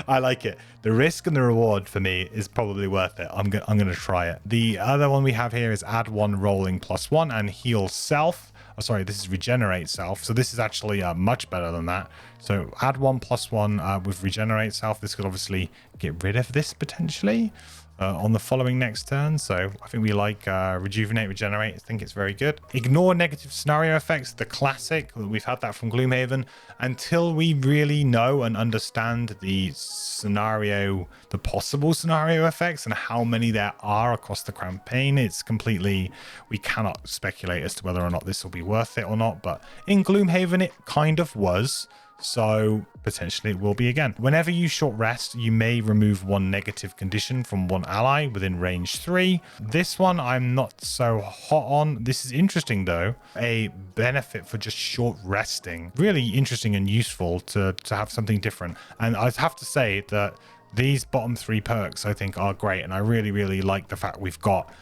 I like it. The risk and the reward for me is probably worth it. I'm gonna try it. The other one we have here is add 1 rolling +1 and heal self. Oh, sorry, this is regenerate self. So this is actually much better than that. So add 1 + 1 with regenerate self. This could obviously get rid of this potentially on the following next turn. So I think we like rejuvenate, regenerate. I think it's very good. Ignore negative scenario effects, the classic. We've had that from Gloomhaven. Until we really know and understand the possible scenario effects and how many there are across the campaign, it's completely, we cannot speculate as to whether or not this will be worth it or not. But in Gloomhaven, it kind of was. So potentially it will be again. Whenever you short rest, you may remove 1 negative condition from 1 ally within range 3. This one I'm not so hot on. This is interesting though. A benefit for just short resting. Really interesting and useful to have something different. And I have to say that these bottom 3 perks I think are great. And I really, really like the fact we've got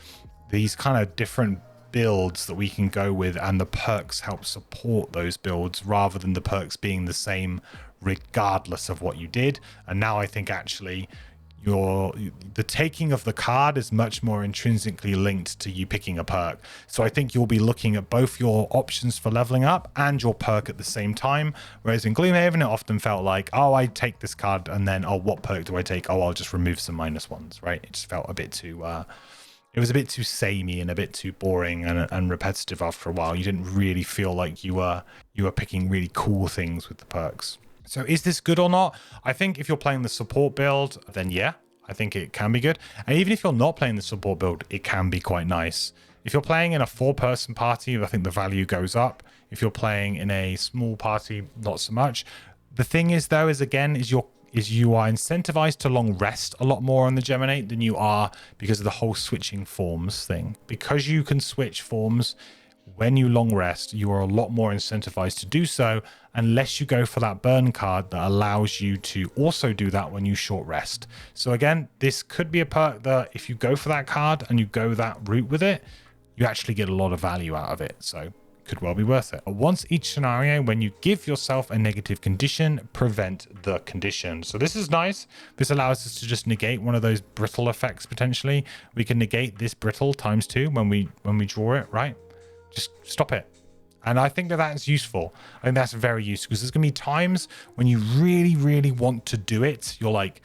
these kind of different builds that we can go with, and the perks help support those builds rather than the perks being the same regardless of what you did. And now I think actually the taking of the card is much more intrinsically linked to you picking a perk. So I think you'll be looking at both your options for leveling up and your perk at the same time. Whereas in Gloomhaven, it often felt like, oh, I take this card and then, oh, what perk do I take? Oh, I'll just remove some -1s, right? It just felt a bit too it was a bit too samey and a bit too boring and repetitive after a while. You didn't really feel like you were picking really cool things with the perks. So is this good or not? I think if you're playing the support build, then yeah, I think it can be good. And even if you're not playing the support build, it can be quite nice. If you're playing in a 4-person party, I think the value goes up. If you're playing in a small party, not so much. The thing is though, you are incentivized to long rest a lot more on the Geminate than you are because of the whole switching forms thing. Because you can switch forms when you long rest, you are a lot more incentivized to do so unless you go for that burn card that allows you to also do that when you short rest. So again, this could be a perk that if you go for that card and you go that route with it, you actually get a lot of value out of it. So could well be worth it. Once each scenario, when you give yourself a negative condition, prevent the condition. So this is nice. This allows us to just negate one of those brittle effects potentially. We can negate this brittle ×2 when we draw it, right? Just stop it. And I think that that's useful. I think that's very useful because there's going to be times when you really, really want to do it. You're like,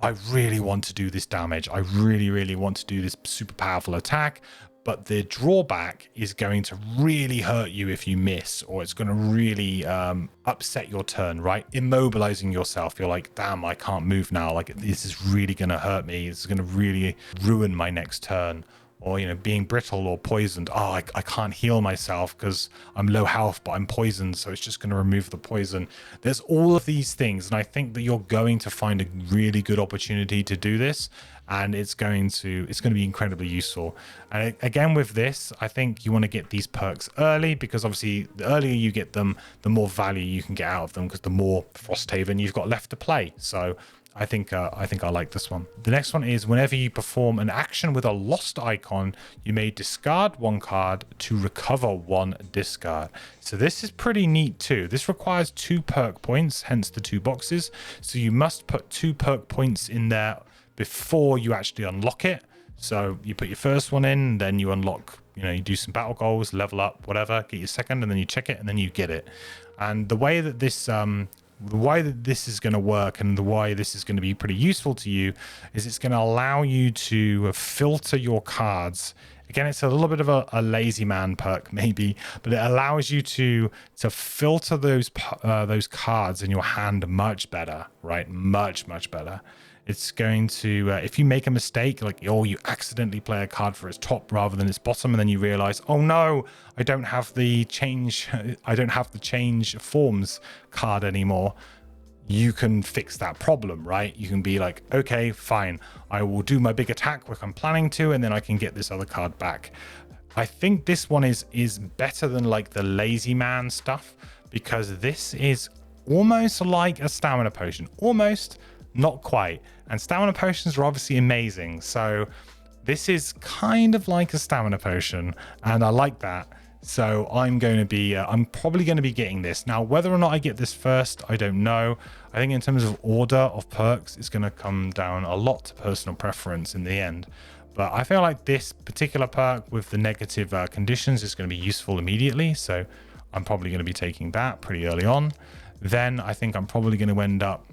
I really want to do this damage. I really, really want to do this super powerful attack. But the drawback is going to really hurt you if you miss, or it's going to really upset your turn, right? Immobilizing yourself. You're like, damn, I can't move now. Like, this is really going to hurt me. It's going to really ruin my next turn. Or, you know, being brittle or poisoned. Oh, I can't heal myself because I'm low health, but I'm poisoned. So it's just going to remove the poison. There's all of these things. And I think that you're going to find a really good opportunity to do this. and it's going to be incredibly useful. And again, with this, I think you want to get these perks early, because obviously the earlier you get them, the more value you can get out of them, because the more Frosthaven you've got left to play. So I think I like this one. The next one is whenever you perform an action with a lost icon, you may discard one card to recover one discard. So this is pretty neat too. This requires 2 perk points, hence the 2 boxes. So you must put 2 perk points in there before you actually unlock it. So you put your first one in, then you unlock, you do some battle goals, level up, whatever, get your second, and then you check it, and then you get it. And the way that this is going to work, and the way this is going to be pretty useful to you, is it's going to allow you to filter your cards. Again, it's a little bit of a lazy man perk maybe, but it allows you to filter those cards in your hand much better, right? Much better. It's going to, if you make a mistake, like, you accidentally play a card for its top rather than its bottom, and then you realize, oh no, I don't have the change forms card anymore. You can fix that problem, right? You can be like, okay, fine, I will do my big attack like I'm planning to, and then I can get this other card back. I think this one is better than like the lazy man stuff, because this is almost like a stamina potion, almost. Not quite. And stamina potions are obviously amazing. So this is kind of like a stamina potion, and I like that. So I'm probably going to be getting this. Now, whether or not I get this first, I don't know. I think in terms of order of perks, it's going to come down a lot to personal preference in the end. But I feel like this particular perk with the negative conditions is going to be useful immediately. So I'm probably going to be taking that pretty early on. Then I think I'm probably going to end up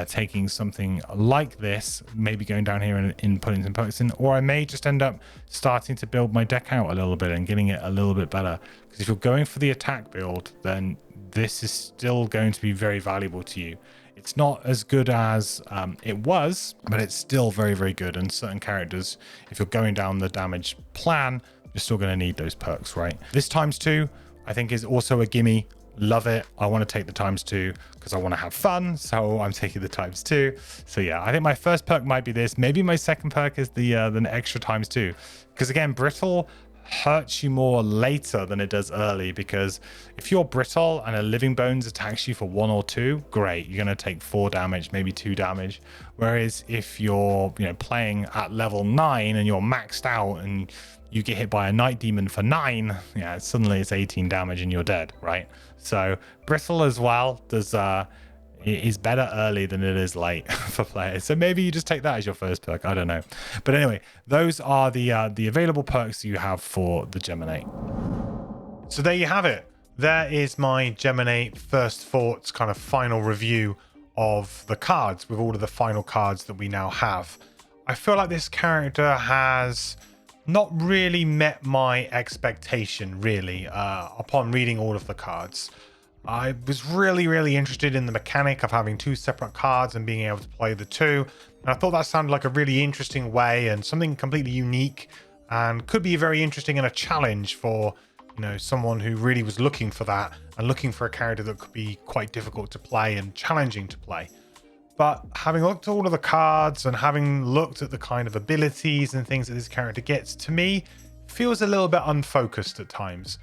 taking something like this, maybe going down here and putting some perks in, or I may just end up starting to build my deck out a little bit and getting it a little bit better. Because if you're going for the attack build, then this is still going to be very valuable to you. It's not as good as it was, but it's still very good. And certain characters, if you're going down the damage plan, you're still going to need those perks, right? This ×2 I think is also a gimme. Love it. I want to take the ×2 because I want to have fun, so I'm taking the ×2. So yeah, I think my first perk might be this. Maybe my second perk is the extra ×2, because again, brittle hurts you more later than it does early, because if you're brittle and a living bones attacks you for 1 or 2, great, you're going to take 4 damage, maybe 2 damage. Whereas if you're playing at level 9 and you're maxed out and you get hit by a night demon for 9, yeah, suddenly it's 18 damage and you're dead, right? So brittle as well is better early than it is late for players. So maybe you just take that as your first perk. I don't know. But anyway, those are the available perks you have for the Geminate. So there you have it. There is my Geminate first thoughts, kind of final review of the cards with all of the final cards that we now have. I feel like this character has not really met my expectation, really, upon reading all of the cards. I was really interested in the mechanic of having 2 separate cards and being able to play the 2. And I thought that sounded like a really interesting way and something completely unique, and could be very interesting and a challenge for, someone who really was looking for that and looking for a character that could be quite difficult to play and challenging to play. But having looked at all of the cards and having looked at the kind of abilities and things that this character gets, to me, feels a little bit unfocused at times.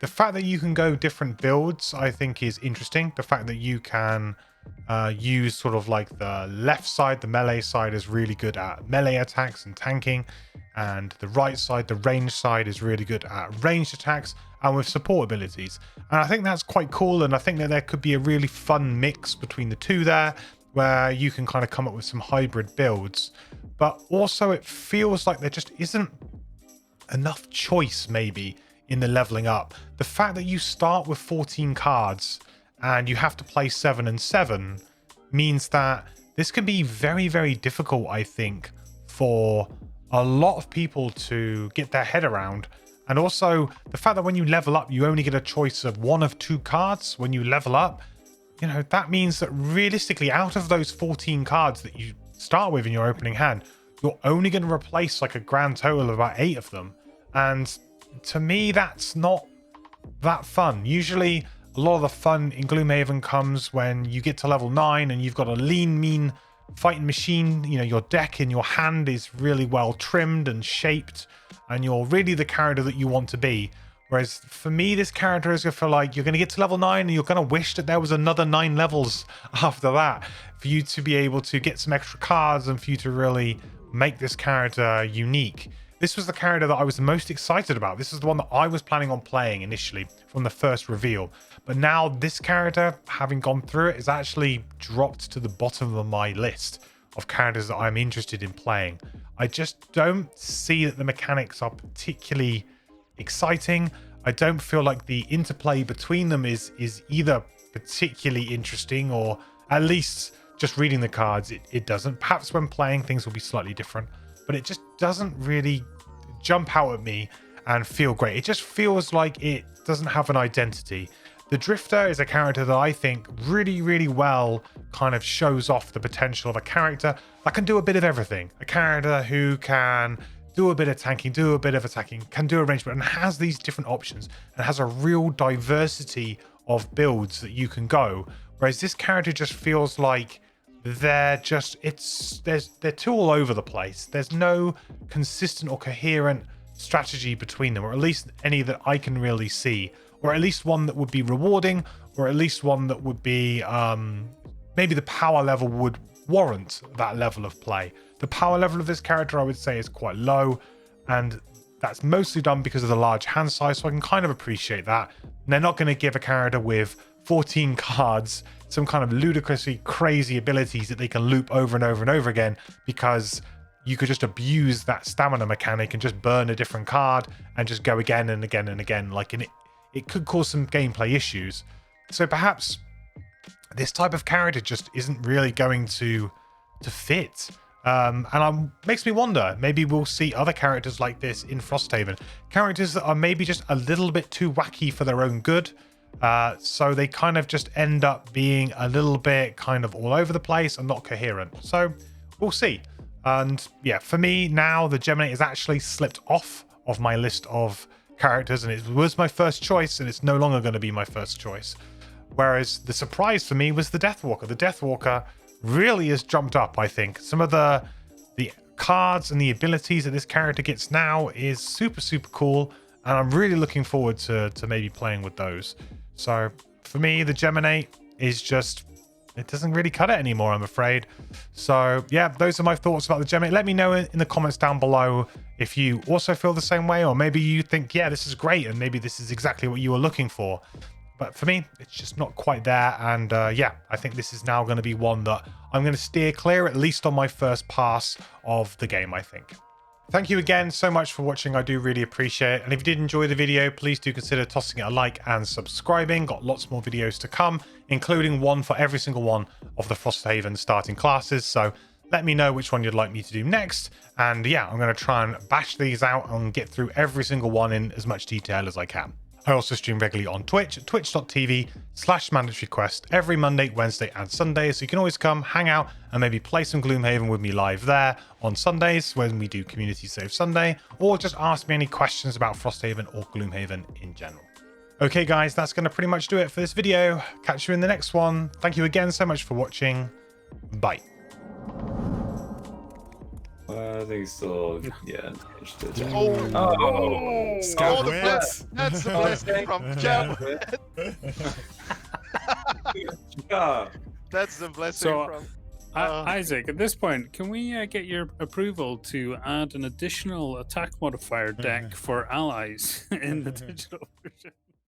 The fact that you can go different builds, I think, is interesting. The fact that you can use sort of like the left side, the melee side, is really good at melee attacks and tanking. And the right side, the range side, is really good at ranged attacks and with support abilities. And I think that's quite cool. And I think that there could be a really fun mix between the two there, where you can kind of come up with some hybrid builds. But also it feels like there just isn't enough choice maybe in the leveling up. The fact that you start with 14 cards and you have to play 7 and 7 means that this can be very difficult, I think, for a lot of people to get their head around. And also the fact that when you level up, you only get a choice of 1 of 2 cards when you level up. That means that realistically, out of those 14 cards that you start with in your opening hand, you're only going to replace like a grand total of about 8 of them. And to me, that's not that fun. Usually, a lot of the fun in Gloomhaven comes when you get to level 9 and you've got a lean, mean fighting machine, you know, your deck in your hand is really well trimmed and shaped, and you're really the character that you want to be. Whereas for me, this character is going to feel like you're going to get to level 9 and you're going to wish that there was another 9 levels after that for you to be able to get some extra cards and for you to really make this character unique. This was the character that I was the most excited about. This is the one that I was planning on playing initially from the first reveal. But now this character, having gone through it, is actually dropped to the bottom of my list of characters that I'm interested in playing. I just don't see that the mechanics are particularly exciting. I don't feel like the interplay between them is either particularly interesting, or at least just reading the cards, it doesn't. Perhaps when playing, things will be slightly different, but it just doesn't really jump out at me and feel great. It just feels like it doesn't have an identity. The Drifter is a character that I think really, really well kind of shows off the potential of a character that can do a bit of everything. A character who can do a bit of tanking, do a bit of attacking, can do a ranged, and has these different options and has a real diversity of builds that you can go. Whereas this character just feels like they're too all over the place. There's no consistent or coherent strategy between them, or at least any that I can really see, or at least one that would be rewarding, or at least one that would be maybe the power level would warrant that level of play. The power level of this character, I would say, is quite low, and that's mostly done because of the large hand size, so I can kind of appreciate that. And they're not going to give a character with 14 cards some kind of ludicrously crazy abilities that they can loop over and over and over again, because you could just abuse that stamina mechanic and just burn a different card and just go again and again and again. Like, and it could cause some gameplay issues. So perhaps this type of character just isn't really going to fit. And makes me wonder, maybe we'll see other characters like this in Frosthaven. Characters that are maybe just a little bit too wacky for their own good. So they kind of just end up being a little bit kind of all over the place and not coherent. So we'll see. And yeah, for me now, the Geminate is actually slipped off of my list of characters, and it was my first choice, and it's no longer going to be my first choice. Whereas the surprise for me was the Deathwalker. The Deathwalker really has jumped up, I think. Some of the cards and the abilities that this character gets now is super, super cool, and I'm really looking forward to maybe playing with those. So for me, the Geminate is just, it doesn't really cut it anymore, I'm afraid. So yeah, those are my thoughts about the Geminate. Let me know in the comments down below if you also feel the same way, or maybe you think, yeah, this is great, and maybe this is exactly what you were looking for. But for me, it's just not quite there. And yeah, I think this is now going to be one that I'm going to steer clear, at least on my first pass of the game, I think. Thank you again so much for watching. I do really appreciate it. And if you did enjoy the video, please do consider tossing it a like and subscribing. Got lots more videos to come, including one for every single one of the Frosthaven starting classes. So let me know which one you'd like me to do next. And yeah, I'm going to try and bash these out and get through every single one in as much detail as I can. I also stream regularly on Twitch at twitch.tv/mandatoryquest every Monday, Wednesday, and Sunday. So you can always come, hang out, and maybe play some Gloomhaven with me live there on Sundays when we do Community Save Sunday, or just ask me any questions about Frosthaven or Gloomhaven in general. Okay, guys, that's going to pretty much do it for this video. Catch you in the next one. Thank you again so much for watching. Bye. I think still, yeah. Oh, Scott that's the blessing from Geminate. That's the blessing from. Isaac, at this point, can we get your approval to add an additional attack modifier deck for allies in the digital version?